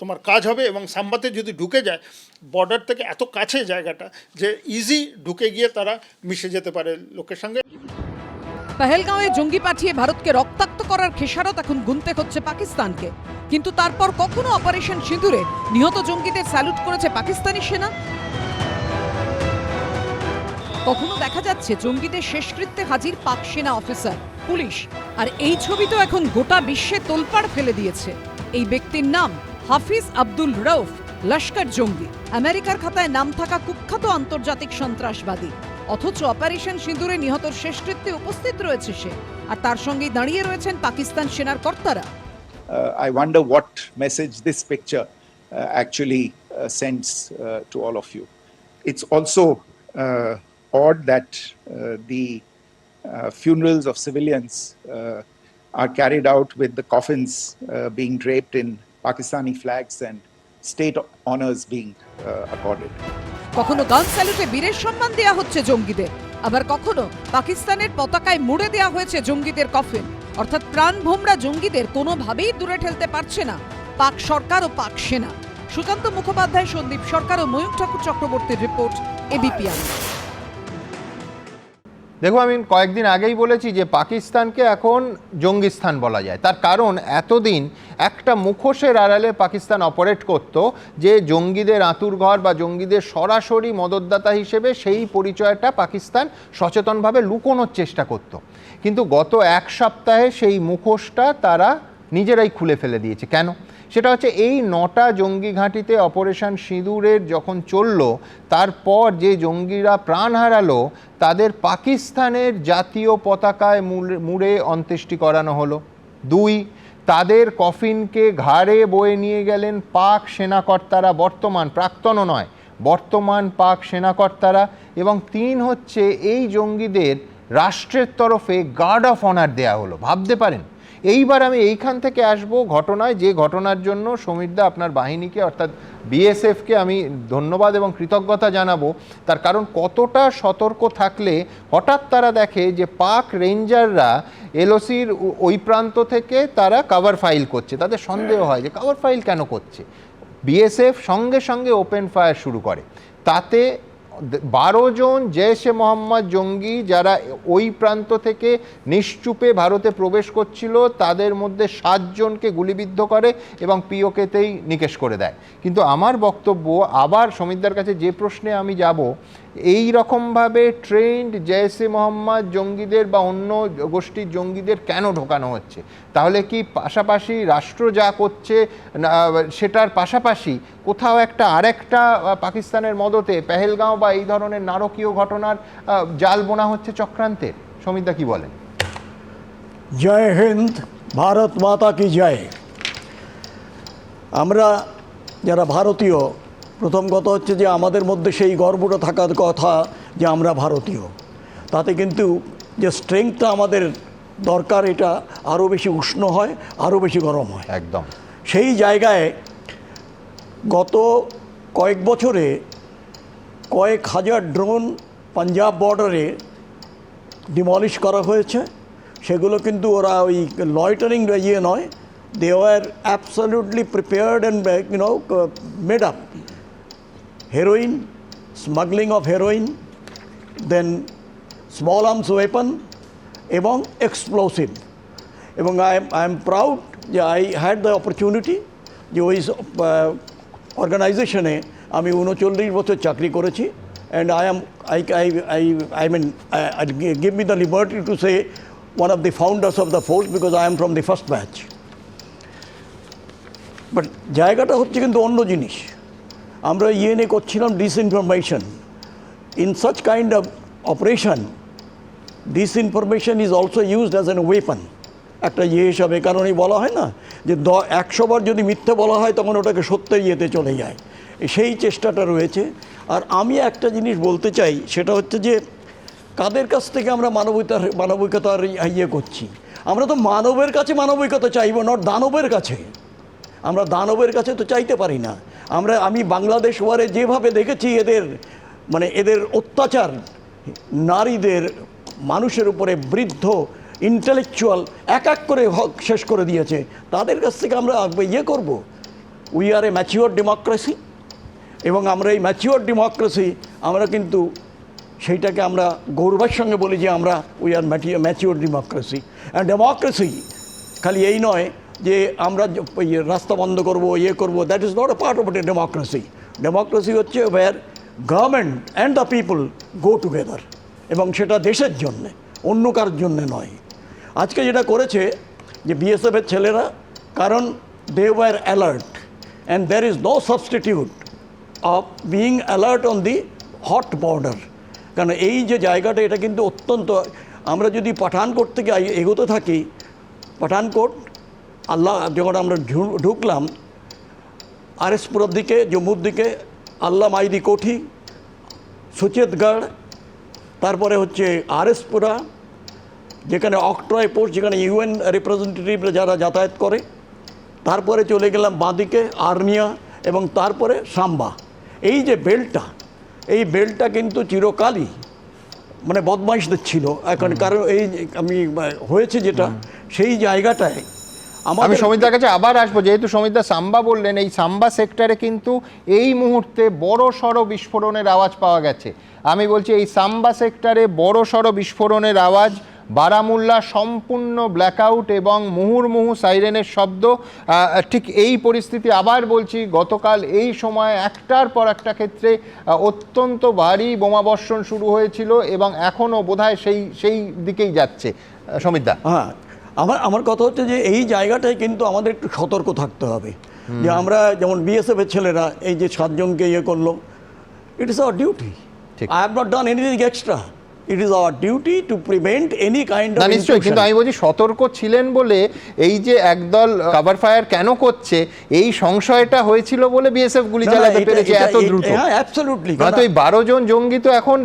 H: তোমার কাজ হবে। এবং সাম্বাতে যদি ঢুকে যায়, বর্ডার থেকে এত কাছে জায়গাটা যে ইজি ঢুকে গিয়ে তারা মিশে যেতে পারে লোকের সঙ্গে।
B: পহেলগাঁওয়ে জঙ্গি পাঠিয়ে ভারতকে রক্তাক্ত করার খেসারত এখন গুনতে হচ্ছে পাকিস্তানকে, কিন্তু তারপর কখনো অপারেশন সিঁদুরে নিহত জঙ্গিদের স্যালুট করেছে পাকিস্তানি সেনা, কখনো দেখা যাচ্ছে জঙ্গিদের শেষকৃত্যে হাজির পাক সেনা অফিসার, পুলিশ। আর এই ছবি তো এখন গোটা বিশ্বে তোলপাড় ফেলে দিয়েছে। এই ব্যক্তির নাম হাফিজ আব্দুল রউফ, লস্কর জঙ্গি, আমেরিকার খাতায় নাম থাকা কুখ্যাত আন্তর্জাতিক সন্ত্রাসবাদী। অথচ অপারেশন সিঁদুরে নিহতর শেষকৃত্যে উপস্থিত রয়েছে সে, আর তার সঙ্গেই দাঁড়িয়ে রয়েছেন পাকিস্তান সেনার কর্তারা।
E: I wonder what message this picture actually sends to all of you. It's also odd that the funerals of civilians are carried out with the coffins being draped in Pakistani flags and state honors being accorded.
B: কখনো গান স্যালুটে বীরের সম্মান দেয়া হচ্ছে জঙ্গিদের, আবার কখনো পাকিস্তানের পতাকায় মুড়ে দেয়া হয়েছে জঙ্গিদের কফিন। অর্থাৎ প্রাণভোমরা জঙ্গিদের কোনোভাবেই দূরে ঠেলতে পারছে না পাক সরকার ও পাক সেনা। সুকান্ত মুখোপাধ্যায়, সন্দীপ সরকার ও ময়ূর ঠাকুর চক্রবর্তীর রিপোর্ট, এবিপি আনন্দ।
A: দেখো, আমি কয়েকদিন আগেই বলেছি যে পাকিস্তানকে এখন জঙ্গিস্তান বলা যায়। তার কারণ এতদিন একটা মুখোশের আড়ালে পাকিস্তান অপারেট করত, যে জঙ্গিদের আঁতুড়ঘর বা জঙ্গিদের সরাসরি মদতদাতা হিসেবে সেই পরিচয়টা পাকিস্তান সচেতনভাবে লুকোনোর চেষ্টা করত। কিন্তু গত এক সপ্তাহে সেই মুখোশটা তারা নিজেরাই খুলে ফেলে দিয়েছে। কেন? সেটা হচ্ছে এই 9টা জঙ্গি ঘাঁটিতে অপারেশন সিঁদুরের যখন চলল, তারপর যে জঙ্গিরা প্রাণ হারালো তাদের পাকিস্তানের জাতীয় পতাকায় মুড়ে অন্ত্যেষ্টি করানো হলো। 2, তাদের কফিনকে ঘাড়ে বয়ে নিয়ে গেলেন পাক সেনাকর্তারা, প্রাক্তনও নয়, বর্তমান পাক সেনাকর্তারা। এবং 3 হচ্ছে এই জঙ্গিদের রাষ্ট্রের তরফে গার্ড অফ অনার দেয়া হলো। ভাবতে পারেন, এইবার আমি এইখান থেকে আসব ঘটনায়, যে ঘটনার জন্য সমীরদা আপনার বাহিনীকে অর্থাৎ বিএসএফকে আমি ধন্যবাদ এবং কৃতজ্ঞতা জানাবো। তার কারণ কতটা সতর্ক থাকলে হঠাৎ তারা দেখে যে পাক রেঞ্জাররা এলওসির ওই প্রান্ত থেকে তারা কভার ফাইল করছে, তাদের সন্দেহ হয় যে কভার ফাইল কেন করছে। বিএসএফ সঙ্গে সঙ্গে ওপেন ফায়ার শুরু করে, তাতে 12 জন জৈশ-এ মোহাম্মদ জঙ্গি যারা ওই প্রান্ত থেকে নিশ্চুপে ভারতে প্রবেশ করছিল তাদের মধ্যে 7 জনকে গুলিবিদ্ধ করে এবং পিওকেতেই নিকেশ করে দেয়। কিন্তু আমার বক্তব্য আবার সমীরদার কাছে যে প্রশ্নে আমি যাব, এই রকমভাবে ট্রেন্ড জৈশ-এ মোহাম্মদ জঙ্গিদের বা অন্য গোষ্ঠীর জঙ্গিদের কেন ঢোকানো হচ্ছে? তাহলে কি পাশাপাশি রাষ্ট্র যা করছে সেটার পাশাপাশি কোথাও একটা আরেকটা পাকিস্তানের মদতে পেহেলগাঁও বা এই ধরনের নারকীয় ঘটনার জাল বোনা হচ্ছে চক্রান্তের? সমীরদা কি বলেন?
J: জয় হিন্দ, ভারত মাতা কি জয়। আমরা যারা ভারতীয়, প্রথম কথা হচ্ছে যে আমাদের মধ্যে সেই গর্বটা থাকার কথা যে আমরা ভারতীয়, তাতে কিন্তু যে স্ট্রেংথটা আমাদের দরকার এটা আরও বেশি উষ্ণ হয়, আরও বেশি গরম হয়।
A: একদম
J: সেই জায়গায় গত কয়েক বছরে কয়েক হাজার ড্রোন পাঞ্জাব বর্ডারে ডিমলিশ করা হয়েছে। সেগুলো কিন্তু ওরা ওই লয়টারিং ইয়ে নয়, they were absolutely prepared and made up. Heroin, smuggling of heroin, then small arms weapon এবং এক্সপ্লোসিভ। এবং আই এম প্রাউড যে আই হ্যাড দ্য অপরচুনিটি যে ওই অর্গানাইজেশনে আমি 39 বছর চাকরি করেছি। And I mean, give me the liberty to say one of the founders of the force because I am from the first batch. But জায়গাটা হচ্ছে কিন্তু অন্য জিনিস। আমরা ইয়ে করছিলাম disinformation. In such kind of operation disinformation is also used as an weapon, একটা ইয়ে হিসাবে। কারণ এই বলা হয় না যে 100 বার যদি মিথ্যে বলা হয় তখন ওটাকে সত্যের ইয়েতে চলে যায়, সেই চেষ্টাটা রয়েছে। আর আমি একটা জিনিস বলতে চাই, সেটা হচ্ছে যে কাদের কাছ থেকে আমরা মানবিকতার ইয়ে করছি। আমরা তো মানবের কাছে মানবিকতা চাইব, নট দানবের কাছে। আমরা দানবের কাছে তো চাইতে পারি না। আমি বাংলাদেশ ওয়ারে যেভাবে দেখেছি এদের অত্যাচার, নারীদের, মানুষের উপরে, বৃদ্ধ, ইন্টেলেকচুয়াল এক করে শেষ করে দিয়েছে, তাদের কাছ থেকে আমরা ইয়ে করব। We are A mature democracy, এবং আমরা এই ম্যাচিওর ডেমোক্রেসি আমরা কিন্তু সেইটাকে আমরা গৌরবের সঙ্গে বলি যে আমরা we are mature democracy. And democracy খালি এই নয় যে আমরা রাস্তা বন্ধ করবো, ইয়ে করবো, that is not a part of democracy. Democracy হচ্ছে where government and the people go together, এবং সেটা দেশের জন্যে, অন্য কারোর জন্যে নয়। আজকে যেটা করেছে যে বিএসএফের ছেলেরা, কারণ they were alert and there is no substitute of being alert on the hot border. কারণ এই যে জায়গাটা, এটা কিন্তু অত্যন্ত, আমরা যদি পাঠানকোট থেকে এগোতে থাকি, পাঠানকোট যখন আমরা ঢুকলাম আরএসপুরের দিকে, জম্মুর দিকে, আল্লাহ মাইদি কোঠি, সুচেতগড়, তারপরে হচ্ছে আরএসপুরা, যেখানে অক্ট্রয় পোস্ট, যেখানে ইউএন রিপ্রেজেন্টেটিভরা যারা যাতায়াত করে, তারপরে চলে গেলাম বাঁদিকে আর্নিয়া, এবং তারপরে সাম্বা। এই যে বেল্টটা, এই বেল্টটা কিন্তু চিরকালই বদমাইশদের ছিল। এখন কারণ এই আমি হয়েছে যেটা, সেই জায়গাটায়
A: আমি সমীরদার কাছে আবার আসবো, যেহেতু সমীরদা সাম্বা বললেন, এই সাম্বা সেক্টরে কিন্তু এই মুহূর্তে বড় সড়ো বিস্ফোরণের আওয়াজ পাওয়া গেছে। আমি বলছি এই সাম্বা সেক্টরে বড় সড়ো বিস্ফোরণের আওয়াজ, বারামুল্লা সম্পূর্ণ ব্ল্যাকআউট এবং মুহুর্মুহু সাইরেনের শব্দ। ঠিক এই পরিস্থিতি, আবার বলছি, গতকাল এই সময় একটার পর একটা ক্ষেত্রে অত্যন্ত ভারী বোমাবর্ষণ শুরু হয়েছিল এবং এখনও বোধহয় সেই দিকেই যাচ্ছে। সমীরদা,
J: হ্যাঁ, আমার কথা হচ্ছে যে এই জায়গাটায় কিন্তু আমাদের একটু সতর্ক থাকতে হবে। যে আমরা যেমন বিএসএফের ছেলেরা এই যে 7 জনকে ইয়ে করলো, it is our duty. I have not done anything extra. It is our duty to prevent any kind of
A: না নিশ্চয়ই, কিন্তু আমি বলছি সতর্ক ছিলেন বলে এই যে একদল কভার ফায়ার কেন করছে এই সংশয়টা হয়েছিল বলে বিএসএফ গুলি চালাতে পেরেছে এত দ্রুত।
J: হ্যাঁ, অ্যাবসলিউটলি।
A: তো এই 12 জন জঙ্গি তো এখন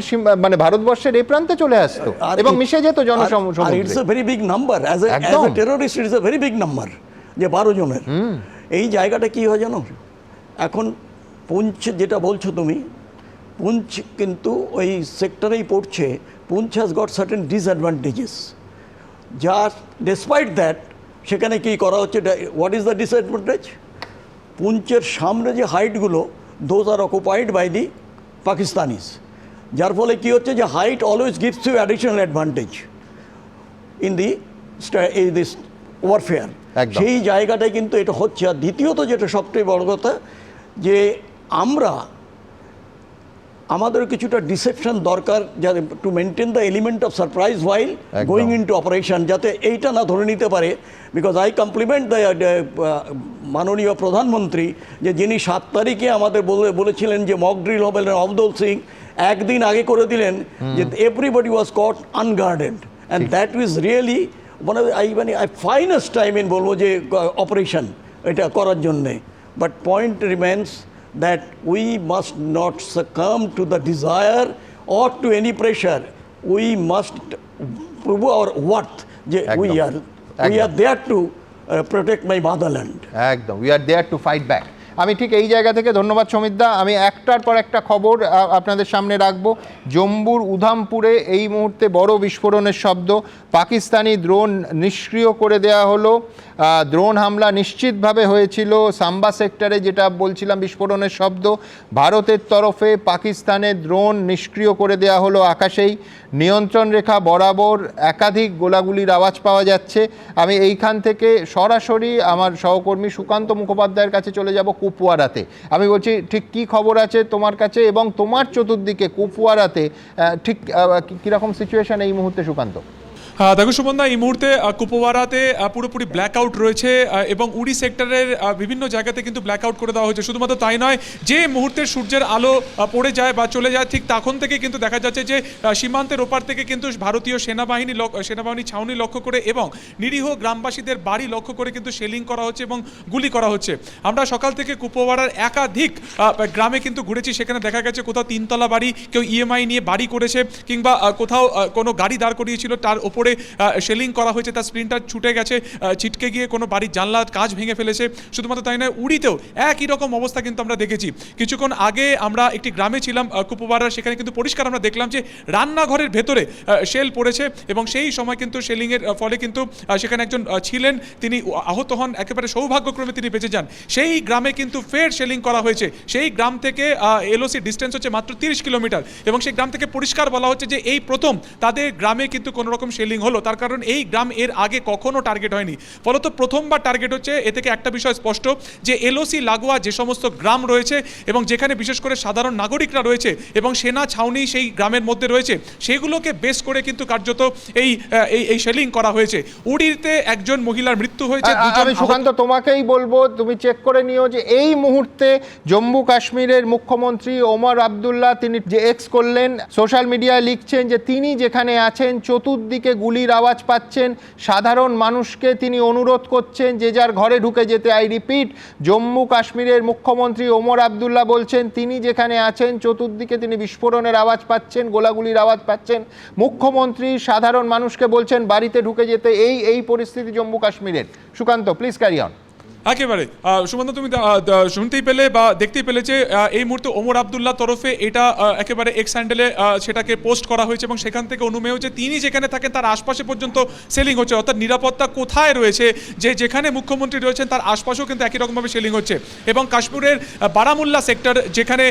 A: মানে ভারতবর্ষের এই প্রান্তে চলে আসতো এবং মিশে যেত জনসমুদ্রে।
J: It's a very big number as a terrorist, it's a very big number যে 12 জনের। এই জায়গাটা কি হয় জানো, এখন পুঞ্চ যেটা বলছো তুমি, পুঞ্চ কিন্তু ওই সেক্টরেই পড়ছে। Poonch has got certain disadvantages, যার ডেসপাইট দ্যাট সেখানে কি করা হচ্ছে। What is the disadvantage? পুঞ্চের সামনে যে হাইটগুলো, those are occupied by the Pakistanis, যার ফলে কী হচ্ছে যে height always gives you additional advantage in this warfare. সেই জায়গাটায় কিন্তু এটা হচ্ছে। আর দ্বিতীয়ত যেটা সবচেয়ে বড় কথা, যে আমাদের কিছুটা ডিসেপশন দরকার যাতে to maintain the element of surprise while going into operation, যাতে এইটা না ধরে নিতে পারে। বিকজ আই কমপ্লিমেন্ট দ্য মাননীয় প্রধানমন্ত্রী, যে যিনি 7 তারিখে আমাদের বলেছিলেন যে মক ড্রিল হবে, অবদল সিং একদিন আগে করে দিলেন যে everybody was caught unguarded, and that is really finest time in বলবো যে অপারেশন এটা করার জন্যে। But point remains that we must not succumb to the desire or to any pressure. We must prove our worth. We are there to protect my motherland.
A: একদম, we are there to fight back. আমি ঠিক এই জায়গা থেকে ধন্যবাদ সমিতদা। আমি একটার পর একটা খবর আপনাদের সামনে রাখবো। জম্মুর উধামপুরে এই মুহূর্তে বড় বিস্ফোরণের শব্দ। পাকিস্তানি ড্রোন নিষ্ক্রিয় করে দেওয়া হলো। ড্রোন হামলা নিশ্চিতভাবে হয়েছিল সাম্বা সেক্টরে, যেটা বলছিলাম বিস্ফোরণের শব্দ। ভারতের তরফে পাকিস্তানের ড্রোন নিষ্ক্রিয় করে দেওয়া হলো আকাশেই। নিয়ন্ত্রণ রেখা বরাবর একাধিক গোলাগুলির আওয়াজ পাওয়া যাচ্ছে। আমি এইখান থেকে সরাসরি আমার সহকর্মী সুকান্ত মুখোপাধ্যায়ের কাছে চলে যাব কুপওয়ারাতে। আমি বলছি ঠিক কি খবর আছে তোমার কাছে এবং তোমার চতুর্দিকে কুপওয়ারাতে ঠিক কীরকম সিচুয়েশন এই মুহূর্তে সুকান্ত?
M: দেখো সুমনদা, এই মুহূর্তে কুপওয়ারাতে পুরোপুরি ব্ল্যাক আউট রয়েছে এবং উড়ি সেক্টরের বিভিন্ন জায়গাতে কিন্তু ব্ল্যাক আউট করে দেওয়া হয়েছে। শুধুমাত্র তাই নয়, যে মুহূর্তে সূর্যের আলো পড়ে যায় বা চলে যায় ঠিক তখন থেকে কিন্তু দেখা যাচ্ছে যে সীমান্তের ওপার থেকে কিন্তু ভারতীয় সেনাবাহিনী ছাউনি লক্ষ্য করে এবং নিরীহ গ্রামবাসীদের বাড়ি লক্ষ্য করে কিন্তু শেলিং করা হচ্ছে এবং গুলি করা হচ্ছে। আমরা সকাল থেকে কুপওয়ারার একাধিক গ্রামে কিন্তু ঘুরেছি, সেখানে দেখা গেছে কোথাও 3 তলা বাড়ি, কেউ ইএমআই নিয়ে বাড়ি করেছে, কিংবা কোথাও কোনো গাড়ি দাঁড় করিয়েছিল তার ওপরে শেলিং করা হয়েছে, তার স্প্লিন্টার ছুটে গেছে, ছিটকে গিয়ে কোনো বাড়ির জানলার কাঁচ ভেঙে ফেলেছে। শুধুমাত্র তাই নয়, উড়িতেও একই রকম অবস্থা কিন্তু আমরা দেখেছি। কিছুক্ষণ আগে আমরা একটি গ্রামে ছিলাম কুপওয়ারার, সেখানে কিন্তু পরিষ্কার আমরা দেখলাম যে রান্নাঘরের ভেতরে শেল পড়েছে এবং সেই সময় কিন্তু শেলিংয়ের ফলে কিন্তু সেখানে একজন ছিলেন, তিনি আহত হন, একেবারে সৌভাগ্যক্রমে তিনি বেঁচে যান। সেই গ্রামে কিন্তু ফের শেলিং করা হয়েছে। সেই গ্রাম থেকে এলওসি ডিস্টেন্স হচ্ছে মাত্র 30 কিলোমিটার এবং সেই গ্রাম থেকে পরিষ্কার বলা হচ্ছে যে এই প্রথম তাদের গ্রামে কিন্তু কোনো রকম শেলিং হলো। তার কারণ এই গ্রাম এর আগে কখনো টার্গেট হয়নি, ফলত প্রথমবার টার্গেট হচ্ছে। এ থেকে একটা বিষয় স্পষ্ট যে এলওসি লাগোয়া যে সমস্ত গ্রাম রয়েছে এবং যেখানে বিশেষ করে সাধারণ নাগরিকরা রয়েছে এবং সেনা ছাউনি সেই গ্রামের মধ্যে রয়েছে, সেগুলোকে বেস করে কিন্তু কার্যত এই শেলিং করা হয়েছে। উড়িতে একজন মহিলার মৃত্যু হয়েছে।
A: আমি সুকান্ত তোমাকেই বলবো, তুমি চেক করে নিও যে এই মুহূর্তে জম্মু কাশ্মীরের মুখ্যমন্ত্রী ওমর আবদুল্লাহ তিনি যে এক্স করলেন, সোশ্যাল মিডিয়ায় লিখছেন যে তিনি যেখানে আছেন চতুর্দিকে গুলির আওয়াজ পাচ্ছেন। সাধারণ মানুষকে তিনি অনুরোধ করছেন যে যার ঘরে ঢুকে যেতে। আই রিপিট, জম্মু কাশ্মীরের মুখ্যমন্ত্রী ওমর আবদুল্লাহ বলছেন তিনি যেখানে আছেন চতুর্দিকে তিনি বিস্ফোরণের আওয়াজ পাচ্ছেন, গোলাগুলির আওয়াজ পাচ্ছেন। মুখ্যমন্ত্রী সাধারণ মানুষকে বলছেন বাড়িতে ঢুকে যেতে। এই পরিস্থিতি জম্মু কাশ্মীরের। Sukanta, please carry on.
M: একেবারে সুমন্ত, তুমি শুনতেই পেলে বা দেখতেই পেলে যে এই মুহূর্তে ওমর আবদুল্লাহ তরফে এটা একেবারে এক্স হ্যান্ডেলে সেটাকে পোস্ট করা হয়েছে এবং সেখান থেকে অনুমেয় যে তিনি যেখানে থাকেন তার আশপাশে পর্যন্ত সেলিং হচ্ছে। অর্থাৎ নিরাপত্তা কোথায় রয়েছে, যে যেখানে মুখ্যমন্ত্রী রয়েছেন তার আশপাশেও কিন্তু একই রকমভাবে সেলিং হচ্ছে। এবং কাশ্মীরের বারামুল্লা সেক্টর যেখানে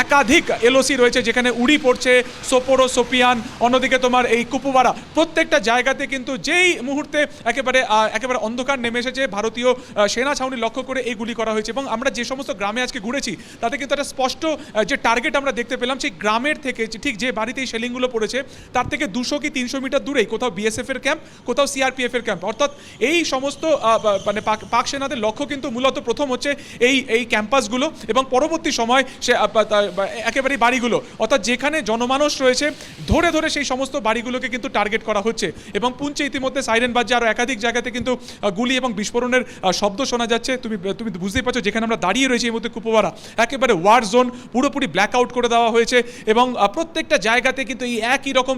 M: একাধিক এলওসি রয়েছে, যেখানে উড়ি পড়ছে, সোপোরো, সোপিয়ান, অন্যদিকে তোমার এই কুপওয়ারা, প্রত্যেকটা জায়গাতে কিন্তু যেই মুহূর্তে একেবারে অন্ধকার নেমে এসেছে, ভারতীয় সেনা ছাউনি লক্ষ্য করে এই গুলি করা হয়েছে। এবং আমরা যে সমস্ত গ্রামে আজকে ঘুরেছি তাতে কিন্তু একটা স্পষ্ট যে টার্গেট আমরা দেখতে পেলাম, সেই গ্রামের থেকে ঠিক যে বাড়িতে এই শেলিংগুলো পড়েছে তার থেকে 200 কি 300 মিটার দূরেই কোথাও বিএসএফ এর ক্যাম্প, কোথাও সিআরপিএফ এর ক্যাম্প। অর্থাৎ এই সমস্ত মানে পাক সেনাদের লক্ষ্য কিন্তু মূলত প্রথম হচ্ছে এই ক্যাম্পাসগুলো এবং পরবর্তী সময় সে একেবারে বাড়িগুলো, অর্থাৎ যেখানে জনমানুষ রয়েছে ধরে ধরে সেই সমস্ত বাড়িগুলোকে কিন্তু টার্গেট করা হচ্ছে। এবং পুঞ্চে ইতিমধ্যে সাইরেন বাজছে, আরও একাধিক জায়গাতে কিন্তু গুলি এবং বিস্ফোরণের শব্দ শোনা যাচ্ছে। তুমি বুঝতেই পারছো যেখানে আমরা দাঁড়িয়ে রয়েছি এই মধ্যে কুপওয়ারা একেবারে ওয়ার জোন, পুরোপুরি ব্ল্যাক আউট করে দেওয়া হয়েছে এবং প্রত্যেকটা জায়গাতে কিন্তু এই একই রকম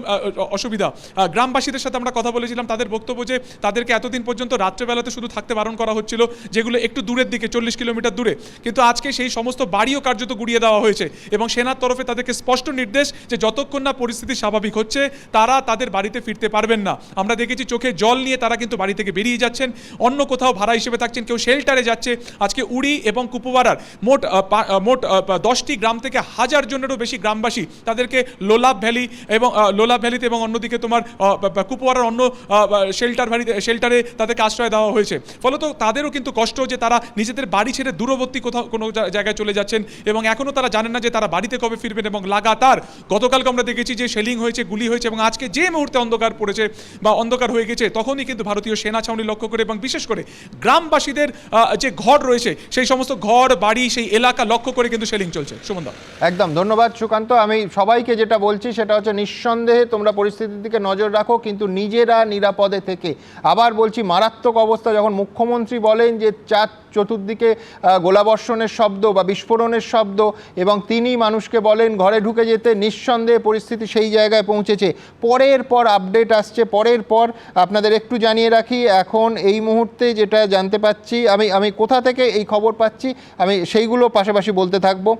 M: অসুবিধা। গ্রামবাসীদের সাথে আমরা কথা বলেছিলাম, তাদের বক্তব্য যে তাদেরকে এতদিন পর্যন্ত রাত্রেবেলাতে শুধু থাকতে বারণ করা হচ্ছিল যেগুলো একটু দূরের দিকে 40 কিলোমিটার দূরে, কিন্তু আজকে সেই সমস্ত বাড়িও কার্যত গুড়িয়ে দেওয়া হয়েছে এবং সেনার তরফে তাদেরকে স্পষ্ট নির্দেশ যে যতক্ষণ না পরিস্থিতি স্বাভাবিক হচ্ছে তারা তাদের বাড়িতে ফিরতে পারবেন না। আমরা দেখেছি চোখে জল নিয়ে তারা কিন্তু বাড়ি থেকে বেরিয়ে যাচ্ছেন, অন্য কোথাও ভাড়া হিসেবে থাকছেন, কেউ শেল্টারে যাচ্ছে। আজকে উড়ি এবং কুপওয়ারার মোট 10টি গ্রাম থেকে 1000 জনেরও বেশি গ্রামবাসী তাদেরকে লোলাব ভ্যালিতে এবং অন্যদিকে তোমার কুপওয়ারার অন্য শেল্টারে তাদেরকে আশ্রয় দেওয়া হয়েছে। ফলত তাদেরও কিন্তু কষ্ট যে তারা নিজেদের বাড়ি ছেড়ে দূরবর্তী কোথাও কোনো জায়গায় চলে যাচ্ছেন এবং এখনও তারা জানেন না যে তারা বাড়িতে কবে ফিরবেন। এবং লাগাতার গতকালকে আমরা দেখেছি যে শেলিং হয়েছে, গুলি হয়েছে এবং আজকে যে মুহূর্তে অন্ধকার পড়েছে বা অন্ধকার হয়ে গেছে তখনই কিন্তু ভারতীয় সেনা ছাউনি লক্ষ্য করে এবং বিশেষ করে গ্রামবাসীদের যে ঘর রয়েছে সেই সমস্ত ঘর বাড়ি সেই এলাকা লক্ষ্য করে কিন্তু শেলিং চলছে। সুমন দা,
A: একদম ধন্যবাদ সুকান্ত। আমি সবাইকে যেটা বলছি সেটা হচ্ছে নিঃসন্দেহে তোমরা পরিস্থিতির দিকে নজর রাখো, কিন্তু নিজেরা নিরাপদে থেকে। আবার বলছি, মারাত্মক অবস্থা যখন মুখ্যমন্ত্রী বলেন যে চতুর্দিকে গোলাবর্ষণের শব্দ বা বিস্ফোরণের শব্দ এবং তিনি মানুষকে বলেন ঘরে ঢুকে যেতে, নিঃসন্দেহে পরিস্থিতি সেই জায়গায় পৌঁছেছে। পরের পর আপডেট আসছে, পরের পর আপনাদের একটু জানিয়ে রাখি। এখন এই মুহূর্তে যেটা জানতে পাচ্ছি, আমি কোথা থেকে এই খবর পাচ্ছি আমি সেইগুলো পাশাপাশি বলতে থাকবো।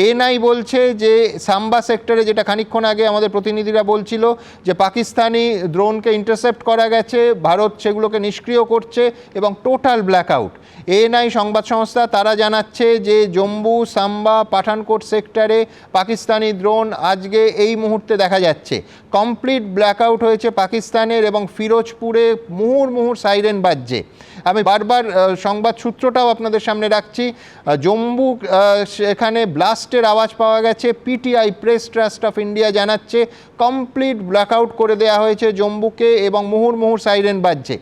A: এনআই বলছে যে সাম্বা সেক্টরে, যেটা খানিকক্ষণ আগে আমাদের প্রতিনিধিরা বলছিল যে পাকিস্তানি ড্রোনকে ইন্টারসেপ্ট করা গেছে, ভারত সেগুলোকে নিষ্ক্রিয় করছে এবং টোটাল ব্ল্যাকআউট। এএনআই সংবাদ সংস্থা তারা জানাচ্ছে যে জম্মু, সাম্বা, পাঠানকোট সেক্টরে পাকিস্তানি ড্রোন আজকে এই মুহূর্তে দেখা যাচ্ছে। কমপ্লিট ব্ল্যাকআউট হয়েছে পাকিস্তানের এবং ফিরোজপুরে মুহুর্মুহুর সাইরেন বাজছে। আমি বারবার সংবাদ সূত্রটাও আপনাদের সামনে রাখছি। জম্মু সেখানে ব্লাস্টের আওয়াজ পাওয়া গেছে। PTI press trust of India জানাচ্ছে কমপ্লিট ব্ল্যাকআউট করে দেওয়া হয়েছে জম্মুকে এবং মুহুর্মুহুর সাইরেন বাজছে।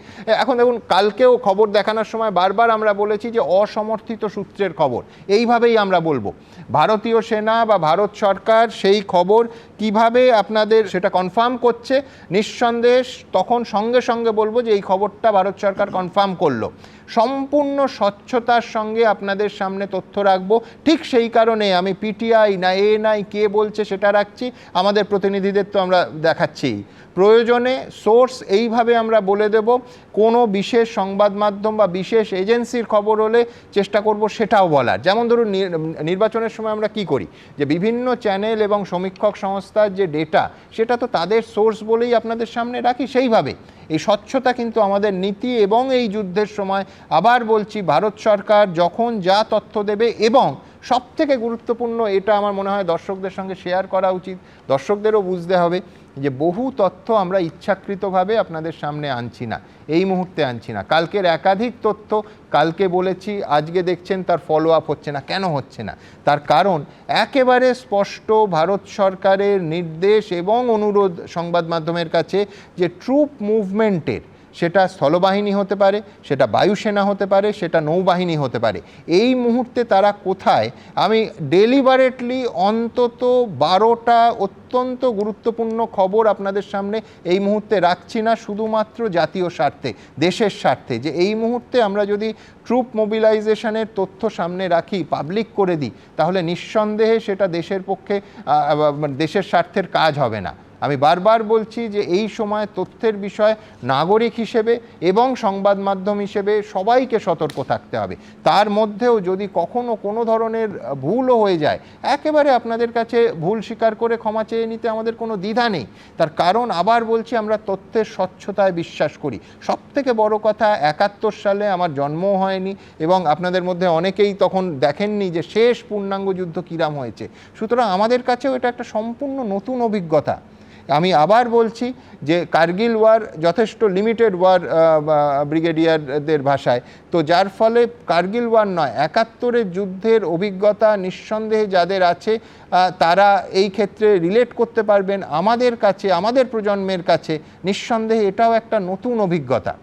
A: এখন দেখুন, কালকেও খবর দেখানোর সময় বারবার আমরা বলেছি যে অসমর্থিত সূত্রের খবর, এইভাবেই আমরা বলবো। ভারতীয় সেনা বা ভারত সরকার সেই খবর কিভাবে আপনাদের সেটা কনফার্ম করছে, নিঃসন্দেহে তখন সঙ্গে সঙ্গে বলবো যে এই খবরটা ভারত সরকার কনফার্ম করলো। সম্পূর্ণ স্বচ্ছতার সঙ্গে আপনাদের সামনে তথ্য রাখবো। ঠিক সেই কারণে আমি পিটিআই না এএনআই কে বলছে সেটা রাখছি, আমাদের প্রতিনিধিদের তো আমরা দেখাচ্ছি। প্রয়োজনে সোর্স এইভাবে আমরা বলে দেব। কোনো বিশেষ সংবাদ মাধ্যম বা বিশেষ এজেন্সির খবর হলে চেষ্টা করব সেটাও বলার। যেমন ধরুন নির্বাচনের সময় আমরা কি করি, যে বিভিন্ন চ্যানেল এবং সমীক্ষক সংস্থার যে ডেটা সেটা তো তাদের সোর্স বলেই আপনাদের সামনে রাখি। সেইভাবে এই স্বচ্ছতা কিন্তু আমাদের নীতি এবং এই যুদ্ধের সময় আবার বলছি, ভারত সরকার যখন যা তথ্য দেবে, এবং সবথেকে গুরুত্বপূর্ণ এটা আমার মনে হয় দর্শকদের সঙ্গে শেয়ার করা উচিত, দর্শকদেরও বুঝতে হবে যে বহু তথ্য আমরা ইচ্ছাকৃতভাবে আপনাদের সামনে আনছি না, এই মুহূর্তে আনছি না। কালকের একাধিক তথ্য কালকে বলেছি, আজকে দেখছেন তার ফলো আপ হচ্ছে না। কেন হচ্ছে না? তার কারণ একেবারে স্পষ্ট ভারত সরকারের নির্দেশ এবং অনুরোধ সংবাদ মাধ্যমের কাছে যে ট্রুপ মুভমেন্টের, সেটা স্থলবাহিনী হতে পারে, সেটা বায়ুসেনা হতে পারে, সেটা নৌবাহিনী হতে পারে, এই মুহূর্তে তারা কোথায়, আমি ডেলিবারেটলি অন্তত 12টা অত্যন্ত গুরুত্বপূর্ণ খবর আপনাদের সামনে এই মুহূর্তে রাখছি না, শুধুমাত্র জাতীয় স্বার্থে, দেশের স্বার্থে, যে এই মুহূর্তে আমরা যদি ট্রুপ মোবিলাইজেশনের তথ্য সামনে রাখি, পাবলিক করে দিই, তাহলে নিঃসন্দেহে সেটা দেশের পক্ষে, দেশের স্বার্থের কাজ হবে না। আমি বারবার বলছি যে এই সময় তথ্যের বিষয় নাগরিক হিসেবে এবং সংবাদ মাধ্যম হিসেবে সবাইকে সতর্ক থাকতে হবে। তার মধ্যেও যদি কখনো কোনো ধরনের ভুলও হয়ে যায়, একেবারে আপনাদের কাছে ভুল স্বীকার করে ক্ষমা চেয়ে নিতে আমাদের কোনো দ্বিধা নেই। তার কারণ আবার বলছি, আমরা তথ্যের স্বচ্ছতায় বিশ্বাস করি। সবথেকে বড় কথা, 71 সালে আমার জন্মও হয়নি এবং আপনাদের মধ্যে অনেকেই তখন দেখেননি যে শেষ পূর্ণাঙ্গ যুদ্ধ কিরাম হয়েছে। সুতরাং আমাদের কাছেও এটা একটা সম্পূর্ণ নতুন অভিজ্ঞতা। আমি আবার বলছি যে কার্গিল ওয়ার যথেষ্ট লিমিটেড ওয়ার ব্রিগেডিয়ারদের ভাষায়, তো যার ফলে কার্গিল ওয়ার নয় 71-এর যুদ্ধের অভিজ্ঞতা নিঃসন্দেহে যাদের আছে তারা এই ক্ষেত্রে রিলেট করতে পারবেন। আমাদের কাছে, আমাদের প্রজন্মের কাছে নিঃসন্দেহে এটাও একটা নতুন অভিজ্ঞতা।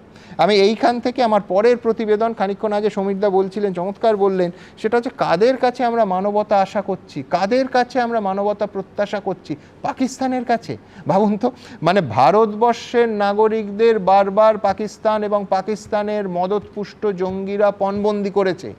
A: আমি এইখান থেকে আমার পরের প্রতিবেদন, খানিকক্ষণ আগে সমীরদা বলছিলেন, চমৎকার বললেন, সেটা হচ্ছে কাদের কাছে আমরা মানবতা আশা করছি, কাদের কাছে আমরা মানবতা প্রত্যাশা করছি। পাকিস্তানের কাছে। ভাবুন তো, মানে ভারতবর্ষের নাগরিকদের বারবার পাকিস্তান এবং পাকিস্তানের মদতপুষ্ট জঙ্গিরা পণবন্দি করেছে।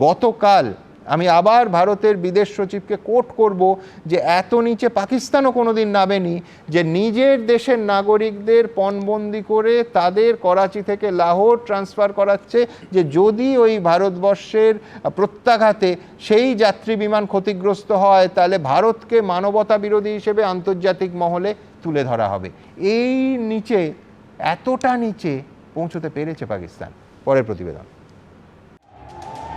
A: গতকাল আমি আবার ভারতের বিদেশ সচিবকে কোট করব যে এত নিচে পাকিস্তানও কোনোদিন নামেনি যে নিজের দেশের নাগরিকদের পণবন্দি করে তাদের করাচি থেকে লাহোর ট্রান্সফার করাচ্ছে, যে যদি ওই ভারতবর্ষের প্রত্যাঘাতে সেই যাত্রী বিমান ক্ষতিগ্রস্ত হয় তাহলে ভারতকে মানবতা বিরোধী হিসেবে আন্তর্জাতিক মহলে তুলে ধরা হবে। এই নিচে, এতটা নিচে পৌঁছতে পেরেছে পাকিস্তান। পরের প্রতিবেদন।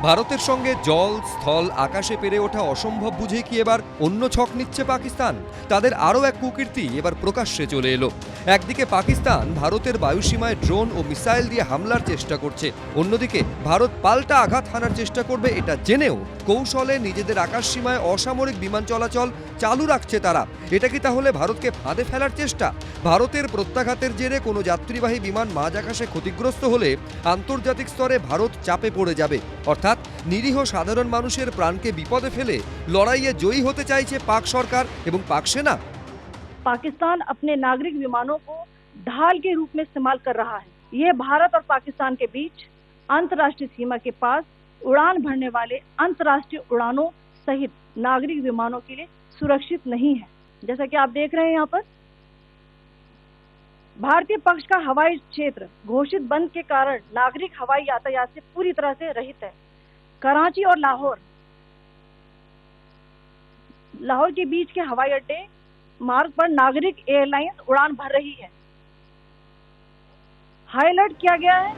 N: ভারতের সঙ্গে জল, স্থল, আকাশে পেরে ওঠা অসম্ভব বুঝে কি এবার অন্য ছক নিচ্ছে পাকিস্তান? তাদের আরও এক কুকীর্তি এবার প্রকাশ্যে চলে এলো। একদিকে পাকিস্তান ভারতের বায়ুসীমায় ড্রোন ও মিসাইল দিয়ে হামলার চেষ্টা করছে, অন্যদিকে ভারত পাল্টা আঘাত হানার চেষ্টা করবে এটা জেনেও কৌশলে নিজেদের আকাশসীমায় অসামরিক বিমান চলাচল চালু রাখছে তারা। এটা কি তাহলে ভারতকে ফাঁদে ফেলার চেষ্টা? ভারতের প্রত্যাঘাতের জেরে কোনো যাত্রীবাহী বিমান মাঝ আকাশে ক্ষতিগ্রস্ত হলে আন্তর্জাতিক স্তরে ভারত চাপে পড়ে যাবে, অর্থাৎ নিরীহ সাধারণ মানুষের প্রাণকে বিপদে ফেলে লড়াইয়ে জয়ী হতে চাইছে পাক সরকার এবং পাক সেনা।
C: पाकिस्तान अपने नागरिक विमानों को ढाल के रूप में इस्तेमाल कर रहा है। ये भारत और पाकिस्तान के बीच अंतर्राष्ट्रीय सीमा के पास उड़ान भरने वाले अंतर्राष्ट्रीय उड़ानों सहित नागरिक विमानों के लिए सुरक्षित नहीं है। जैसा कि आप देख रहे हैं यहाँ पर भारतीय पक्ष का हवाई क्षेत्र घोषित बंद के कारण नागरिक हवाई यातायात से पूरी तरह से रहित है। कराची और लाहौर के बीच के हवाई अड्डे मार्ग पर नागरिक एयरलाइंस उड़ान भर रही है। हाई अलर्ट किया गया है।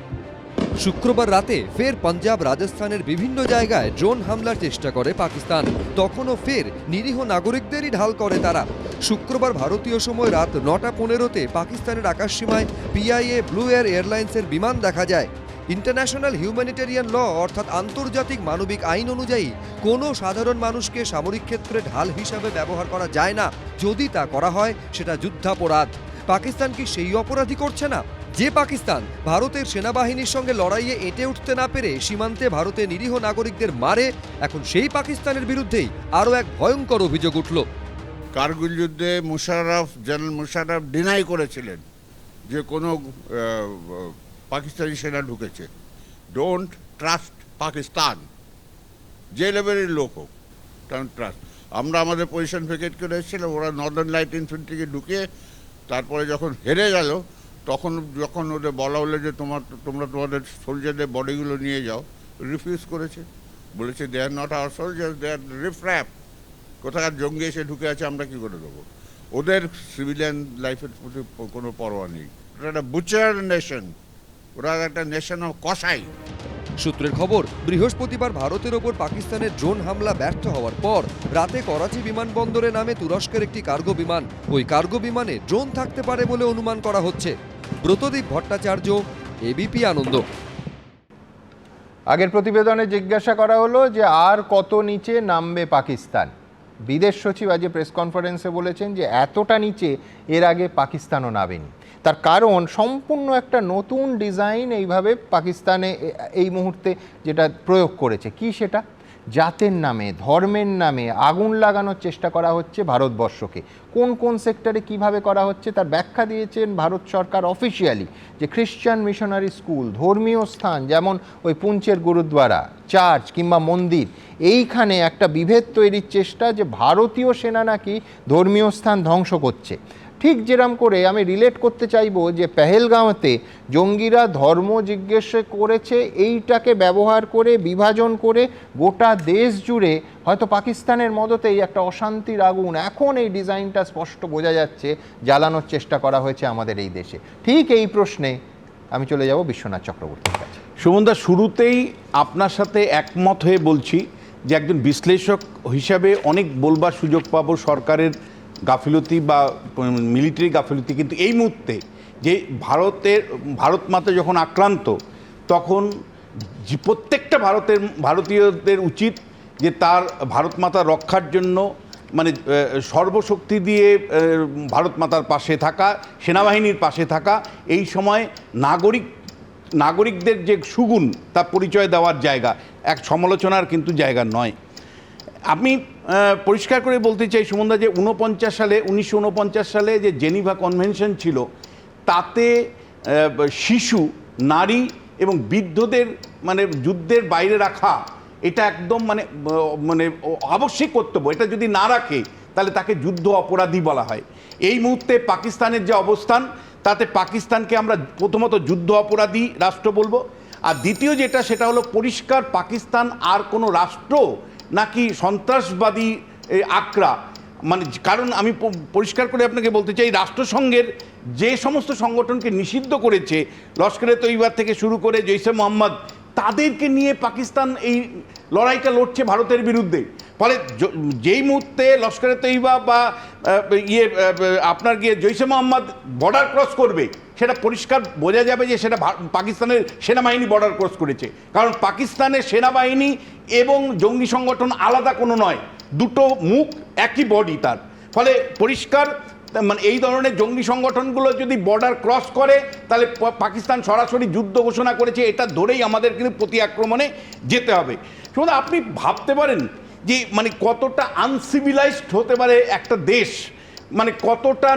N: শুক্রবার রাতে ফের পাঞ্জাব, রাজস্থানের বিভিন্ন জায়গায় ড্রোন হামলার চেষ্টা করে পাকিস্তান। তখনও ফের নিরীহ নাগরিকদেরই ঢাল করে তারা। শুক্রবার ভারতীয় সময় রাত 9:15-তে পাকিস্তানের আকাশসীমায় পিআইএ ব্লু এয়ার এয়ারলাইন্সের বিমান দেখা যায়। ইন্টারন্যাশনাল হিউম্যানিটেরিয়ান ল অর্থাৎ আন্তর্জাতিক মানবিক আইন অনুযায়ী কোনো সাধারণ মানুষকে সামরিক ক্ষেত্রে ঢাল হিসাবে ব্যবহার করা যায় না। যদি তা করা হয় সেটা যুদ্ধাপরাধ। পাকিস্তান কি সেই অপরাধী করছে না? যে পাকিস্তান ভারতের সেনাবাহিনীর সঙ্গে লড়াইয়ে এঁটে উঠতে না পেরে সীমান্তে ভারতে নিরীহ নাগরিকদের মারে, এখন সেই পাকিস্তানের বিরুদ্ধেই আরও এক ভয়ঙ্কর অভিযোগ উঠল।
O: কার্গিল যুদ্ধে জেনারেল মুশারফ ডিনাই করেছিলেন যে কোনো পাকিস্তানি সেনা ঢুকেছে। ডোন্ট ট্রাস্ট পাকিস্তান, যে লেভেলের লোক হোক, ডোন্ট ট্রাস্ট। আমরা আমাদের পজিশন ভেকেট করে এসেছিলাম, ওরা নর্দার্ন লাইট ইনফ্যান্ট্রিকে ঢুকিয়ে তারপরে যখন হেরে গেল যখন ওদের বলা হলো যে তোমরা তোমাদের সোলজারদের বডিগুলো নিয়ে যাও, রিফিউজ করেছে, বলেছে দে আর নট আওয়ার সোলজার, দে আর রিফ্র্যাপ। কোথাকার জঙ্গি এসে ঢুকে আছে, আমরা কি করে দেবো? ওদের সিভিলিয়ান লাইফের প্রতি কোনো পরোয়া নেই। ওরা একটা বুচার নেশন, ওরা একটা নেশন অফ কসাই।
N: সূত্রের খবর, বৃহস্পতিবার ভারতের ওপর পাকিস্তানের ড্রোন হামলা ব্যর্থ হওয়ার পর রাতে করাচি বিমানবন্দরে নামে তুরস্কের একটি কার্গো বিমান। ওই কার্গো বিমানে ড্রোন থাকতে পারে বলে অনুমান করা হচ্ছে। ব্রতদীপ ভট্টাচার্য, এবিপি আনন্দ।
A: আগের প্রতিবেদনে জিজ্ঞাসা করা হলো যে আর কত নিচে নামবে পাকিস্তান। বিদেশ সচিব আজ প্রেস কনফারেন্সে বলেছেন যে এতটা নিচে এর আগে পাকিস্তানও নামেনি। তার কারণ সম্পূর্ণ একটা নতুন ডিজাইন এইভাবে পাকিস্তানে এই মুহূর্তে যেটা প্রয়োগ করেছে। কি সেটা? জাতের নামে, ধর্মের নামে আগুন লাগানোর চেষ্টা করা হচ্ছে ভারতবর্ষকে। কোন কোন সেক্টরে কিভাবে করা হচ্ছে তার ব্যাখ্যা দিয়েছেন ভারত সরকার অফিসিয়ালি, যে খ্রিশ্চান মিশনারি স্কুল, ধর্মীয় স্থান যেমন ওই পুঞ্চের গুরুদ্বারা, চার্চ কিংবা মন্দির, এইখানে একটা বিভেদ তৈরির চেষ্টা, যে ভারতীয় সেনা নাকি ধর্মীয় স্থান ধ্বংস করছে। ঠিক যেরকম করে আমি রিলেট করতে চাইবো যে পেহেলগাঁওতে জঙ্গিরা ধর্ম জিজ্ঞেস করেছে, এইটাকে ব্যবহার করে বিভাজন করে গোটা দেশ জুড়ে হয়তো পাকিস্তানের মদতেই একটা অশান্তির আগুন এখন এই ডিজাইনটা স্পষ্ট বোঝা যাচ্ছে জ্বালানোর চেষ্টা করা হয়েছে আমাদের এই দেশে। ঠিক এই প্রশ্নে আমি চলে যাব বিশ্বনাথ চক্রবর্তীর কাছে।
P: সুমনদা, শুরুতেই আপনার সাথে একমত হয়ে বলছি যে একজন বিশ্লেষক হিসাবে অনেক বলবার সুযোগ পাবো সরকারের গাফিলতি বা মিলিটারি গাফিলতি, কিন্তু এই মুহূর্তে যে ভারত মাতা যখন আক্রান্ত, তখন প্রত্যেকটা ভারতীয়দের উচিত যে তার ভারত মাতা রক্ষার জন্য মানে সর্বশক্তি দিয়ে ভারত মাতার পাশে থাকা, সেনাবাহিনীর পাশে থাকা। এই সময় নাগরিকদের যে সুগুণ তা পরিচয় দেওয়ার জায়গা, এক সমালোচনার কিন্তু জায়গা নয়। আমি পরিষ্কার করে বলতে চাই সুমনদা, যে 1949 সালে যে জেনিভা কনভেনশন ছিল, তাতে শিশু, নারী এবং বৃদ্ধদের মানে যুদ্ধের বাইরে রাখা এটা একদম মানে আবশ্যিক কর্তব্য। এটা যদি না রাখে তাহলে তাকে যুদ্ধ অপরাধী বলা হয়। এই মুহূর্তে পাকিস্তানের যে অবস্থান, তাতে পাকিস্তানকে আমরা প্রথমত যুদ্ধ অপরাধী রাষ্ট্র বলবো, আর দ্বিতীয় যেটা সেটা হলো পরিষ্কার পাকিস্তান আর কোনো রাষ্ট্র নাকি সন্ত্রাসবাদী আকরা, মানে কারণ আমি পরিষ্কার করে আপনাকে বলতে চাই, রাষ্ট্রসংঘের যে সমস্ত সংগঠনকে নিষিদ্ধ করেছে, লস্করে তৈবা থেকে শুরু করে জৈশে মোহাম্মদ, তাদেরকে নিয়ে পাকিস্তান এই লড়াইটা লড়ছে ভারতের বিরুদ্ধে। ফলে যেই মুহূর্তে লস্করে তৈবা বা আপনার গিয়ে জৈশে মোহাম্মদ বর্ডার ক্রস করবে, সেটা পরিষ্কার বোঝা যাবে যে সেটা পাকিস্তানের সেনাবাহিনী বর্ডার ক্রস করেছে। কারণ পাকিস্তানের সেনাবাহিনী এবং জঙ্গি সংগঠন আলাদা কোনো নয়, দুটো মুখ একই বডি তার। ফলে পরিষ্কার মানে এই ধরনের জঙ্গি সংগঠনগুলো যদি বর্ডার ক্রস করে, তাহলে পাকিস্তান সরাসরি যুদ্ধ ঘোষণা করেছে, এটা ধরেই আমাদের কিন্তু প্রতি আক্রমণে যেতে হবে। শুধু আপনি ভাবতে পারেন যে মানে কতটা আনসিভিলাইজড হতে পারে একটা দেশ, মানে কতটা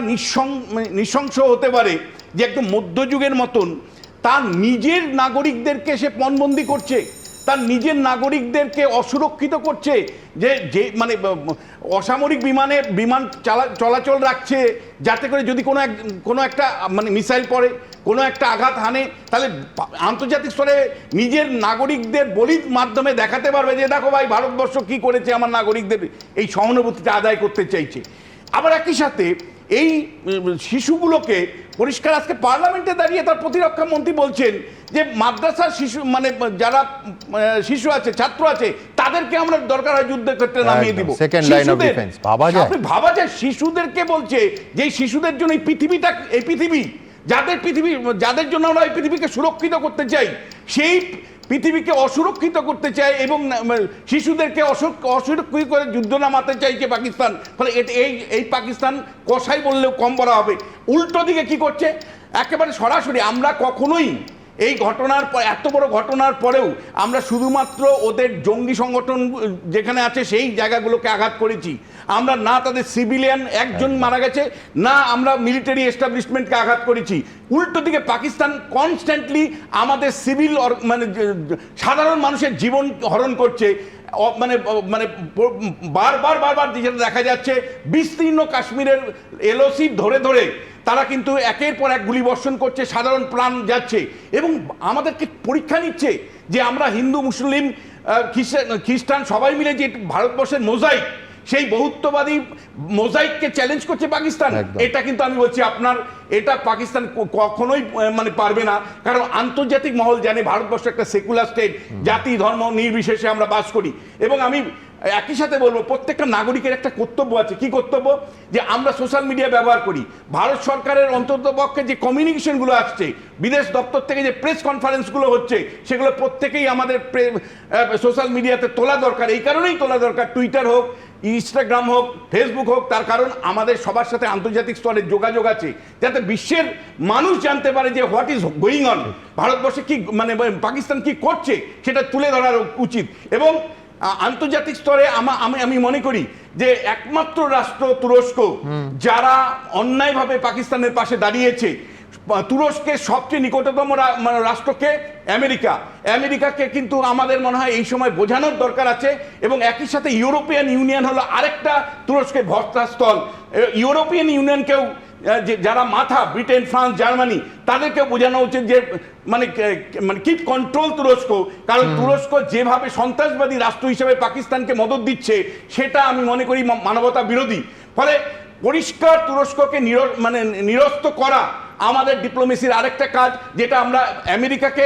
P: নৃশংস হতে পারে, যে একদম মধ্যযুগের মতন তার নিজের নাগরিকদেরকে সে পণবন্দি করছে, তার নিজের নাগরিকদেরকে অসুরক্ষিত করছে, যে মানে অসামরিক বিমান চলাচল রাখছে, যাতে করে যদি কোনো একটা মানে মিসাইল পড়ে, কোনো একটা আঘাত হানে, তাহলে আন্তর্জাতিক স্তরে নিজের নাগরিকদের বলির মাধ্যমে দেখাতে পারবে যে দেখো ভাই, ভারতবর্ষ কি করেছে আমার নাগরিকদের, এই সহানুভূতিটা আদায় করতে চাইছে। আবার একই সাথে এই শিশুগুলোকে পরিষ্কার আজকে পার্লামেন্টে দাঁড়িয়ে তার প্রতিরক্ষা মন্ত্রী বলছেন যে মাদ্রাসার শিশু মানে যারা শিশু আছে, ছাত্র আছে, তাদেরকে আমরা দরকার হয় যুদ্ধের ক্ষেত্রে নামিয়ে দিব। আপনি ভাবা যায় শিশুদেরকে বলছে যে শিশুদের জন্য এই পৃথিবী যাদের জন্য আমরা এই পৃথিবীকে সুরক্ষিত করতে চাই, সেই পৃথিবীকে অসুরক্ষিত করতে চায় এবং শিশুদেরকে অসুরক্ষিত করে যুদ্ধ নামাতে চাইছে পাকিস্তান। ফলে এই পাকিস্তান কসাই বললেও কম বলা হবে। উল্টো দিকে কি করছে, একেবারে সরাসরি আমরা কখনোই এই ঘটনার এত বড় ঘটনার পরেও আমরা শুধুমাত্র ওদের জঙ্গি সংগঠন যেখানে আছে সেই জায়গাগুলোকে আঘাত করেছি। আমরা না তাদের সিভিলিয়ান একজন মারা গেছে, না আমরা মিলিটারি এস্টাবলিশমেন্টকে আঘাত করেছি। উল্টো দিকে পাকিস্তান কনস্ট্যান্টলি আমাদের সিভিল মানে সাধারণ মানুষের জীবন হরণ করছে। মানে মানে বারবার যেটা দেখা যাচ্ছে, বিস্তীর্ণ কাশ্মীরের এলওসি ধরে ধরে তারা কিন্তু একের পর এক গুলিবর্ষণ করছে, সাধারণ প্রাণ যাচ্ছে এবং আমাদেরকে পরীক্ষা নিচ্ছে যে আমরা হিন্দু, মুসলিম, খ্রিস্টান সবাই মিলে যে ভারতবর্ষের মোজাইক, সেই বহুত্ববাদী মোজাইককে চ্যালেঞ্জ করছে পাকিস্তান। এটা কিন্তু আমি বলছি এটা পাকিস্তান কখনোই মানে পারবে না, কারণ আন্তর্জাতিক মহল জানে ভারতবর্ষ একটা সেকুলার স্টেট, জাতি ধর্ম নির্বিশেষে আমরা বাস করি। এবং আমি একই সাথে বলবো প্রত্যেকটা নাগরিকের একটা কর্তব্য আছে। কি কর্তব্য? যে আমরা সোশ্যাল মিডিয়া ব্যবহার করি। ভারত সরকারের অন্ততপক্ষে যে কমিউনিকেশনগুলো আসছে, বিদেশ দপ্তর থেকে যে প্রেস কনফারেন্সগুলো হচ্ছে, সেগুলো প্রত্যেকেই আমাদের সোশ্যাল মিডিয়াতে তোলা দরকার। এই কারণেই তোলা দরকার, টুইটার হোক, ইনস্টাগ্রাম হোক, ফেসবুক হোক, তার কারণ আমাদের সবার সাথে আন্তর্জাতিক স্তরে যোগাযোগ আছে, যাতে বিশ্বের মানুষ জানতে পারে যে হোয়াট ইজ গোয়িং অন, ভারতবর্ষে কি মানে পাকিস্তান কি করছে সেটা তুলে ধরার উচিত। এবং আন্তর্জাতিক স্তরে আমি মনে করি যে একমাত্র রাষ্ট্র তুরস্ক যারা অন্যায়ভাবে পাকিস্তানের পাশে দাঁড়িয়েছে। তুরস্কের সবচেয়ে নিকটতম রাষ্ট্রকে আমেরিকাকে কিন্তু আমাদের মনে হয় এই সময় বোঝানোর দরকার আছে। এবং একই সাথে ইউরোপিয়ান ইউনিয়ন হলো আরেকটা তুরস্কের ভরসাস্থল। ইউরোপিয়ান ইউনিয়নকেও যারা মাথা, ব্রিটেন, ফ্রান্স, জার্মানি, তাদেরকে বোঝানো উচিত যে মানে কিপ কন্ট্রোল তুরস্ক, কারণ তুরস্ক যেভাবে সন্ত্রাসবাদী রাষ্ট্র হিসেবে পাকিস্তানকে মদত দিচ্ছে, সেটা আমি মনে করি মানবতা বিরোধী। ফলে পরিষ্কার তুরস্ককে নিরস্ত করা আমাদের ডিপ্লোমেসির আরেকটা কাজ, যেটা আমরা আমেরিকাকে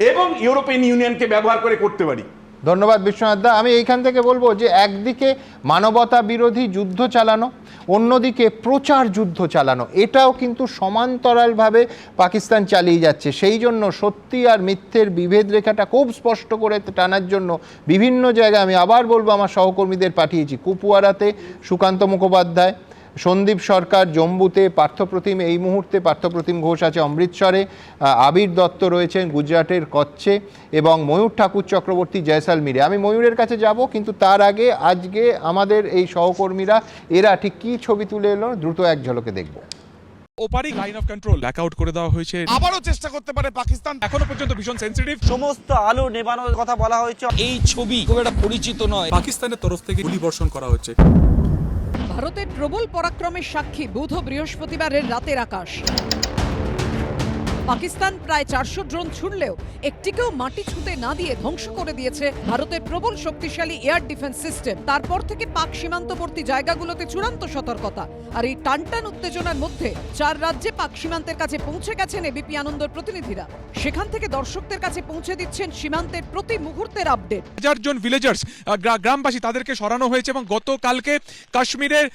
P: এবং ইউরোপিয়ান ইউনিয়নকে ব্যবহার করে করতে পারি।
A: ধন্যবাদ বিশ্বনাথ দা। আমি এইখান থেকে বলবো যে একদিকে মানবতা বিরোধী যুদ্ধ চালানো, অন্যদিকে প্রচার যুদ্ধ চালানো, এটাও কিন্তু সমান্তরালভাবে পাকিস্তান চালিয়ে যাচ্ছে। সেই জন্য সত্যি আর মিথ্যের বিভেদ রেখাটা খুব স্পষ্ট করে টানার জন্য বিভিন্ন জায়গায়, আমি আবার বলবো, আমার সহকর্মীদের পাঠিয়েছি। কুপওয়ারাতে সুকান্ত মুখোপাধ্যায়, সন্দীপ সরকার জম্মুতে, পার্থপ্রতিম এই মুহূর্তে পার্থপ্রতিম ঘোষ আছে অমৃতসরে, আবির দত্ত রয়েছেন গুজরাটের কচ্ছে, এবং ময়ূর ঠাকুর চক্রবর্তী জয়সালমীরে। আমি ময়ূরের কাছে যাব, কিন্তু তার আগে আজকে আমাদের এই সহকর্মীরা এরা ঠিক কী ছবি তুলে এলো দ্রুত এক ঝলকে দেখব।
M: ওপারি line of control black out করে দেওয়া হয়েছে। আবারও চেষ্টা করতে পারে পাকিস্তান, এখনো পর্যন্ত ভীষণ সেনসিটিভ।
F: সমস্ত আলো নেভানোর কথা বলা হয়েছে।
G: এই ছবি খুব একটা পরিচিত নয়।
M: পাকিস্তানের তরফ থেকে গুলি বর্ষণ করা হচ্ছে।
B: ভারতের প্রবল পরাক্রমের সাক্ষী বুধ ও বৃহস্পতিবারের রাতের আকাশ। পাকিস্তান প্রায় 400 ড্রোন ছুড়লেও একটিকেও মাটি ছুঁতে না দিয়ে ধ্বংস করে দিয়েছে ভারতের প্রবল শক্তিশালী এয়ার ডিফেন্স সিস্টেম। তারপর থেকে পাক সীমান্তবর্তী জায়গাগুলোতে চূড়ান্ত সতর্কতা। আর এই টানটান উত্তেজনার মধ্যে 4 রাজ্যে পাক সীমান্তের কাছে পৌঁছে গেছেন এবিপি আনন্দর প্রতিনিধিরা। সেখান থেকে দর্শকদের কাছে পৌঁছে দিচ্ছেন সীমান্তের প্রতি মুহূর্তের আপডেট।
M: 1000 জন ভিলেজার্স, গ্রামবাসী, তাদেরকে সরানো হয়েছে এবং গতকালকে কাশ্মীরের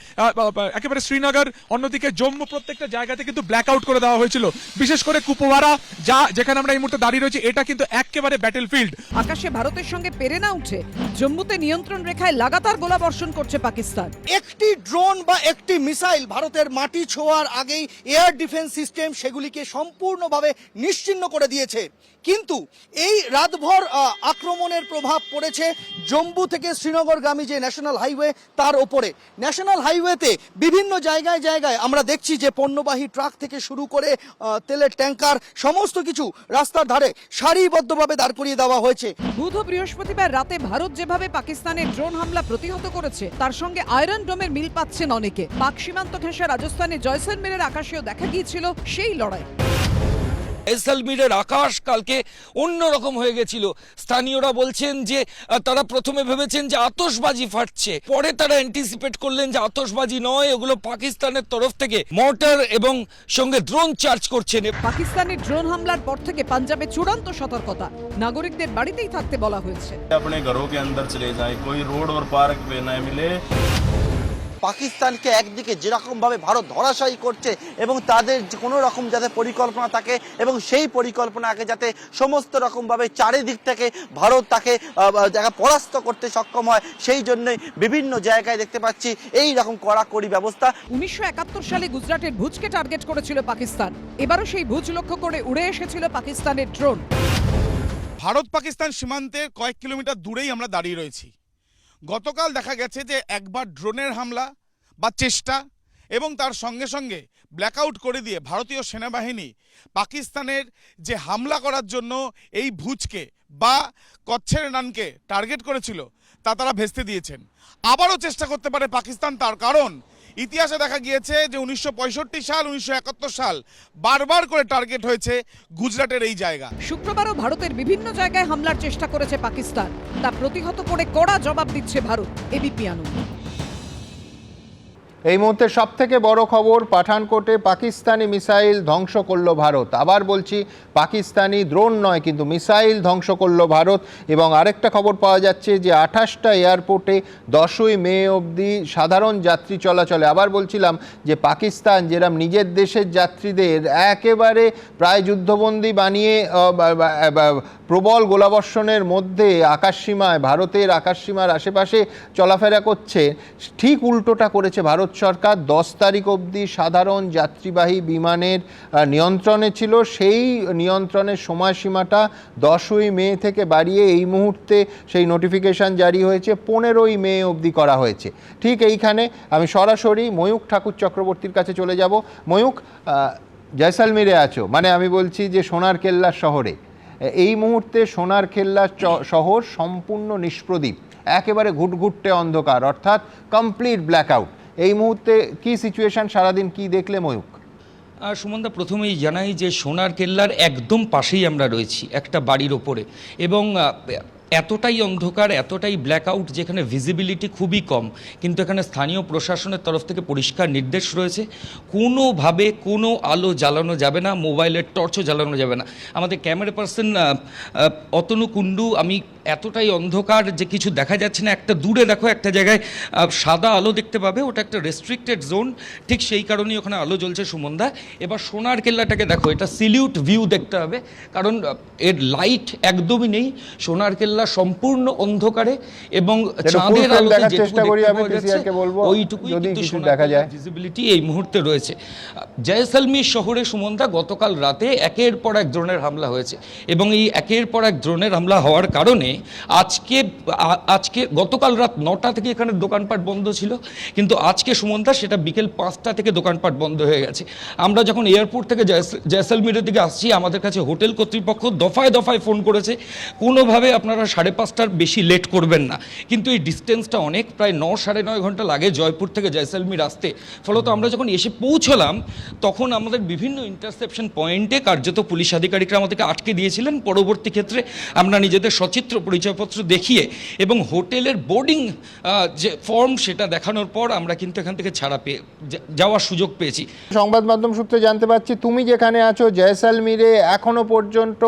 M: একেবারে শ্রীনগর, অন্যদিকে জম্মু, প্রত্যেকটা জায়গাতে কিন্তু ব্ল্যাক আউট করে দেওয়া হয়েছিল। বিশেষ করে কুপওয়ারা, যেখানে আমরা এই মুহূর্তে দাঁড়িয়ে রয়েছি, এটা কিন্তু একেবারে ব্যাটেলফিল্ড।
B: আকাশে ভারতের সঙ্গে পেরে না উঠে জম্মুতে নিয়ন্ত্রণ রেখায় লাগাতার গোলাবর্ষণ করছে পাকিস্তান।
F: একটি ড্রোন বা একটি মিসাইল ভারতের মাটি ছোঁয়ার আগেই এয়ার ডিফেন্স সিস্টেম সেগুলিকে সম্পূর্ণভাবে নিশ্চিহ্ন করে দিয়েছে। কিন্তু এই রাতভর আক্রমণের প্রভাব পড়েছে জম্মু থেকে শ্রীনগরগামী যে ন্যাশনাল হাইওয়ে তার ওপরে। ন্যাশনাল হাইওয়েতে বিভিন্ন জায়গায় জায়গায় আমরা দেখছি যে পণ্যবাহী ট্রাক থেকে শুরু করে তেলের ট্যাঙ্কার সমস্ত কিছু রাস্তার ধারে সারিবদ্ধভাবে দাঁড় করিয়ে দেওয়া হয়েছে।
B: বুধ ও বৃহস্পতিবার রাতে ভারত যেভাবে পাকিস্তানের ড্রোন হামলা প্রতিহত করেছে তার সঙ্গে আয়রন ডোমের মিল পাচ্ছেন অনেকে। পাক সীমান্ত ঘেঁষা রাজস্থানের জয়সলমীরের আকাশেও দেখা গিয়েছিল সেই লড়াই।
G: জয়সলমীরের আকাশ কালকে অন্যরকম হয়ে গেছিল। স্থানীয়রা বলছেন যে তারা প্রথমে ভেবেছেন যে আতশবাজি ফাটছে, পরে তারা অ্যান্টিসিপেট করলেন যে আতশবাজি নয়, ওগুলো পাকিস্তানের তরফ থেকে মর্টার এবং সঙ্গে ড্রোন চার্জ করছেন।
B: পাকিস্তানের ড্রোন হামলার পর থেকে পাঞ্জাবে চূড়ান্ত সতর্কতা, নাগরিকদের বাড়িতেই থাকতে বলা হয়েছে।
Q: अपने घरों के अंदर चले जाएं, कोई रोड और पार्क पे न मिले।
F: পাকিস্তানকে একদিকে যেরকম ভাবে ভারত ধরাশায়ী করছে এবং তাদের কোনো রকম যাতে পরিকল্পনা থাকে এবং সেই পরিকল্পনাকে যাতে সমস্ত রকম ভাবে চারিদিক থেকে ভারত তাকে পরাস্ত করতে সক্ষম হয়, সেই জন্যই বিভিন্ন জায়গায় দেখতে পাচ্ছি এই রকম কড়াকড়ি ব্যবস্থা।
B: 1971 সালে গুজরাটের ভুজকে টার্গেট করেছিল পাকিস্তান। এবারও সেই ভুজ লক্ষ্য করে উড়ে এসেছিল পাকিস্তানের ড্রোন।
R: ভারত পাকিস্তান সীমান্তের কয়েক কিলোমিটার দূরেই আমরা দাঁড়িয়ে রয়েছি। গতকাল দেখা গেছে যে একবার ড্রোনের হামলা বা চেষ্টা এবং তার সঙ্গে সঙ্গে ব্ল্যাকআউট করে দিয়ে ভারতীয় সেনাবাহিনী পাকিস্তানের যে হামলা করার জন্য এই ভুজকে বা কচ্ছের রানকে টার্গেট করেছিল তা তারা ভেস্তে দিয়েছেন। আবারও চেষ্টা করতে পারে পাকিস্তান, তার কারণ ইতিহাসে দেখা গিয়েছে যে 1965 সাল, 1971 সাল বারবার করে টার্গেট হয়েছে গুজরাটের এই জায়গা।
B: শুক্রবারও ভারতের বিভিন্ন জায়গায় হামলার চেষ্টা করেছে পাকিস্তান, তা প্রতিহত করে কড়া জবাব দিচ্ছে ভারত। এবিপি আনন্দ।
A: এই মুহূর্তে সবথেকে বড় খবর, পাঠানকোটে পাকিস্তানি মিসাইল ধ্বংস করল ভারত। আবার বলছি, পাকিস্তানি ড্রোন নয়, কিন্তু মিসাইল ধ্বংস করল ভারত। এবং আরেকটা খবর পাওয়া যাচ্ছে যে 28টা এয়ারপোর্টে 10ই মে অবধি সাধারণ যাত্রী চলাচলে। আবার বলছিলাম যে পাকিস্তান যেরকম নিজের দেশের যাত্রীদের একেবারে প্রায় যুদ্ধবন্দী বানিয়ে প্রবল গোলাবর্ষণের মধ্যে আকাশসীমায়, ভারতের আকাশসীমার আশেপাশে চলাফেরা করছে, ঠিক উল্টোটা করেছে ভারত সরকার। 10 তারিখ অবধি সাধারণ যাত্রীবাহী বিমানের নিয়ন্ত্রণে ছিল, সেই নিয়ন্ত্রণের সময়সীমাটা 10ই মে থেকে বাড়িয়ে এই মুহূর্তে সেই নোটিফিকেশান জারি হয়েছে 15ই মে অবধি করা হয়েছে। ঠিক এইখানে আমি সরাসরি ময়ূক ঠাকুর চক্রবর্তীর কাছে চলে যাব। ময়ূক, জয়সলমীরে আছো, মানে আমি বলছি যে সোনার কেল্লার শহরে এই মুহূর্তে সোনার কেল্লা শহর সম্পূর্ণ নিষ্প্রদীপ, একেবারে ঘুটঘুটে অন্ধকার, অর্থাৎ কমপ্লিট ব্ল্যাকআউট। এই মুহূর্তে কি সিচুয়েশন, সারাদিন কি দেখলে ময়ূক?
G: সুমনদা, প্রথমেই জানাই যে সোনার কেল্লার একদম পাশেই আমরা রয়েছি, একটা বাড়ির ওপরে, এবং এতটাই অন্ধকার, এতটাই ব্ল্যাকআউট, যেখানে ভিজিবিলিটি খুবই কম, কিন্তু এখানে স্থানীয় প্রশাসনের তরফ থেকে পরিষ্কার নির্দেশ রয়েছে কোনোভাবে কোনো আলো জ্বালানো যাবে না, মোবাইলের টর্চও জ্বালানো যাবে না। আমাদের ক্যামেরা পার্সন অতনু কুণ্ডু, আমি এতটাই অন্ধকার যে কিছু দেখা যাচ্ছে না, একটা দূরে দেখো একটা জায়গায় সাদা আলো দেখতে পাবে, ওটা একটা রেস্ট্রিক্টেড জোন, ঠিক সেই কারণেই ওখানে আলো জ্বলছে সুমনদা। এবার সোনার কেল্লাটাকে দেখো, এটা সিলিউট ভিউ দেখতে হবে, কারণ এর লাইট একদমই নেই, সোনার কেল্লা সম্পূর্ণ অন্ধকারে এবং চাঁদের আলোতে ওইটুকুই কিন্তু ভিজিবিলিটি এই মুহূর্তে রয়েছে। জয়সলমীর শহরে সুমনদা গতকাল রাতে একের পর এক ড্রোনের হামলা হয়েছে এবং এই একের পর এক ড্রোনের হামলা হওয়ার কারণে আজকে গতকাল রাত 9টা থেকে এখানে দোকানপাট বন্ধ ছিল, কিন্তু আজকে সুমনদা সেটা বিকেল 5টা থেকে দোকানপাট বন্ধ হয়ে গেছে। আমরা যখন এয়ারপোর্ট থেকে জয়সলমীরের দিকে আসছি, আমাদের কাছে হোটেল কর্তৃপক্ষ দফায় দফায় ফোন করেছে কোনোভাবে আপনারা 5:30টার বেশি লেট করবেন না, কিন্তু এই ডিস্টেন্সটা অনেক, প্রায় 9-9.5 ঘন্টা লাগে জয়পুর থেকে জয়সলমীর আসতে। ফলত আমরা যখন এসে পৌঁছলাম তখন আমাদের বিভিন্ন ইন্টারসেপশন পয়েন্টে কার্যত পুলিশ আধিকারিকরা আমাদেরকে আটকে দিয়েছিলেন। পরবর্তী ক্ষেত্রে আমরা নিজেদের সচিত্র পরিচয়পত্র দেখিয়ে এবং হোটেলের বোর্ডিং যে ফর্ম সেটা দেখানোর পর আমরা কিন্তু এখান থেকে ছাড়া পেয়ে যাওয়ার সুযোগ পেয়েছি।
A: সংবাদ মাধ্যম সূত্রে জানতে পারছি তুমি যেখানে আছো জয়সলমীরে এখনো পর্যন্ত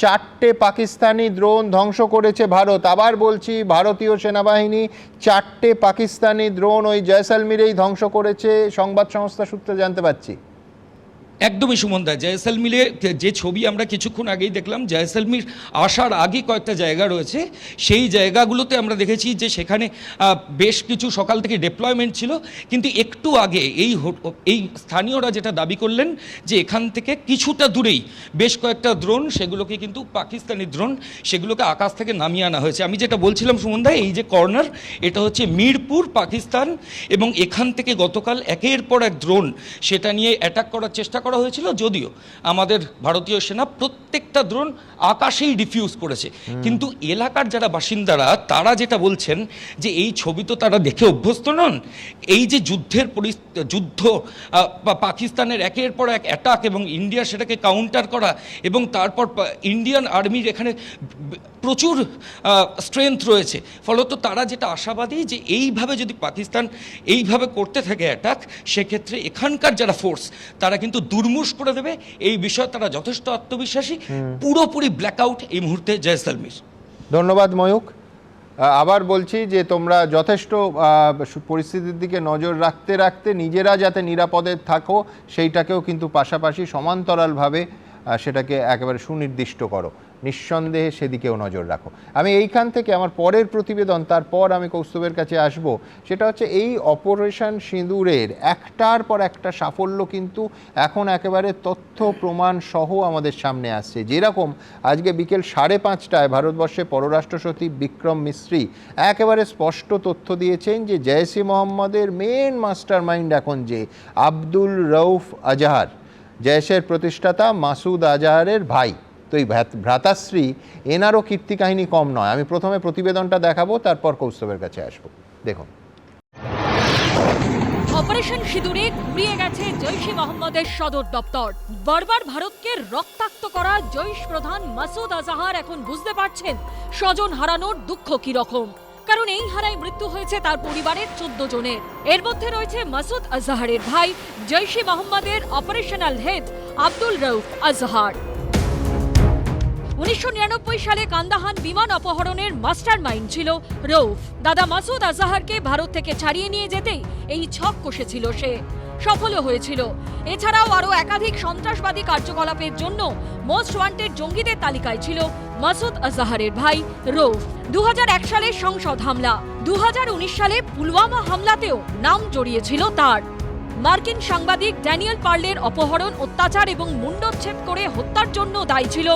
A: 4টে পাকিস্তানি ড্রোন ধ্বংস করেছে ভারত। আবার বলছি, ভারতীয় সেনাবাহিনী 4টে পাকিস্তানি ড্রোন ওই জয়সলমীরেই ধ্বংস করেছে, সংবাদ সংস্থা সূত্রে জানতে পারছি।
G: একদমই সুমনদা, জয়সলমীরে যে ছবি আমরা কিছুক্ষণ আগেই দেখলাম, জয়সলমীর আসার আগে কয়েকটা জায়গা রয়েছে, সেই জায়গাগুলোতে আমরা দেখেছি যে সেখানে বেশ কিছু সকাল থেকে ডিপ্লয়মেন্ট ছিল, কিন্তু একটু আগে এই স্থানীয়রা যেটা দাবি করলেন যে এখান থেকে কিছুটা দূরেই বেশ কয়েকটা ড্রোন, সেগুলোকে কিন্তু পাকিস্তানি ড্রোন, সেগুলোকে আকাশ থেকে নামিয়ে আনা হয়েছে। আমি যেটা বলছিলাম সুমনদা, এই যে কর্নার, এটা হচ্ছে মিরপুর পাকিস্তান, এবং এখান থেকে গতকাল একের পর এক ড্রোন সেটা নিয়ে অ্যাটাক করার চেষ্টা করা হয়েছিল, যদিও আমাদের ভারতীয় সেনা প্রত্যেকটা ড্রোন আকাশেই ডিফিউজ করেছে। কিন্তু এলাকার যারা বাসিন্দারা তারা যেটা বলছেন যে এই ছবি তো তারা দেখে অভ্যস্ত নন, এই যে যুদ্ধ পাকিস্তানের একের পর এক অ্যাটাক এবং ইন্ডিয়া সেটাকে কাউন্টার করা, এবং তারপর ইন্ডিয়ান আর্মির এখানে প্রচুর স্ট্রেংথ রয়েছে, ফলত তারা যেটা আশাবাদী যে এইভাবে যদি পাকিস্তান এইভাবে করতে থাকে অ্যাটাক, সেক্ষেত্রে এখানকার যারা ফোর্স তারা কিন্তু দুর্মুষ করে দেবে, এই বিষয়ে তারা যথেষ্ট আত্মবিশ্বাসী। পুরোপুরি ব্ল্যাকআউট এই মুহূর্তে জয়সলমীর।
A: ধন্যবাদ ময়ূক। আবার বলছি যে তোমরা যথেষ্ট পরিস্থিতির দিকে নজর রাখতে রাখতে নিজেরা যাতে নিরাপদে থাকো সেইটাকেও কিন্তু পাশাপাশি সমান্তরালভাবে সেটাকে একেবারে সুনির্দিষ্ট করো, নিঃসন্দেহে সেদিকেও নজর রাখো। আমি এইখান থেকে আমার পরের প্রতিবেদন, তারপর আমি কৌস্তবের কাছে আসব, সেটা হচ্ছে এই অপারেশন সিঁদুরের একটার পর একটা সাফল্য কিন্তু এখন একেবারে তথ্য প্রমাণ সহ আমাদের সামনে আসছে। যেরকম আজকে বিকেল 5:30টায় ভারতবর্ষে পররাষ্ট্র সচিব বিক্রম মিস্ত্রি একেবারে স্পষ্ট তথ্য দিয়েছেন যে জৈশ-ই মোহাম্মদের মেন মাস্টার মাইন্ড এখন যে আব্দুল রউফ আজহার, জৈশের প্রতিষ্ঠাতা মাসুদ আজহারের ভাই, তো এই ভ্রাতাশ্রী এনারও কীর্তি কাহিনী কম নয়। আমি প্রথমে প্রতিবেদনটা দেখাবো, তারপর কৌস্তবের কাছে আসবো। দেখুন।
S: অপারেশন সিঁদুরে ঘুরিয়ে গেছে জৈশ-ই মোহাম্মদের সদর দপ্তর। বারবার ভারতকে রক্তাক্ত করা জৈশ প্রধান মাসুদ আজহার এখন বুঝতে পারছেন স্বজন হারানোর দুঃখ কি রকম, কারণ এই হারায় মৃত্যু হয়েছে তার পরিবারের 14 জনের। এর মধ্যে রয়েছে মাসুদ আজহারের ভাই জৈশ-ই মোহাম্মদের অপারেশনাল হেড আব্দুল রউফ আজহার। 1999 সালে কান্দাহার বিমান অপহরণের মাস্টার মাইন্ড ছিল রউফ। দাদা মাসুদ আজহারকে ভারত থেকে ছাড়িয়ে নিয়ে যেতেই এই ছক কষেছিল সে, সফলও হয়েছিল। এছাড়াও আরও একাধিক সন্ত্রাসবাদী কার্যকলাপের জন্য মোস্ট ওয়ান্টেড জঙ্গিদের তালিকায় ছিল মাসুদ আজহারের ভাই রউফ। 2001 সালে সংসদ হামলা, 2019 সালে পুলওয়ামা হামলাতেও নাম জড়িয়েছিল তার। মার্কিন সাংবাদিক ড্যানিয়েল পার্লের অপহরণ, অত্যাচার এবং মুন্ডচ্ছেদ করে হত্যার জন্য দায়ী ছিল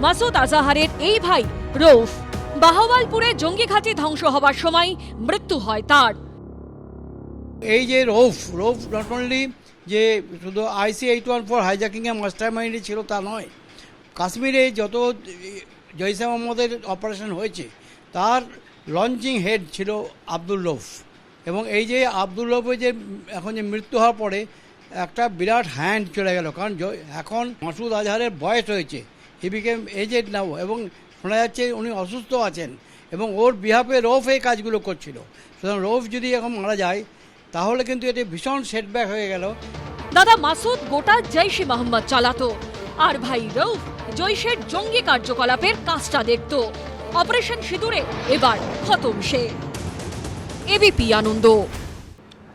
S: মাসুদ আজহারের এই ভাই রউফ। বাহওয়ালপুরে জঙ্গি ঘাঁটি ধ্বংস হবার সময় মৃত্যু হয় তার।
F: এই যে রউফ নট অনলি যে শুধু IC-814 হাইজ্যাকিংয়ের মাস্টার মাইন্ডে ছিল তা নয়, কাশ্মীরে যত জৈশ-ই মোহাম্মদের অপারেশন হয়েছে তার লঞ্চিং হেড ছিল আব্দুল রউফ। এবং এই যে আব্দুল রউফের যে এখন যে মৃত্যু হওয়ার পরে একটা বিরাট হ্যান্ড চলে গেল, কারণ এখন মাসুদ আজহারের বয়স হয়েছে, হি বিকেম এজেড নাও, এবং শোনা যাচ্ছে উনি অসুস্থ আছেন এবং ওর বিহাফে রৌফ এই কাজগুলো করছিল। সুতরাং রৌফ যদি এখন মারা যায় তাহলে কিন্তু এটা ভীষণ সেটব্যাক হয়ে গেল।
S: দাদা মাসুদ গোটা জৈশ-ই মোহাম্মদ চালাতো, আর ভাই রৌফ জৈশের জঙ্গি কার্যকলাপের কাজটা দেখত। অপারেশন সিঁদুরে এবার খতম সে। এবিপি আনন্দ।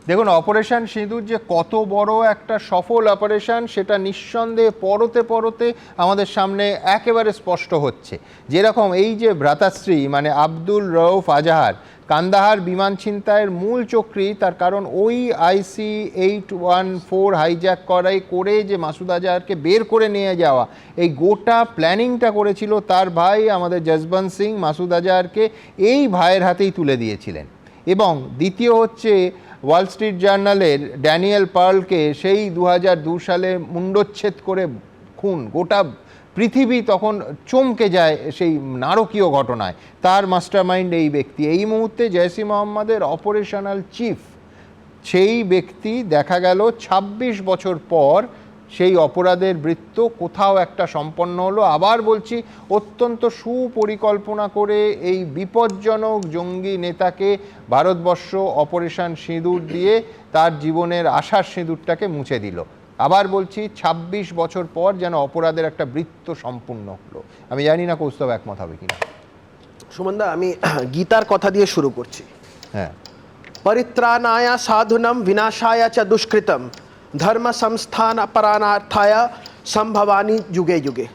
A: দেখুন, অপারেশন সিঁদুর যে কত বড় একটা সফল অপারেশন সেটা নিঃসন্দেহে পরতে পরতে আমাদের সামনে একেবারে স্পষ্ট হচ্ছে। যেরকম এই যে ভ্রাতাশ্রী মানে আব্দুল রউফ আজাহার কান্দাহার বিমান ছিনতাইয়ের মূল চক্রী, তার কারণ ওই IC-814 হাইজ্যাক করে যে মাসুদ আজাহারকে বের করে নিয়ে যাওয়া, এই গোটা প্ল্যানিংটা করেছিল তার ভাই আমাদের জসবন্ত সিং। মাসুদ আজাহারকে এই ভাইয়ের হাতেই তুলে দিয়েছিলেন। এবং দ্বিতীয় হচ্ছে ওয়াল স্ট্রিট জার্নালের ড্যানিয়েল পার্লকে সেই 2002 সালে মুণ্ডচ্ছেদ করে খুন, গোটা পৃথিবী তখন চমকে যায় সেই নারকীয় ঘটনায়। তার মাস্টারমাইন্ড এই ব্যক্তি। এই মুহূর্তে জৈশ-ই মোহাম্মদের অপারেশনাল চিফ সেই ব্যক্তি দেখা গেল 26 বছর পর সেই অপরাধের বৃত্ত কোথাও একটা সম্পন্ন হলো। আবার বলছি, অত্যন্ত সুপরিকল্পনা করে এই বিপজ্জনক জঙ্গি নেতাকে ভারতবর্ষ অপারেশন সিঁদুর দিয়ে তার জীবনের আশার সিঁদুরটাকে মুছে দিল। আবার বলছি, 26 বছর পর যেন অপরাধের একটা বৃত্ত সম্পূর্ণ হলো। আমি জানি না কৌস্তব একমত হবে কিনা।
J: সুমনদা, আমি গীতার কথা দিয়ে শুরু করছি।
A: হ্যাঁ,
J: পরিত্রাণায় সাধুনম বিনাশায় চ দুষ্কৃতম ধর্ম সংস্থান পরানার্থায় সম্ভবানি যুগে যুগে।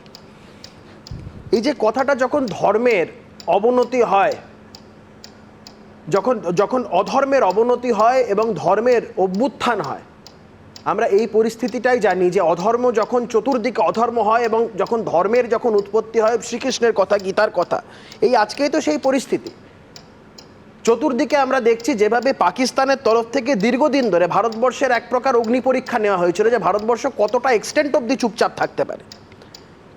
J: এই যে কথাটা, যখন ধর্মের অবনতি হয়, যখন অধর্মের অবনতি হয় এবং ধর্মের অভ্যুত্থান হয়, আমরা এই পরিস্থিতিটাই জানি যে অধর্ম যখন চতুর্দিকে অধর্ম হয় এবং যখন ধর্মের যখন উৎপত্তি হয়, শ্রীকৃষ্ণের কথা, গীতার কথা, এই আজকেই তো সেই পরিস্থিতি। চতুর্দিকে আমরা দেখছি যেভাবে পাকিস্তানের তরফ থেকে দীর্ঘদিন ধরে ভারতবর্ষের এক প্রকার অগ্নি পরীক্ষা নেওয়া হয়েছিল যে ভারতবর্ষ কতটা এক্সটেন্ট অবধি চুপচাপ থাকতে পারে।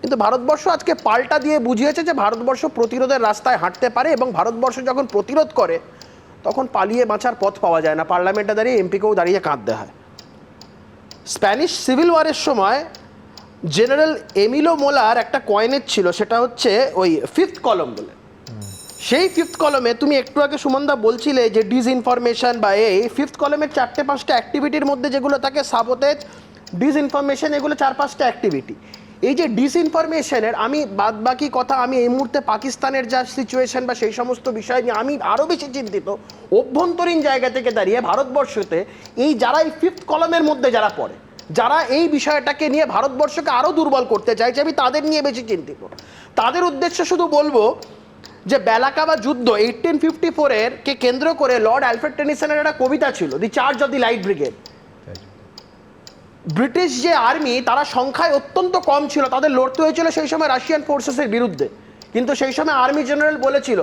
J: কিন্তু ভারতবর্ষ আজকে পাল্টা দিয়ে বুঝিয়েছে যে ভারতবর্ষ প্রতিরোধের রাস্তায় হাঁটতে পারে এবং ভারতবর্ষ যখন প্রতিরোধ করে তখন পালিয়ে বাঁচার পথ পাওয়া যায় না, পার্লামেন্টে দাঁড়িয়ে এমপিকেও দাঁড়িয়ে কাঁদতে হয়। স্প্যানিশ সিভিল ওয়ারের সময় জেনারেল এমিলো মোলার একটা কয়েনেজ ছিল, সেটা হচ্ছে ওই 5th কলম বলে। সেই 5th কলমে তুমি একটু আগে সুমনদা বলছিলে যে ডিসইনফরমেশন বা এই 5th কলমের 4-5টা অ্যাক্টিভিটির মধ্যে যেগুলো থাকে, সাবোটেজ, ডিসইনফরমেশন, এগুলো 4-5টা অ্যাক্টিভিটি। এই যে ডিসইনফরমেশনের আমি বাদবাকি কথা, আমি এই মুহূর্তে পাকিস্তানের যা সিচুয়েশন বা সেই সমস্ত বিষয় নিয়ে আমি আরও বেশি চিন্তিত। অভ্যন্তরীণ জায়গা থেকে দাঁড়িয়ে ভারতবর্ষতে এই যারা এই 5th কলমের মধ্যে যারা পড়ে, যারা এই বিষয়টাকে নিয়ে ভারতবর্ষকে আরও দুর্বল করতে চাইছে, আমি তাদের নিয়ে বেশি চিন্তিত। তাদের উদ্দেশ্যে শুধু বলবো যে বেলাকাবা যুদ্ধ 1854-এর কে কেন্দ্র করে লর্ড অ্যালফ্রেড টেনিসনের একটা কবিতা ছিল, the Charge of the Light Brigade. British যে আর্মি, তারা সংখ্যায় অত্যন্ত কম ছিল, তাদের লড়তে হয়েছিল সেই সময় রাশিয়ান ফোর্সেসের বিরুদ্ধে। কিন্তু সেই সময় আর্মি জেনারেল বলেছিল,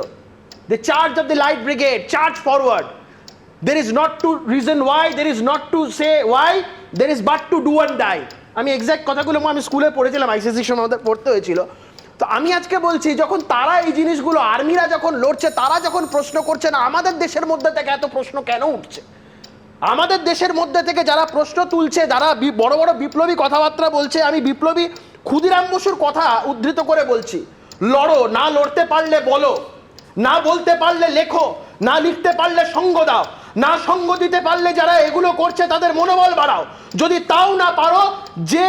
J: the Charge of the Light Brigade, charge forward, there is not to reason why, there is not to say why, there is but to do and die. আমি এক্স্যাক্ট কথাগুলো আমি স্কুলে পড়েছিলাম, ICSE সময় আমাদের পড়তে হয়েছিল। তো আমি আজকে বলছি, যখন তারা এই জিনিসগুলো, আর্মিরা যখন লড়ছে, তারা যখন প্রশ্ন করছে না, আমাদের দেশের মধ্যে থেকে এত প্রশ্ন কেন উঠছে? আমাদের দেশের মধ্যে থেকে যারা প্রশ্ন তুলছে, যারা বড় বড় বিপ্লবী কথাবার্তা বলছে, আমি বিপ্লবী ক্ষুদিরাম বসুর কথা উদ্ধৃত করে বলছি, লড়ো, না লড়তে পারলে বলো, না বলতে পারলে লেখো, না লিখতে পারলে সঙ্গ দাও, না সঙ্গ দিতে পারলে যারা এগুলো করছে তাদের মনোবল বাড়াও। যদি তাও না পারো, যে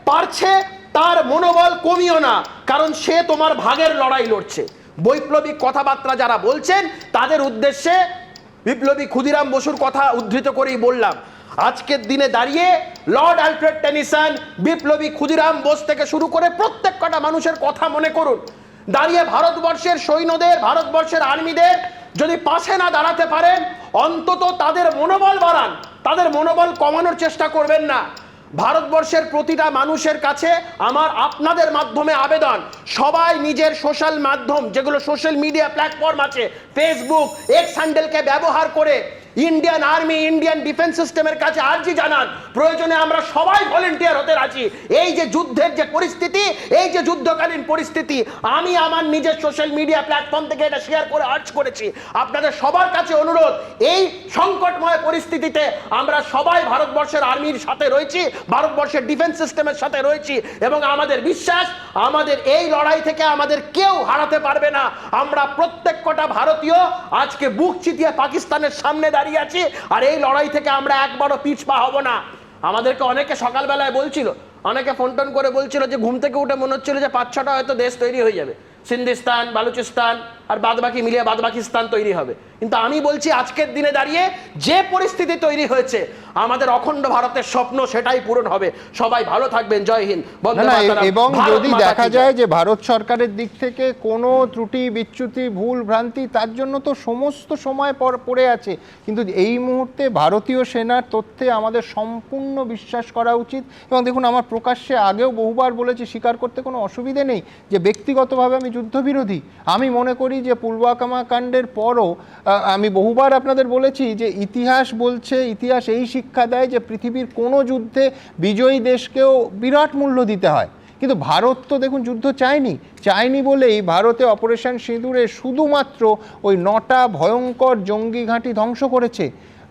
J: পারছে তার মনোবল কমিও না, কারণ সে তোমার ভাগের লড়াই লড়ছে। বৈপ্লবিক কথাবার্তা যারা বলছেন তাদের উদ্দেশ্যে বিপ্লবী ক্ষুদিরাম বসুর কথা উদ্ধৃত করেই বললাম, আজকের দিনে দাঁড়িয়ে লর্ড অ্যালফ্রেড টেনিসন, বিপ্লবী ক্ষুদিরাম বোস থেকে শুরু করে প্রত্যেক কটা মানুষের কথা মনে করুন। দাঁড়িয়ে ভারতবর্ষের সৈন্যদের, ভারতবর্ষের আর্মিদের যদি পাশে না দাঁড়াতে পারেন, অন্তত তাদের মনোবল বাড়ান, তাদের মনোবল কমানোর চেষ্টা করবেন না। ভারতবর্ষের প্রতিটা মানুষের কাছে আমার আপনাদের মাধ্যমে আবেদন, সবাই নিজের সোশ্যাল মাধ্যম, যেগুলো সোশ্যাল মিডিয়া প্ল্যাটফর্ম আছে, ফেসবুক, এক্স হ্যান্ডেলকে ব্যবহার করে
T: ইন্ডিয়ান আর্মি, ইন্ডিয়ান ডিফেন্স সিস্টেমের কাছে আর্জি জানান, প্রয়োজনে আমরা সবাই ভলেন্টিয়ার হতে রাজি। এই যে যুদ্ধের যে পরিস্থিতি, এই যে যুদ্ধকালীন পরিস্থিতি, আমি আমার নিজের সোশ্যাল মিডিয়া প্ল্যাটফর্ম থেকে এটা শেয়ার করে আর্জ করেছি। আপনাদের সবার কাছে অনুরোধ, এই সংকটময় পরিস্থিতিতে আমরা সবাই ভারতবর্ষের আর্মির সাথে রয়েছি, ভারতবর্ষের ডিফেন্স সিস্টেমের সাথে রয়েছি, এবং আমাদের বিশ্বাস আমাদের এই লড়াই থেকে আমাদের কেউ হারাতে পারবে না। আমরা প্রত্যেক কটা ভারতীয় আজকে বুক চিতিয়ে পাকিস্তানের সামনে দাঁড়িয়ে আছি, আর এই লড়াই থেকে আমরা একবারও পিছপা হব না। আমাদেরকে অনেকে সকালবেলায় বলছিল, অনেকে ফোন টোন করে বলছিল যে ঘুম থেকে উঠে মনে হচ্ছিল যে 5-6টা হয়তো দেশ তৈরি হয়ে যাবে, সিন্ধিস্তান, বালুচিস্তান আর বাদবাকি মিলিয়ে বাদবাকিস্তান তৈরি হবে। কিন্তু আমি বলছি আজকের দিনে দাঁড়িয়ে যে পরিস্থিতি তৈরি হয়েছে, আমাদের অখণ্ড ভারতের স্বপ্ন সেটাই পূরণ হবে। সবাই ভালো থাকবেন, জয় হিন্দ, বন্দে মাতরম।
A: এবং
T: ভারত
A: যদি
T: মাতা
A: দেখা
T: কি
A: যায় যে ভারত সরকারের দিক থেকে কোনো ত্রুটি বিচ্যুতি ভুল ভ্রান্তি, তার জন্য তো সমস্ত সময় পড়ে আছে, কিন্তু এই মুহূর্তে ভারতীয় সেনার তথ্যে আমাদের সম্পূর্ণ বিশ্বাস করা উচিত। এবং দেখুন, আমার প্রকাশ্যে আগেও বহুবার বলেছি, স্বীকার করতে কোনো অসুবিধে নেই যে ব্যক্তিগতভাবে আমি যুদ্ধবিরোধী। আমি মনে করি যে পুলওয়ামা কাণ্ডের পরও আমি বহুবার আপনাদের বলেছি যে ইতিহাস বলছে, ইতিহাস এই শিক্ষা দেয় যে পৃথিবীর কোনো যুদ্ধে বিজয়ী দেশকেও বিরাট মূল্য দিতে হয়। কিন্তু ভারত তো দেখুন যুদ্ধ চায়নি বলেই ভারতে অপারেশন সিঁদুরে শুধুমাত্র ওই 9টা ভয়ঙ্কর জঙ্গি ঘাঁটি ধ্বংস করেছে।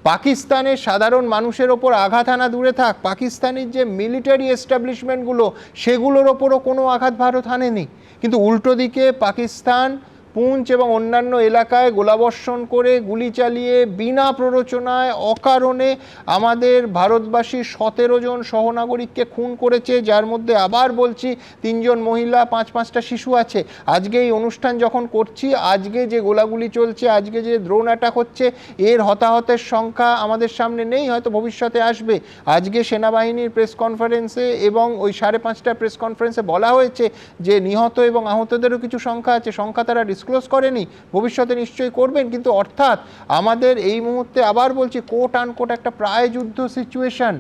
A: পাকিস্তানের সাধারণ মানুষের ওপর আঘাত আনা দূরে থাক, পাকিস্তানের যে মিলিটারি এস্টাবলিশমেন্টগুলো সেগুলোর ওপরও কোনো আঘাত ভারত হানেনি। কিন্তু উল্টো দিকে পাকিস্তান পুঞ্চ এবং অন্যান্য এলাকায় গোলাবর্ষণ করে, গুলি চালিয়ে, বিনা প্ররোচনায়, অকারণে আমাদের ভারতবাসী 17 জন সহনাগরিককে খুন করেছে, যার মধ্যে আবার বলছি 3 জন মহিলা, 5-5টা শিশু আছে। আজকে এই অনুষ্ঠান যখন করছি, আজকে যে গোলাগুলি চলছে, আজকে যে ড্রোন অ্যাটাক হচ্ছে, এর হতাহতের সংখ্যা আমাদের সামনে নেই, হয়তো ভবিষ্যতে আসবে। আজকে সেনাবাহিনীর প্রেস কনফারেন্সে এবং ওই 5:30টার প্রেস কনফারেন্সে বলা হয়েছে যে নিহত এবং আহতদেরও কিছু সংখ্যা আছে, সংখ্যা তারা ডিসক্লোজ করেনি, ভবিষ্যতে নিশ্চয়ই করবেন। কিন্তু অর্থাৎ আমাদের এই মুহূর্তে আবার বলছি কোট আনকোট একটা প্রায় যুদ্ধ সিচুয়েশন।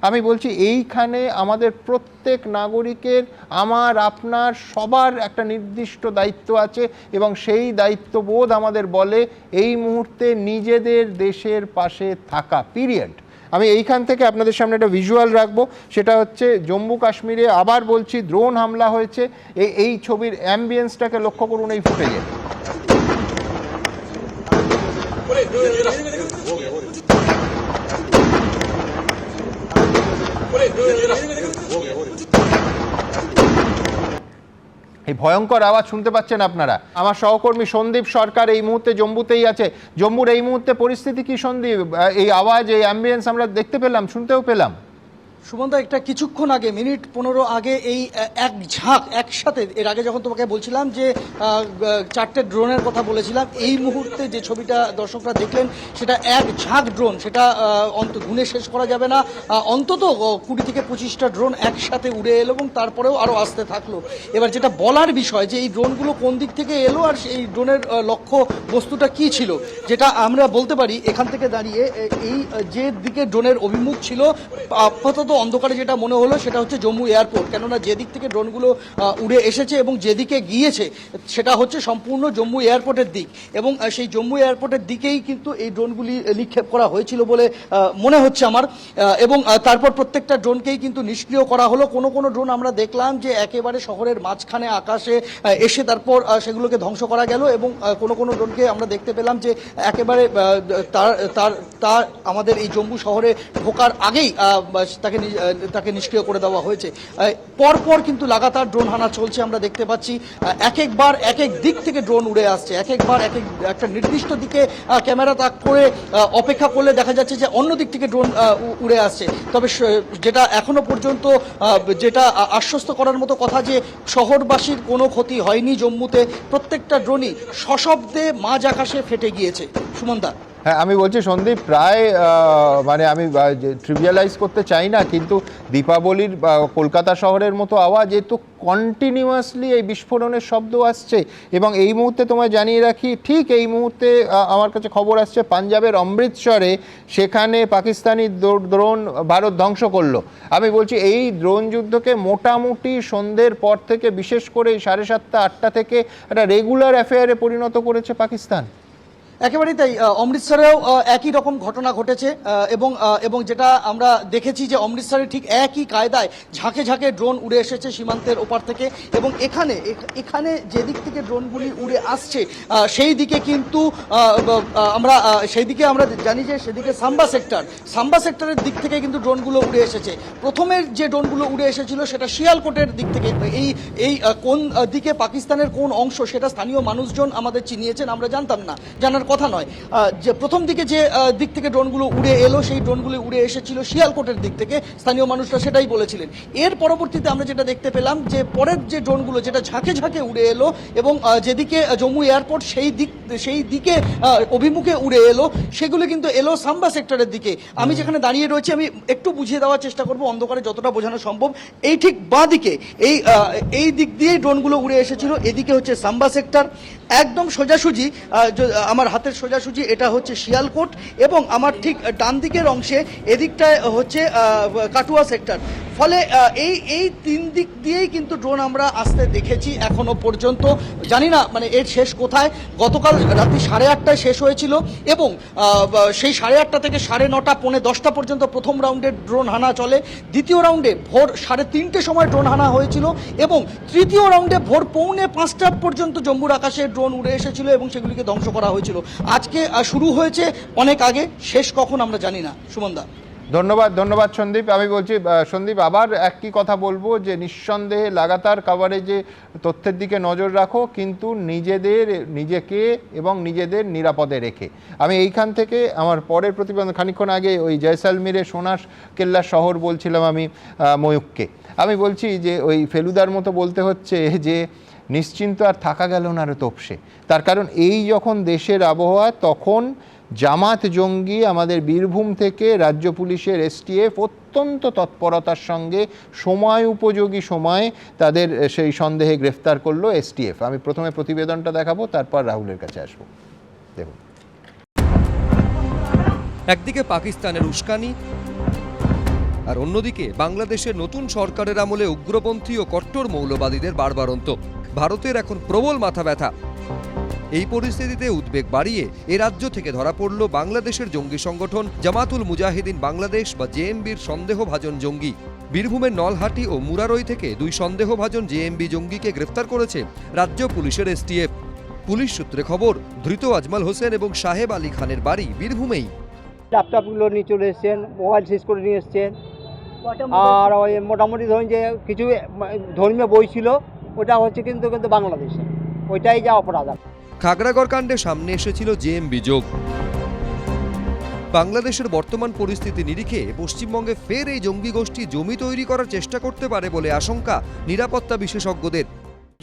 A: আমি বলছি এইখানে আমাদের প্রত্যেক নাগরিকের, আমার আপনার সবার একটা নির্দিষ্ট দায়িত্ব আছে, এবং সেই দায়িত্ববোধ আমাদের বলে এই মুহূর্তে নিজেদের দেশের পাশে থাকা, পিরিয়ড। আমি এইখান থেকে আপনাদের সামনে একটা ভিজুয়াল রাখবো, সেটা হচ্ছে জম্মু কাশ্মীরে আবার বলছি ড্রোন হামলা হয়েছে। এই ছবির অ্যাম্বিয়েন্সটাকে লক্ষ্য করুন এই ফুটেজে। এই ভয়ঙ্কর আওয়াজ শুনতে পাচ্ছেন আপনারা। আমার সহকর্মী সন্দীপ সরকার এই মুহূর্তে জম্মুতেই আছে। জম্মুর এই মুহূর্তে পরিস্থিতি কি সন্দীপ? এই আওয়াজ, এই অ্যাম্বিয়েন্স আমরা দেখতে পেলাম, শুনতেও পেলাম।
F: সুমনদা, একটা কিছুক্ষণ আগে, মিনিট 15 আগে এই এক ঝাঁক একসাথে, এর আগে যখন তোমাকে বলছিলাম যে 4টে ড্রোনের কথা বলেছিলাম, এই মুহূর্তে যে ছবিটা দর্শকরা দেখলেন সেটা এক ঝাঁক ড্রোন, সেটা গুণে শেষ করা যাবে না, অন্তত 20 থেকে 25টা ড্রোন একসাথে উড়ে এলো এবং তারপরেও আরও আসতে থাকলো। এবার যেটা বলার বিষয় যে এই ড্রোনগুলো কোন দিক থেকে এলো আর এই ড্রোনের লক্ষ্য বস্তুটা কি ছিল, যেটা আমরা বলতে পারি এখান থেকে দাঁড়িয়ে, এই যে দিকে ড্রোনের অভিমুখ ছিল আপাতত অন্ধকারে যেটা মনে হলো সেটা হচ্ছে জম্মু এয়ারপোর্ট, কেননা যেদিক থেকে ড্রোনগুলো উড়ে এসেছে এবং যেদিকে গিয়েছে সেটা হচ্ছে সম্পূর্ণ জম্মু এয়ারপোর্টের দিক, এবং সেই জম্মু এয়ারপোর্টের দিকেই কিন্তু এই ড্রোনগুলি নিক্ষেপ করা হয়েছিল বলে মনে হচ্ছে আমার। এবং তারপর প্রত্যেকটা ড্রোনকেই কিন্তু নিষ্ক্রিয় করা হলো। কোনো কোনো ড্রোন আমরা দেখলাম যে একেবারে শহরের মাঝখানে আকাশে এসে তারপর সেগুলোকে ধ্বংস করা গেল, এবং কোনো কোনো ড্রোনকে আমরা দেখতে পেলাম যে একেবারে তার আমাদের এই জম্মু শহরে ঢোকার আগেই তাকে নিষ্ক্রিয় করে দেওয়া হয়েছে। পরপর কিন্তু লাগাতার ড্রোন হানা চলছে, আমরা দেখতে পাচ্ছি এক একবার এক এক দিক থেকে ড্রোন উড়ে আসছে, এক একবার একটা নির্দিষ্ট দিকে ক্যামেরা তাক করে অপেক্ষা করলে দেখা যাচ্ছে যে অন্য দিক থেকে ড্রোন উড়ে আসছে। তবে যেটা এখনো পর্যন্ত যেটা আশ্বস্ত করার মতো কথা যে শহরবাসীর কোনো ক্ষতি হয়নি জম্মুতে, প্রত্যেকটা ড্রোনই সশব্দে মাঝ আকাশে ফেটে গিয়েছে। সুমনদা,
A: হ্যাঁ, আমি বলছি সন্দীপ, প্রায় মানে আমি ট্রিভিয়ালাইজ করতে চাই না, কিন্তু দীপাবলির কলকাতা শহরের মতো আওয়াজ, এ তো কন্টিনিউয়াসলি এই বিস্ফোরণের শব্দ আসছে। এবং এই মুহূর্তে তোমায় জানিয়ে রাখি, ঠিক এই মুহূর্তে আমার কাছে খবর আসছে পাঞ্জাবের অমৃতসরে সেখানে পাকিস্তানি ড্রোন ভারত ধ্বংস করলো। আমি বলছি এই ড্রোন যুদ্ধকে মোটামুটি সন্ধ্যের পর থেকে, বিশেষ করে 7:30-8টা থেকে একটা রেগুলার অ্যাফেয়ারে পরিণত করেছে পাকিস্তান।
F: একেবারেই তাই। অমৃতসরেও একই রকম ঘটনা ঘটেছে এবং যেটা আমরা দেখেছি যে অমৃতসরে ঠিক একই কায়দায় ঝাঁকে ঝাঁকে ড্রোন উড়ে এসেছে সীমান্তের ওপার থেকে, এবং এখানে যেদিক থেকে ড্রোনগুলি উড়ে আসছে সেই দিকে কিন্তু আমরা জানি যে সেদিকে সাম্বা সেক্টরের দিক থেকে কিন্তু ড্রোনগুলো উড়ে এসেছে। প্রথমের যে ড্রোনগুলো উড়ে এসেছিল সেটা শিয়ালকোটের দিক থেকে। এই কোন দিকে পাকিস্তানের কোন অংশ সেটা স্থানীয় মানুষজন আমাদের চিনিয়েছেন, আমরা জানতাম না, জানার কথা নয়। যে প্রথম দিকে যে দিক থেকে ড্রোনগুলো উড়ে এলো সেই ড্রোনগুলো উড়ে এসেছিল শিয়ালকোটের দিক থেকে, স্থানীয় মানুষরা সেটাই বলেছিলেন। এর পরবর্তীতে আমরা যেটা দেখতে পেলাম যে পরের যে ড্রোনগুলো যেটা ঝাঁকে ঝাঁকে উড়ে এলো এবং যেদিকে জম্মু এয়ারপোর্ট সেই দিকে অভিমুখে উড়ে এলো, সেগুলো কিন্তু এলো সাম্বা সেক্টরের দিকে। আমি যেখানে দাঁড়িয়ে রয়েছি আমি একটু বুঝিয়ে দেওয়ার চেষ্টা করব অন্ধকারে যতটা বোঝানো সম্ভব। এই ঠিক বাঁ দিকে এই দিক দিয়েই ড্রোনগুলো উড়ে এসেছিল। এদিকে হচ্ছে সাম্বা সেক্টর, একদম সোজাসুজি আমার হাতের সোজাসুজি এটা হচ্ছে শিয়ালকোট, এবং আমার ঠিক ডান দিকের অংশে এদিকটায় হচ্ছে কাটুয়া সেক্টর। ফলে এই তিন দিক দিয়েই কিন্তু ড্রোন আমরা আসতে দেখেছি এখনো পর্যন্ত। জানি না মানে এর শেষ কোথায়। গতকাল রাত্রি 8:30টায় শেষ হয়েছিল এবং সেই 8:30 থেকে 9:30 পৌনে 10টা পর্যন্ত প্রথম রাউন্ডে ড্রোন হানা চলে। দ্বিতীয় রাউন্ডে ভোর 3:30 সময় ড্রোন হানা হয়েছিল এবং তৃতীয় রাউন্ডে ভোর পৌনে 5টা পর্যন্ত জম্মুর আকাশে ড্রোন উড়ে এসেছিল এবং সেগুলিকে ধ্বংস করা হয়েছিল। আজকে শুরু হয়েছে অনেক আগে, শেষ কখন আমরা জানি না। সুমনদা,
A: ধন্যবাদ সন্দীপ। আমি বলছি সন্দীপ, আবার একই কথা বলবো যে নিঃসন্দেহে লাগাতার কভারেজে তথ্যের দিকে নজর রাখো, কিন্তু নিজেকে এবং নিজেদের নিরাপদে রেখে। আমি এইখান থেকে আমার পরের প্রতিবেদন, খানিকক্ষণ আগে ওই জয়সালমীরে সোনার কেল্লা শহর বলছিলাম আমি ময়ূককে, আমি বলছি যে ওই ফেলুদার মতো বলতে হচ্ছে যে নিশ্চিন্ত আর থাকা গেল না আরও তোপসে। তার কারণ এই যখন দেশের আবহাওয়া, তখন জামাত জঙ্গি আমাদের বীরভূম থেকে রাজ্য পুলিশের এসটিএফ অত্যন্ত তৎপরতার সঙ্গে সময় উপযোগী সময়ে তাদের সেই সন্দেহে গ্রেফতার করলো এসটিএফ। আমি প্রথমে প্রতিবেদনটা দেখাবো, তারপর রাহুলের কাছে আসবো। দেখুন,
N: একদিকে পাকিস্তানের উস্কানি আর অন্যদিকে বাংলাদেশের নতুন সরকারের আমলে উগ্রপন্থী ও কট্টর মৌলবাদীদের বাড়বাড়ন্ত। ভারতের এখন প্রবল মাথা ব্যথা। এই পরিস্থিতিতে উদ্বেগ বাড়িয়ে এ রাজ্য থেকে ধরা পড়ল বাংলাদেশের জঙ্গি সংগঠন জামাতুল মুজাহিদিন বাংলাদেশ বা জেএমবির সন্দেহভাজন জঙ্গি। বীরভূমের নলহাটি ও মুরারই থেকে 2 সন্দেহভাজন জেএমবি জঙ্গিকে গ্রেফতার করেছে রাজ্য পুলিশের এসটিএফ। পুলিশ সূত্রে খবর, ধৃত আজমাল হোসেন এবং সাহেব আলী খানের বাড়ি বীরভূমেই।
U: ল্যাপটপগুলো নিয়ে চলে এসছেন, মোবাইল শেষ করে নিয়ে এসছেন, আর ওই মোটামুটি ধরুন যে কিছু ধর্মীয় বই ছিল, ওটা হচ্ছে কিন্তু বাংলাদেশে, ওইটাই যা অপরাধ।
N: খাগড়াগড় কাণ্ডে সামনে এসেছিল জেএমবি যোগ। বাংলাদেশের বর্তমান পরিস্থিতি নিরিখে পশ্চিমবঙ্গে ফের এই জঙ্গি গোষ্ঠী জমি তৈরি করার চেষ্টা করতে পারে বলে আশঙ্কা নিরাপত্তা বিশেষজ্ঞদের।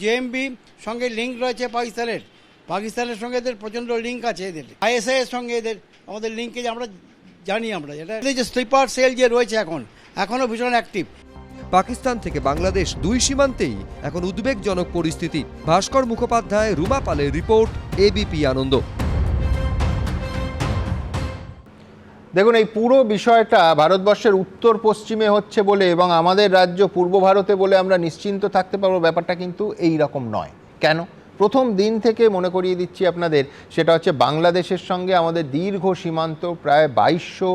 V: জেএমবি সঙ্গে লিঙ্ক রয়েছে পাকিস্তানের সঙ্গে এদের প্রচন্ড লিঙ্ক আছে, এদের আইএসআই এর সঙ্গে এদের আমাদের লিঙ্কে আমরা জানি। আমরা যেটা যে স্লিপার সেল যে রয়েছে এখনো ভীষণ অ্যাক্টিভ।
N: পাকিস্তান থেকে বাংলাদেশ 2 সীমান্তেই এখন উদ্বেগজনক পরিস্থিতি। ভাস্কর মুখোপাধ্যায়, রুমা পালের রিপোর্ট, এবিপি আনন্দ।
A: দেখুন, এই পুরো বিষয়টা ভারতবর্ষের উত্তর পশ্চিমে হচ্ছে বলে এবং আমাদের রাজ্য পূর্ব ভারতে বলে আমরা নিশ্চিন্ত থাকতে পারবো, ব্যাপারটা কিন্তু এই রকম নয়। কেন? প্রথম দিন থেকে মনে করিয়ে দিচ্ছি আপনাদের, সেটা হচ্ছে বাংলাদেশের সঙ্গে আমাদের দীর্ঘ সীমান্ত, প্রায় 2200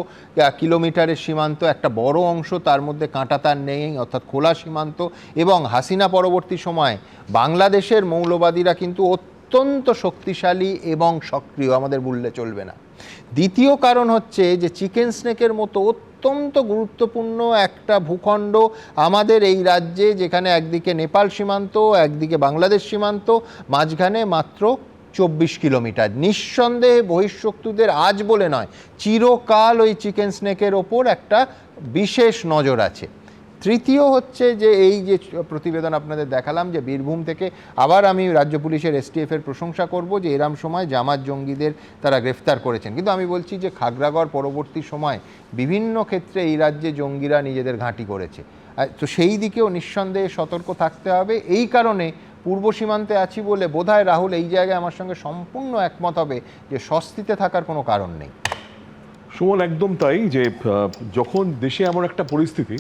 A: কিলোমিটারের সীমান্ত, একটা বড় অংশ তার মধ্যে কাঁটাতার নেই, অর্থাৎ খোলা সীমান্ত। এবং হাসিনা পরবর্তী সময়ে বাংলাদেশের মৌলবাদীরা কিন্তু অত্যন্ত শক্তিশালী এবং সক্রিয়, আমাদের বললে চলবে না। দ্বিতীয় কারণ হচ্ছে যে চিকেন স্নেকের মতো অত্যন্ত গুরুত্বপূর্ণ একটা ভূখণ্ড আমাদের এই রাজ্যে, যেখানে একদিকে নেপাল সীমান্ত, একদিকে বাংলাদেশ সীমান্ত, মাঝখানে মাত্র 24 কিলোমিটার। নিঃসন্দেহে বহিঃশত্রুদের আজ বলে নয়, চিরকাল ওই চিকেন স্নেকের ওপর একটা বিশেষ নজর আছে। তৃতীয় হচ্ছে যে এই যে প্রতিবেদন আপনাদের দেখালাম যে বীরভূম থেকে, আবার আমি রাজ্য পুলিশের এসটিএফের প্রশংসা করব যে এরম সময় জামাত জঙ্গিদের তারা গ্রেফতার করেছেন। কিন্তু আমি বলছি যে খাগড়াগড় পরবর্তী সময় বিভিন্ন ক্ষেত্রে এই রাজ্যে জঙ্গিরা নিজেদের ঘাঁটি করেছে, তো সেই দিকেও নিঃসন্দেহে সতর্ক থাকতে হবে। এই কারণে পূর্ব সীমান্তে আছি বলে বোধহয় রাহুল এই জায়গায় আমার সঙ্গে সম্পূর্ণ একমত হবে যে স্বস্তিতে থাকার কোনো কারণ নেই।
W: সুমন, একদম তাই। যে যখন দেশে এমন একটা পরিস্থিতি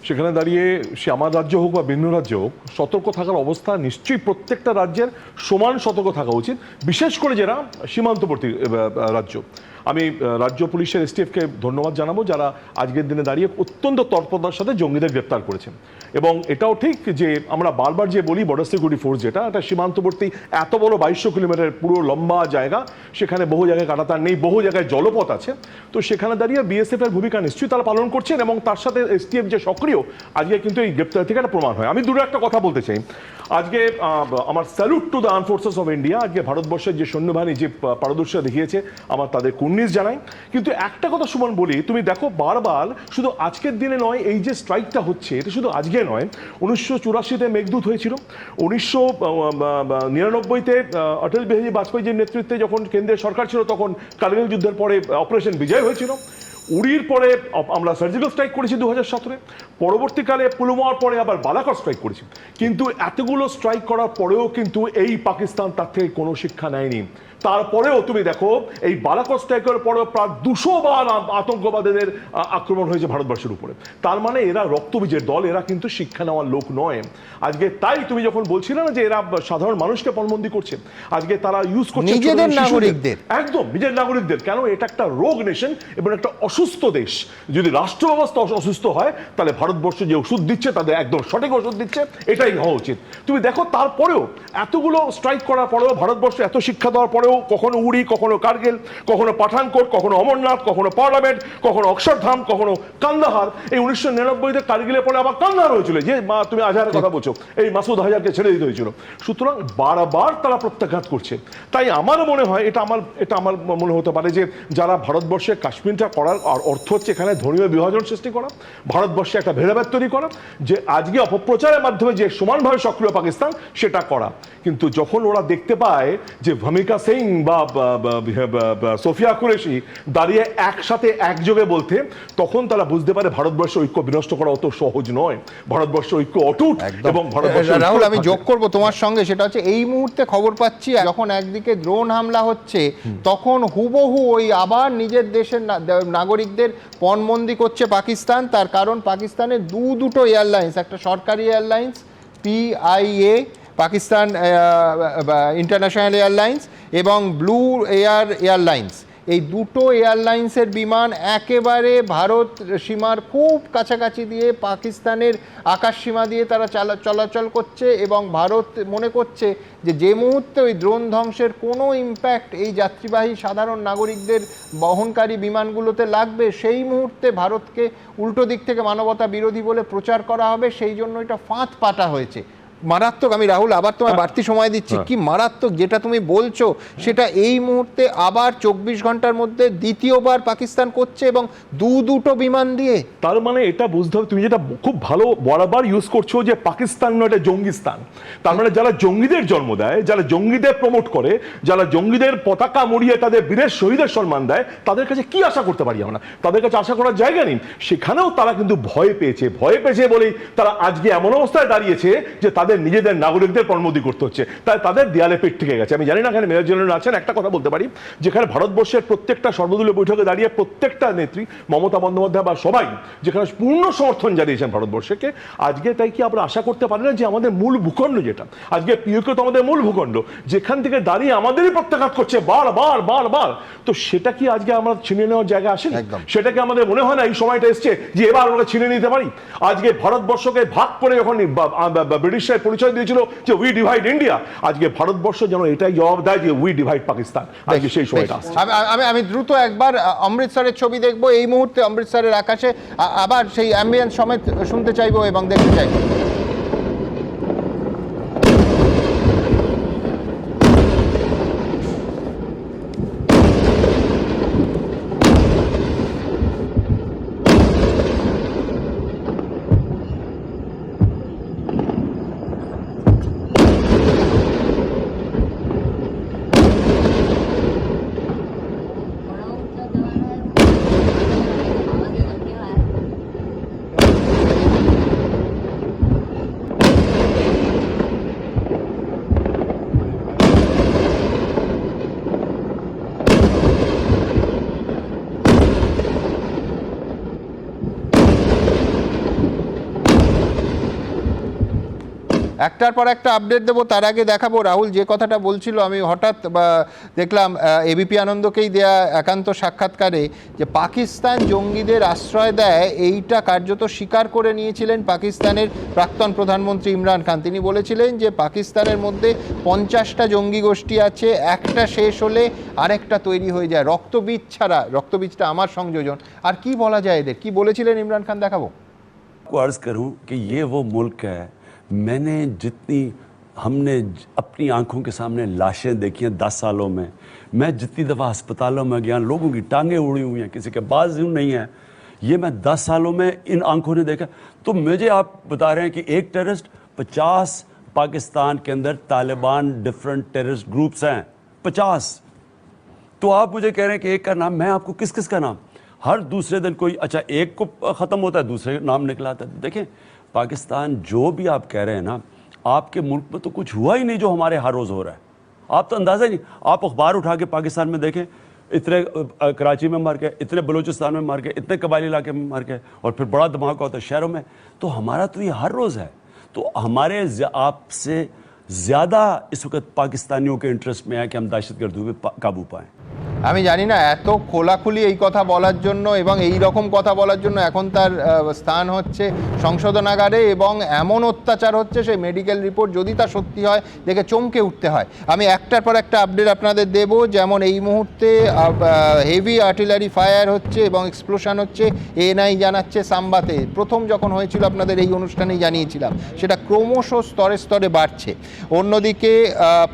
D: সেখানে দাঁড়িয়ে সে আমার রাজ্য হোক বা ভিন্ন রাজ্য হোক, সতর্ক থাকার অবস্থা নিশ্চয়ই প্রত্যেকটা রাজ্যের সমান সতর্ক থাকা উচিত, বিশেষ করে যারা সীমান্তবর্তী রাজ্য। আমি রাজ্য পুলিশের এসটিএফকে ধন্যবাদ জানাবো, যারা আজকের দিনে দাঁড়িয়ে অত্যন্ত তৎপরতার সাথে জঙ্গিদের গ্রেপ্তার করেছেন। এবং এটাও ঠিক যে আমরা বারবার যে বলি বর্ডার সিকিউরিটি ফোর্স যেটা, এটা সীমান্তবর্তী এত বড় 2200 কিলোমিটার পুরো লম্বা জায়গা, সেখানে বহু জায়গায় কাঁটাতার নেই, বহু জায়গায় জলপথ আছে। তো সেখানে দাঁড়িয়ে বিএসএফ এর ভূমিকা নিশ্চয়ই তারা পালন করছেন, এবং তার সাথে এসটিএফ যে সক্রিয়, আজকে কিন্তু এই গ্রেপ্তার থেকে একটা প্রমাণ হয়। আমি দুটো একটা কথা বলতে চাই। আজকে আমার salute to the arm forces of India. আজকে ভারতবর্ষের যে সৈন্যবাহিনী যে পারদর্শিতা দেখিয়েছে, আমার তাদের কুর্নিশ জানাই। কিন্তু একটা কথা সুমন বলি, তুমি দেখো বারবার শুধু আজকের দিনে নয়, এই যে স্ট্রাইকটা হচ্ছে এটা শুধু আজকে নয়। 1984-তে মেঘদূত হয়েছিল, 1999-তে অটল বিহারী বাজপেয়ীর নেতৃত্বে যখন কেন্দ্রের সরকার ছিল তখন কার্গিল যুদ্ধের পরে অপারেশন বিজয় হয়েছিল, উড়ির পরে আমরা সার্জিক্যাল স্ট্রাইক করেছি 2017-এ, পরবর্তীকালে পুলওয়ামার পরে আবার বালাকট স্ট্রাইক করেছি। কিন্তু এতগুলো স্ট্রাইক করার পরেও কিন্তু এই পাকিস্তান তার থেকে কোনো শিক্ষা নেয়নি। তারপরেও তুমি দেখো এই বালাকট স্ট্রাইকের পরেও প্রায় 200 বার আতঙ্কবাদীদের আক্রমণ হয়েছে ভারতবর্ষের উপরে। তার মানে এরা রক্তবীজের দল, এরা কিন্তু শিক্ষা নেওয়ার লোক নয়। আজকে তাই তুমি যখন বলছিলে না যে এরা সাধারণ মানুষকে পণবন্দি করছে, আজকে তারা ইউজ করছে
A: নিজেদের নাগরিকদের,
D: একদম নিজের নাগরিকদের। কেন? এটা একটা রোগ নেশন এবং একটা অসুস্থ দেশ। যদি রাষ্ট্র ব্যবস্থা অসুস্থ হয়, তাহলে ভারতবর্ষ যে ওষুধ দিচ্ছে তাদের একদম সঠিক ওষুধ দিচ্ছে, এটাই হওয়া উচিত। তুমি দেখো তারপরেও এতগুলো স্ট্রাইক করার পরেও, ভারতবর্ষ এত শিক্ষা দেওয়ার পরেও, কখনো উড়ি, কখনো কার্গিল, কখনো পাঠানকোট, কখনো অমরনাথ, কখনো পার্লামেন্ট, কখনো অক্ষরধাম, কখনো কান্দাহার। এই 1999-তে কার্গিলের পরে আবার কান্দাহার হয়েছিল, যে তুমি আজহারের কথা বলছো, এই মাসুদ আজহারকে ছেড়ে দিতে হয়েছিল। সুতরাং বারবার তারা প্রত্যাঘাত করছে। তাই আমার মনে হয় এটা আমার মনে হতে পারে যে যারা ভারতবর্ষে কাশ্মীরটা করার অর্থ হচ্ছে এখানে ধর্মীয় বিভাজন সৃষ্টি করা, ভারতবর্ষে একটা ভেদাভেদ তৈরি করা, যে আজকে অপপ্রচারের মাধ্যমে যে সমানভাবে সক্রিয় পাকিস্তান সেটা করা। কিন্তু যখন ওরা দেখতে পায় যে ভূমিকা সিং বা সোফিয়া কুরেশি দাঁড়িয়ে একসাথে একযোগে বলতে, তখন তারা বুঝতে পারে ভারতবর্ষের ঐক্য বিনষ্ট করা অত সহজ নয়, ভারতবর্ষের ঐক্য অটুট। এবং
A: রাহুল, আমি যোগ করব তোমার সঙ্গে, সেটা হচ্ছে এই মুহূর্তে খবর পাচ্ছি যখন একদিকে ড্রোন হামলা হচ্ছে, তখন হুবহু ওই আবার নিজের দেশের নাগরিকদের পণবন্দি করছে পাকিস্তান। তার কারণ পাকিস্তানের দুটো এয়ারলাইন্স, একটা সরকারি airlines PIA Pakistan international airlines এবং ব্লু এয়ারলাইন্স, এই দুটো এয়ারলাইন্সের বিমান একেবারে ভারত সীমার খুব কাছাকাছি দিয়ে পাকিস্তানের আকাশ সীমা দিয়ে তারা চলাচল করছে। এবং ভারত মনে করছে যে মুহূর্তে ওই ড্রোন ধ্বংসের কোনো ইম্প্যাক্ট এই যাত্রীবাহী সাধারণ নাগরিকদের বহনকারী বিমানগুলোতে লাগবে, সেই মুহূর্তে ভারতকে উল্টো দিক থেকে মানবতা বিরোধী বলে প্রচার করা হবে। সেই জন্য এটা ফাঁদ পাতা হয়েছে। মারাত্মক। আমি রাহুল আবার তোমায় বাড়তি সময় দিচ্ছি। কি মারাত্মক যেটা তুমি বলছো, সেটা এই মুহূর্তে আবার 24 ঘন্টার মধ্যে দ্বিতীয়বার পাকিস্তান করছে, এবং দুটো বিমান দিয়ে।
D: তার মানে এটা বুঝতে হবে, তুমি যেটা খুব ভালো বরাবর ইউজ করছো যে পাকিস্তান নয়, এটা জঙ্গিস্তান। তার মানে যারা জঙ্গিদের জন্ম দেয়, যারা জঙ্গিদের প্রমোট করে, যারা জঙ্গিদের পতাকা মুড়িয়ে তাদের বীরের শহীদের সম্মান দেয়, তাদের কাছে কি আশা করতে পারি আমরা? তাদের কাছে আশা করার জায়গা নেই। সেখানেও তারা কিন্তু ভয় পেয়েছে বলেই তারা আজকে এমন অবস্থায় দাঁড়িয়েছে যে তাদের নিজেদের নাগরিকদের পণবন্দি করতে হচ্ছে। তাই তাদের দেয়ালে পিঠ থেকে গেছে। আমি জানি না এখানে মেজর জেনারেল আছেন, একটা কথা বলতে পারি, যেখানে ভারতবর্ষের প্রত্যেকটা সর্বদলীয় বৈঠকে দাঁড়িয়ে প্রত্যেকটা নেত্রী, মমতা বন্দ্যোপাধ্যায় বা সবাই যেখানে পূর্ণ সমর্থন জানিয়েছেন ভারতবর্ষকে, আজকে তাই কি আমরা আশা করতে পারি না যে আমাদের মূল ভূখণ্ড, যেটা আজকে পিওকে তো আমাদের মূল ভূখণ্ড, যেখান থেকে দাঁড়িয়ে আমাদেরই প্রত্যাঘাত করছে বারবার, তো সেটা কি আজকে আমরা ছিনিয়ে নেওয়ার জায়গা আসেনি? সেটাকে আমাদের মনে হয় না এই সময়টা এসছে যে এবার আমরা ছিনিয়ে নিতে পারি? আজকে ভারতবর্ষকে ভাগ করে যখন ব্রিটিশরা পরিচয় দিয়েছিল যে উই ডিভাইড ইন্ডিয়া, আজকে ভারতবর্ষ যেন এটাই জবাব দেয় যে উই ডিভাইড পাকিস্তান। আজকে সেই সময়টা আসছে।
A: আমি দ্রুত একবার অমৃতসরের ছবি দেখবো। এই মুহূর্তে অমৃতসরের আকাশে আবার সেই অ্যাম্বিয়েন্স সমেত শুনতে চাইবো এবং দেখতে চাইবো। একটার পর একটা আপডেট দেবো, তার আগে দেখাবো রাহুল যে কথাটা বলছিল, আমি হঠাৎ দেখলাম এবিপি আনন্দকেই দেয়া একান্ত সাক্ষাৎকারে যে পাকিস্তান জঙ্গিদের আশ্রয় দেয়, এইটা কার্যত স্বীকার করে নিয়েছিলেন পাকিস্তানের প্রাক্তন প্রধানমন্ত্রী ইমরান খান। তিনি বলেছিলেন যে পাকিস্তানের মধ্যে 50টা জঙ্গি গোষ্ঠী আছে, একটা শেষ হলে আরেকটা তৈরি হয়ে যায়, রক্তবীজ ছাড়া। রক্তবীজটা আমার সংযোজন। আর কি বলা যায় এদের, কি বলেছিলেন ইমরান খান, দেখাবো।
K: अर्ज करूं कि ये वो मुल्क है, मैंने जितनी हमने अपनी आंखों के सामने लाशें देखी हैं 10 सालों में, मैं जितनी दफ़ा अस्पतालों में गया, लोगों की टांगें उड़ी हुई हैं, किसी के बाजू नहीं है, ये मैं 10 सालों में इन आंखों ने देखा। तो मुझे आप बता रहे हैं कि एक टेररिस्ट 50 पाकिस्तान के अंदर तालिबान डिफरेंट टेररिस्ट ग्रुप्स हैं 50। तो आप मुझे कह रहे हैं कि एक का नाम, मैं आपको किस किस का नाम, हर दूसरे दिन कोई, अच्छा एक को ख़त्म होता है दूसरे नाम निकला आता है। देखें पाकिस्तान जो भी आप कह रहे हैं ना, आपके मुल्क में तो कुछ हुआ ही नहीं जो हमारे हर रोज़ हो रहा है। आप तो अंदाज़ा ही नहीं, आप अखबार उठा के पाकिस्तान में देखें, इतने कराची में मर गए, इतने बलूचिस्तान में मर गए, इतने कबायली इलाके में मर गए, और फिर बड़ा धमाका होता है शहरों में। तो हमारा तो ये हर रोज़ है। तो हमारे आपसे ज़्यादा इस वक्त पाकिस्तानियों के इंटरेस्ट में है कि हम दहशतगर्दी पे काबू पाएँ।
A: আমি জানি না এত খোলাখুলি এই কথা বলার জন্য এবং এই রকম কথা বলার জন্য এখন তার স্থান হচ্ছে সংশোধনাগারে, এবং এমন অত্যাচার হচ্ছে সেই মেডিকেল রিপোর্ট যদি তা সত্যি হয় দেখে চমকে উঠতে হয়। আমি একটার পর একটা আপডেট আপনাদের দেব। যেমন এই মুহূর্তে হেভি আর্টিলারি ফায়ার হচ্ছে এবং এক্সপ্লোশন হচ্ছে, এএনআই জানাচ্ছে সাম্বাতে। প্রথম যখন হয়েছিল আপনাদের এই অনুষ্ঠানেই জানিয়েছিলাম, সেটা ক্রমশ স্তরে স্তরে বাড়ছে। অন্যদিকে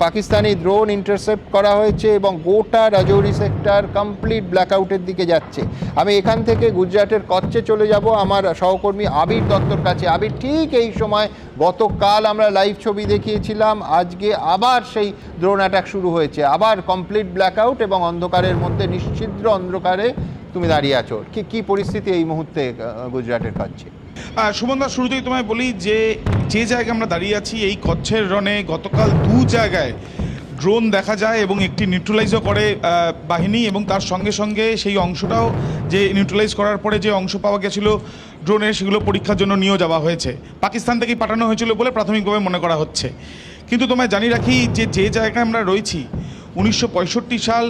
A: পাকিস্তানি ড্রোন ইন্টারসেপ্ট করা হয়েছে এবং গোটা রাজৌরি সেক্টর কমপ্লিট ব্ল্যাকআউটের দিকে যাচ্ছে। আমি এখান থেকে গুজরাটের কচ্ছে চলে যাব আমার সহকর্মী আবির দত্তর কাছে। আবির, ঠিক এই সময় গতকাল আমরা লাইভ ছবি দেখিয়েছিলাম, আজকে আবার সেই ড্রোন অ্যাটাক শুরু হয়েছে, আবার কমপ্লিট ব্ল্যাকআউট এবং অন্ধকারের মধ্যে, নিশ্ছিদ্র অন্ধকারে তুমি দাঁড়িয়ে আছো। কি পরিস্থিতি এই মুহূর্তে গুজরাটের কচ্ছে?
R: সুমনদা, শুরুতেই তোমায় বলি যে জায়গায় আমরা দাঁড়িয়ে আছি এই কচ্ছের রনে গতকাল 2 জায়গায় ড্রোন দেখা যায় এবং একটি নিউট্রালাইজও করে বাহিনী, এবং তার সঙ্গে সঙ্গে সেই অংশটাও যে নিউট্রালাইজ করার পরে যে অংশ পাওয়া গেছিল ড্রোনের, সেগুলো পরীক্ষার জন্য নিয়েও যাওয়া হয়েছে। পাকিস্তান থেকেই পাঠানো হয়েছিল বলে প্রাথমিকভাবে মনে করা হচ্ছে। কিন্তু তোমায় জানিয়ে রাখি যে জায়গায় আমরা রয়েছি, 1965 সাল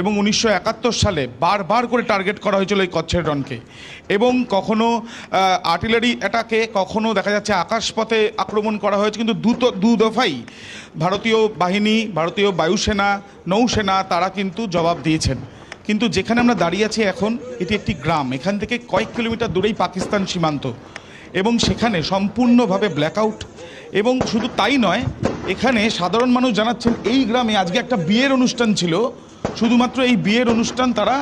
R: এবং 1971 সালে বারবার করে টার্গেট করা হয়েছিল এই কচ্ছের রনকে, এবং কখনো আর্টিলারি অ্যাটাকে, কখনো দেখা যাচ্ছে আকাশপথে আক্রমণ করা হয়েছে। কিন্তু দু দফাই ভারতীয় বাহিনী, ভারতীয় বায়ুসেনা, নৌসেনা তারা কিন্তু জবাব দিয়েছেন। কিন্তু যেখানে আমরা দাঁড়িয়ে আছি এখন, এটি একটি গ্রাম, এখান থেকে কয়েক কিলোমিটার দূরেই পাকিস্তান সীমান্ত, এবং সেখানে সম্পূর্ণভাবে ব্ল্যাকআউট। এবং শুধু তাই নয়, এখানে সাধারণ মানুষ জানাচ্ছেন এই গ্রামে আজকে একটা বিয়ের অনুষ্ঠান ছিল, শুধুমাত্র এই বিয়ের অনুষ্ঠান তারা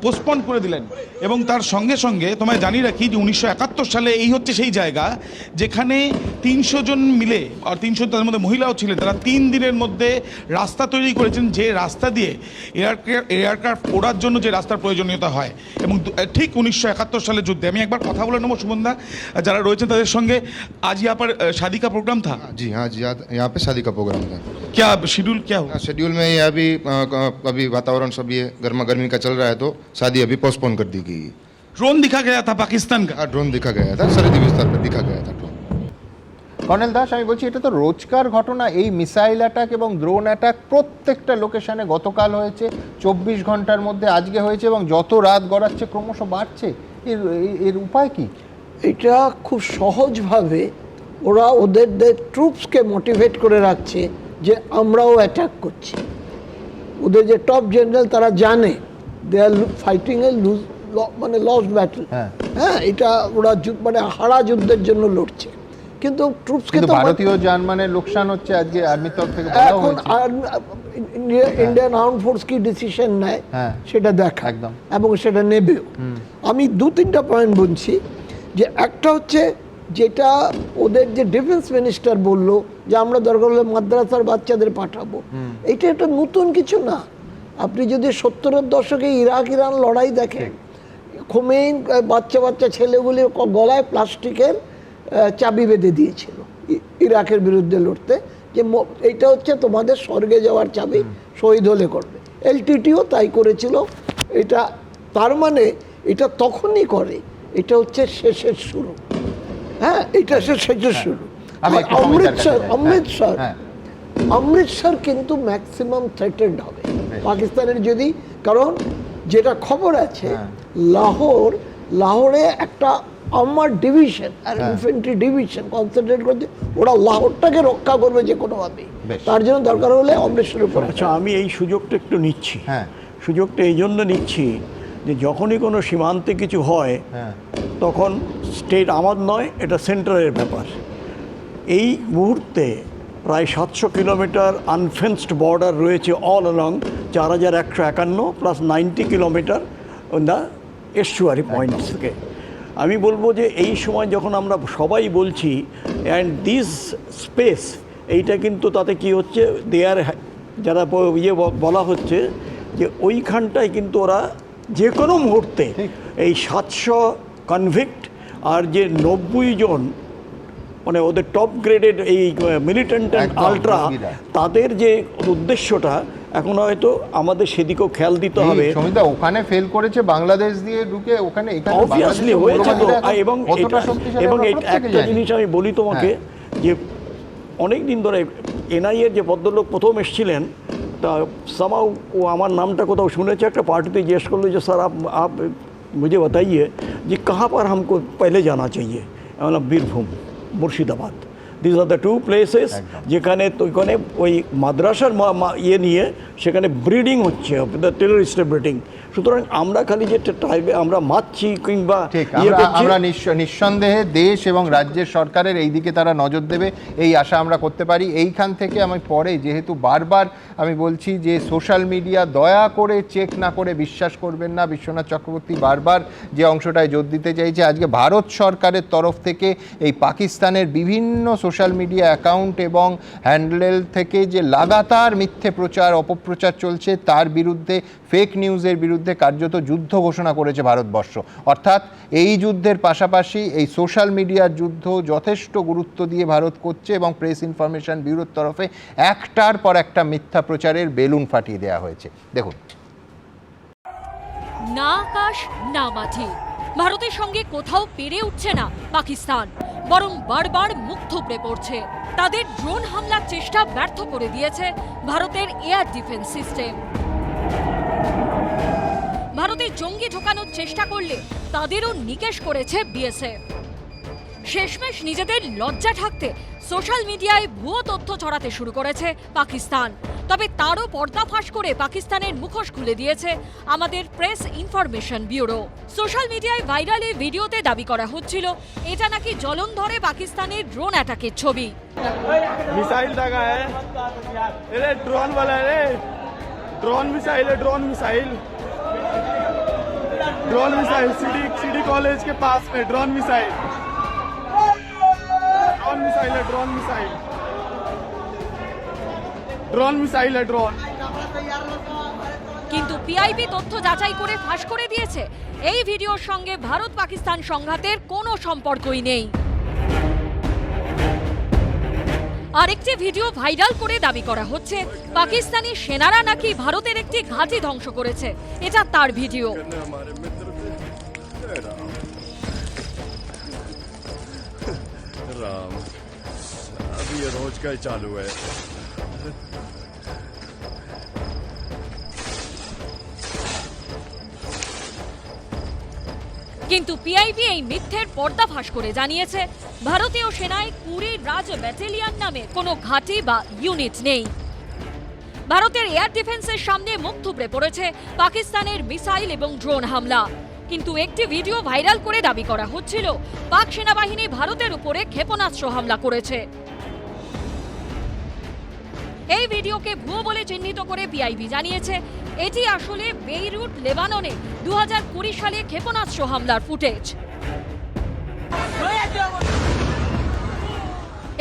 R: পোস্টপন করে দিলেন। এবং তার সঙ্গে সঙ্গে তোমায় জানিয়ে রাখি যে 1971 সালে এই হচ্ছে সেই জায়গা যেখানে 300 জন মিলে, আর 300 তার মধ্যে মহিলাও ছিলেন, তারা 3 দিনের মধ্যে রাস্তা তৈরি করেছেন, যে রাস্তা দিয়ে এয়ারক্রাফট ওড়ার জন্য যে রাস্তার প্রয়োজনীয়তা হয়। এবং ঠিক 1971 সালের যুদ্ধে, আমি একবার কথা বলে নেবো সুমনদা যারা রয়েছেন তাদের সঙ্গে। আজ यहाँ पर शादी का प्रोग्राम था?
L: जी हाँ जी, यहाँ पे शादी का प्रोग्राम था।
R: क्या शेड्यूल क्या हुआ?
L: शेड्यूल में ये अभी वातावरण सब ये गर्मा गर्मी का चल रहा है, तो शादी अभी पोस्टपोन कर दी गई।
R: ड्रोन दिखा गया था पाकिस्तान का?
L: ड्रोन दिखा गया था, सरहदी विस्तार पर दिखा गया था ड्रोन।
A: কর্নেল দাস, আমি বলছি এটা তো রোজকার ঘটনা, এই মিসাইল অ্যাটাক এবং ড্রোন অ্যাটাক প্রত্যেকটা লোকেশনে গতকাল হয়েছে, 24 ঘন্টার মধ্যে আজকে হয়েছে, এবং যত রাত গড়াচ্ছে ক্রমশ বাড়ছে। এর উপায় কি?
J: এটা খুব সহজভাবে ওরা ওদের ট্রুপসকে মোটিভেট করে রাখছে যে আমরাও অ্যাটাক করছি। ওদের যে টপ জেনারেল তারা জানে দে আর ফাইটিং এ লুজ, মানে লস্ট ব্যাটল। হ্যাঁ, এটা ওরা মানে হারা যুদ্ধের জন্য লড়ছে, কিন্তু ট্রুপসকে তো
A: ভারতীয় জানমানের লোকসান হচ্ছে আজকে আর্মির তরফ থেকে বলা হয়েছে।
J: ইন্ডিয়ান আর্মড ফোর্স কি ডিসিশন নেয় সেটা দেখা একদম, এবং সেটা নেবেও। আমি 2-3টা পয়েন্ট বলছি। যে একটা হচ্ছে যেটা ওদের যে ডিফেন্স মিনিস্টার বললো যে আমরা দরকার হলে মাদ্রাসার বাচ্চাদের পাঠাবো, এটা একটা নতুন কিছু না। আপনি যদি 70-এর দশকে ইরাক ইরান লড়াই দেখেন, খোমেইন বাচ্চা ছেলেগুলি গলায় প্লাস্টিকের চাবি বেঁধে দিয়েছিল ইরাকের বিরুদ্ধে লড়তে, যে এইটা হচ্ছে তোমাদের স্বর্গে যাওয়ার চাবি, শহীদ হলে করবে। এলটিটিও তাই করেছিল। এটা তার মানে এটা তখনই করে, এটা হচ্ছে শেষের শুরু। হ্যাঁ, এটা শেষের শুরু।
A: আমি একটু সমিতার কাছে যাই।
J: অমৃতসর
A: হ্যাঁ,
J: অমৃতসর কিন্তু ম্যাক্সিমাম থ্রেটেড হবে পাকিস্তানের যদি, কারণ যেটা খবর আছে লাহোরে একটা আমার ডিভিশন আর ইনফেন্ট্রি ডিভিশন কনসেন্ট্রেট করছে, ওরা লাহোরটাকে রক্ষা করবে যে কোনোভাবে, তার জন্য দরকার হলে অমৃতসরের উপর।
H: আচ্ছা, আমি এই সুযোগটা একটু নিচ্ছি, সুযোগটা এই জন্য নিচ্ছি যে যখনই কোনো সীমান্তে কিছু হয় তখন স্টেট আমার নয়, এটা সেন্ট্রালের ব্যাপার। এই মুহূর্তে প্রায় 700 কিলোমিটার আনফেন্সড বর্ডার রয়েছে all along 4151 plus 90 kilometre on the estuary points থেকে। আমি বলবো যে এই সময় যখন আমরা সবাই বলছি অ্যান্ড দিস স্পেস, এইটা কিন্তু তাতে কি হচ্ছে, দেয়ার যারা বলা হচ্ছে যে ওইখানটায় কিন্তু ওরা যে কোনো মুহূর্তে এই 700 কনভিক্ট আর যে 90 জন মানে ওদের টপ গ্রেডেড এই মিলিটেন্ট অ্যান্ড আলট্রা, তাদের যে উদ্দেশ্যটা এখন হয়তো আমাদের সেদিকেও খেয়াল দিতে হবে।
A: সমিতা, ওখানে ফেল করেছে বাংলাদেশ দিয়ে ঢুকে, ওখানে
H: অবভিয়াসলি হয়েছে তো। এবং একটা জিনিস আমি বলি তোমাকে যে অনেক দিন ধরে এনআইএর যে ভদ্রলোক প্রথম এসেছিলেন, তা সামাও ও আমার নামটা কোথাও শুনেছে, একটা পার্টিতে জিজ্ঞেস করলো যে স্যার आप मुझे बताइए যে कहाँ पर हमको पहले जाना चाहिए, मतलब Birbhum, Murshidabad, this are the two places যেখানে তো ওখানে ওই মাদ্রাসার ইয়ে নিয়ে সেখানে ব্রিডিং হচ্ছে, দ্য টেররিস্টের ব্রিডিং। সুতরাং আমরা খালি যে ট্রাইবে আমরা মারছি কিংবা
A: আমরা নিঃসন্দেহে দেশ এবং রাজ্যের সরকারের এই দিকে তারা নজর দেবে, এই আশা আমরা করতে পারি। এইখান থেকে আমি পরে, যেহেতু বারবার আমি বলছি যে সোশ্যাল মিডিয়া দয়া করে চেক না করে বিশ্বাস করবেন না, বিশ্বনাথ চক্রবর্তী বারবার যে অংশটায় জোর দিতে চাইছে, আজকে ভারত সরকারের তরফ থেকে এই পাকিস্তানের বিভিন্ন সোশ্যাল মিডিয়া অ্যাকাউন্ট এবং হ্যান্ডেল থেকে যে লাগাতার মিথ্যে প্রচার অপপ্রচার চলছে, তার বিরুদ্ধে, ফেক নিউজের বিরুদ্ধে কার্যত যুদ্ধ ঘোষণা করেছে ভারতবর্ষ। অর্থাৎ এই যুদ্ধের পাশাপাশি এই সোশ্যাল মিডিয়ার যুদ্ধ যথেষ্ট গুরুত্ব দিয়ে ভারত করছে এবং প্রেস ইনফরমেশন ব্যুরোর তরফে একটার পর একটা মিথ্যা প্রচারের বেলুন ফাটিয়ে দেওয়া হয়েছে। দেখুন,
S: না আকাশ না মাটি, ভারতের সঙ্গে কোথাও পেরে উঠছে না পাকিস্তান, বরং বারবার মুখ থুবড়ে পড়ছে। তাদের ড্রোন হামলার চেষ্টা ব্যর্থ করে দিয়েছে ভারতের এয়ার ডিফেন্স সিস্টেম। ভারতে জঙ্গি ঢোকানোর চেষ্টা করলে তাদেরও নিকেশ করেছে বিএসএফ। শেষমেশ নিজেদের লজ্জা ঢাকতে সোশ্যাল মিডিয়ায় ভুয়ো তথ্য ছড়াতে শুরু করেছে পাকিস্তান। তবে তারও পর্দাফাঁস করে পাকিস্তানের মুখোশ খুলে দিয়েছে আমাদের প্রেস ইনফরমেশন ব্যুরো। সোশ্যাল মিডিয়ায় ভাইরাল এই ভিডিওতে দাবি করা হচ্ছিল এটা নাকি জলন্ধরে পাকিস্তানের ড্রোন অ্যাটাকের ছবি।
I: मिसाइल लगा है, अरे ड्रोन वाला है, ड्रोन मिसाइल है, ड्रोन मिसाइल सिटी कॉलेज के पास में ड्रोन मिसाइल है, ड्रोन मिसाइल है, ड्रोन।
S: কিন্তু পিআইবি তথ্য যাচাই করে ফাঁস করে দিয়েছে এই ভিডিওর সঙ্গে ভারত পাকিস্তান সংঘাতের কোনো সম্পর্কই নেই। আরেকটি ভিডিও ভাইরাল করে দাবি করা হচ্ছে পাকিস্তানি সেনারা নাকি ভারতের একটি ঘাঁটি ধ্বংস করেছে, এটা তার ভিডিও।
W: राम, अभी ये रोज का ही चालू है।
S: কিন্তু পিআইবি এই মিথ্যের পর্দাফাঁস করে জানিয়েছে ভারতীয় সেনায় কুড়ি রাজ ব্যাটালিয়ন নামে কোনো ঘাঁটি বা ইউনিট নেই। ভারতের এয়ার ডিফেন্সের সামনে মুখ থুবড়ে পড়েছে পাকিস্তানের মিসাইল এবং ড্রোন হামলা। কিন্তু একটি ভিডিও ভাইরাল করে দাবি করা হচ্ছিল পাক সেনাবাহিনী ভারতের উপরে ক্ষেপণাস্ত্র হামলা করেছে। এই ভিডিওকে ভুয়ো বলে চিহ্নিত করে পিআইবি জানিয়েছে এটি আসলে বেইরুট লেবাননে 2020 সালে ক্ষেপণাস্ত্র হামলার ফুটেজ।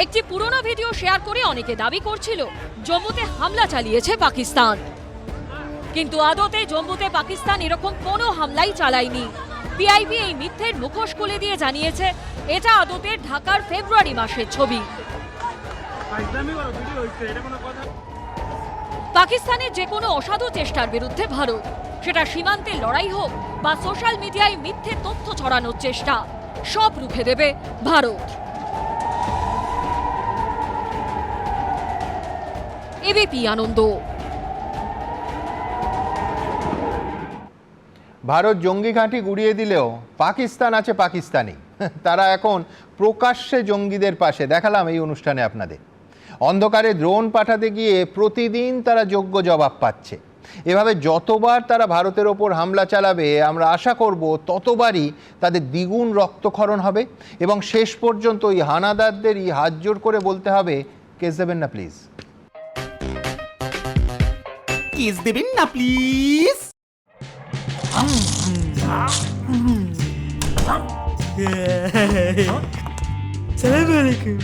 S: একটি পুরনো ভিডিও শেয়ার করে অনেকে দাবি করছিল জম্মুতে হামলা চালিয়েছে পাকিস্তান, কিন্তু আদতে জম্মুতে পাকিস্তান এরকম কোনো হামলাই চালায়নি। পিআইবি এই মিথ্যের মুখোশ খুলে দিয়ে জানিয়েছে এটা আদতে ঢাকার ফেব্রুয়ারি মাসের ছবি। পাকিস্তানের যে কোনো অসাধু চেষ্টার বিরুদ্ধে ভারত, সেটা সীমান্তে লড়াই হোক বা সোশ্যাল মিডিয়ায় মিথ্যে তথ্য ছড়ানোর চেষ্টা, সব রুখে দেবে ভারত। এবিপি আনন্দ।
A: ভারত জঙ্গি ঘাঁটি গুড়িয়ে দিলেও পাকিস্তান আছে পাকিস্তানি। তারা এখন প্রকাশ্যে জঙ্গিদের পাশে, দেখালাম এই অনুষ্ঠানে আপনাদের। অন্ধকারে ড্রোন পাঠাতে গিয়ে প্রতিদিন তারা যোগ্য জবাব পাচ্ছে। এভাবে যতবার তারা ভারতের ওপর হামলা চালাবে আমরা আশা করব ততবারই তাদের দ্বিগুণ রক্তক্ষরণ হবে এবং শেষ পর্যন্ত এই হানাদারদেরই হাত জোড় করে বলতে হবে, কেস দেবেন না প্লিজ,
C: কেস দেবেন না প্লিজ। সালাম আলাইকুম।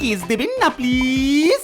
C: কেস দেবেন না প্লিজ।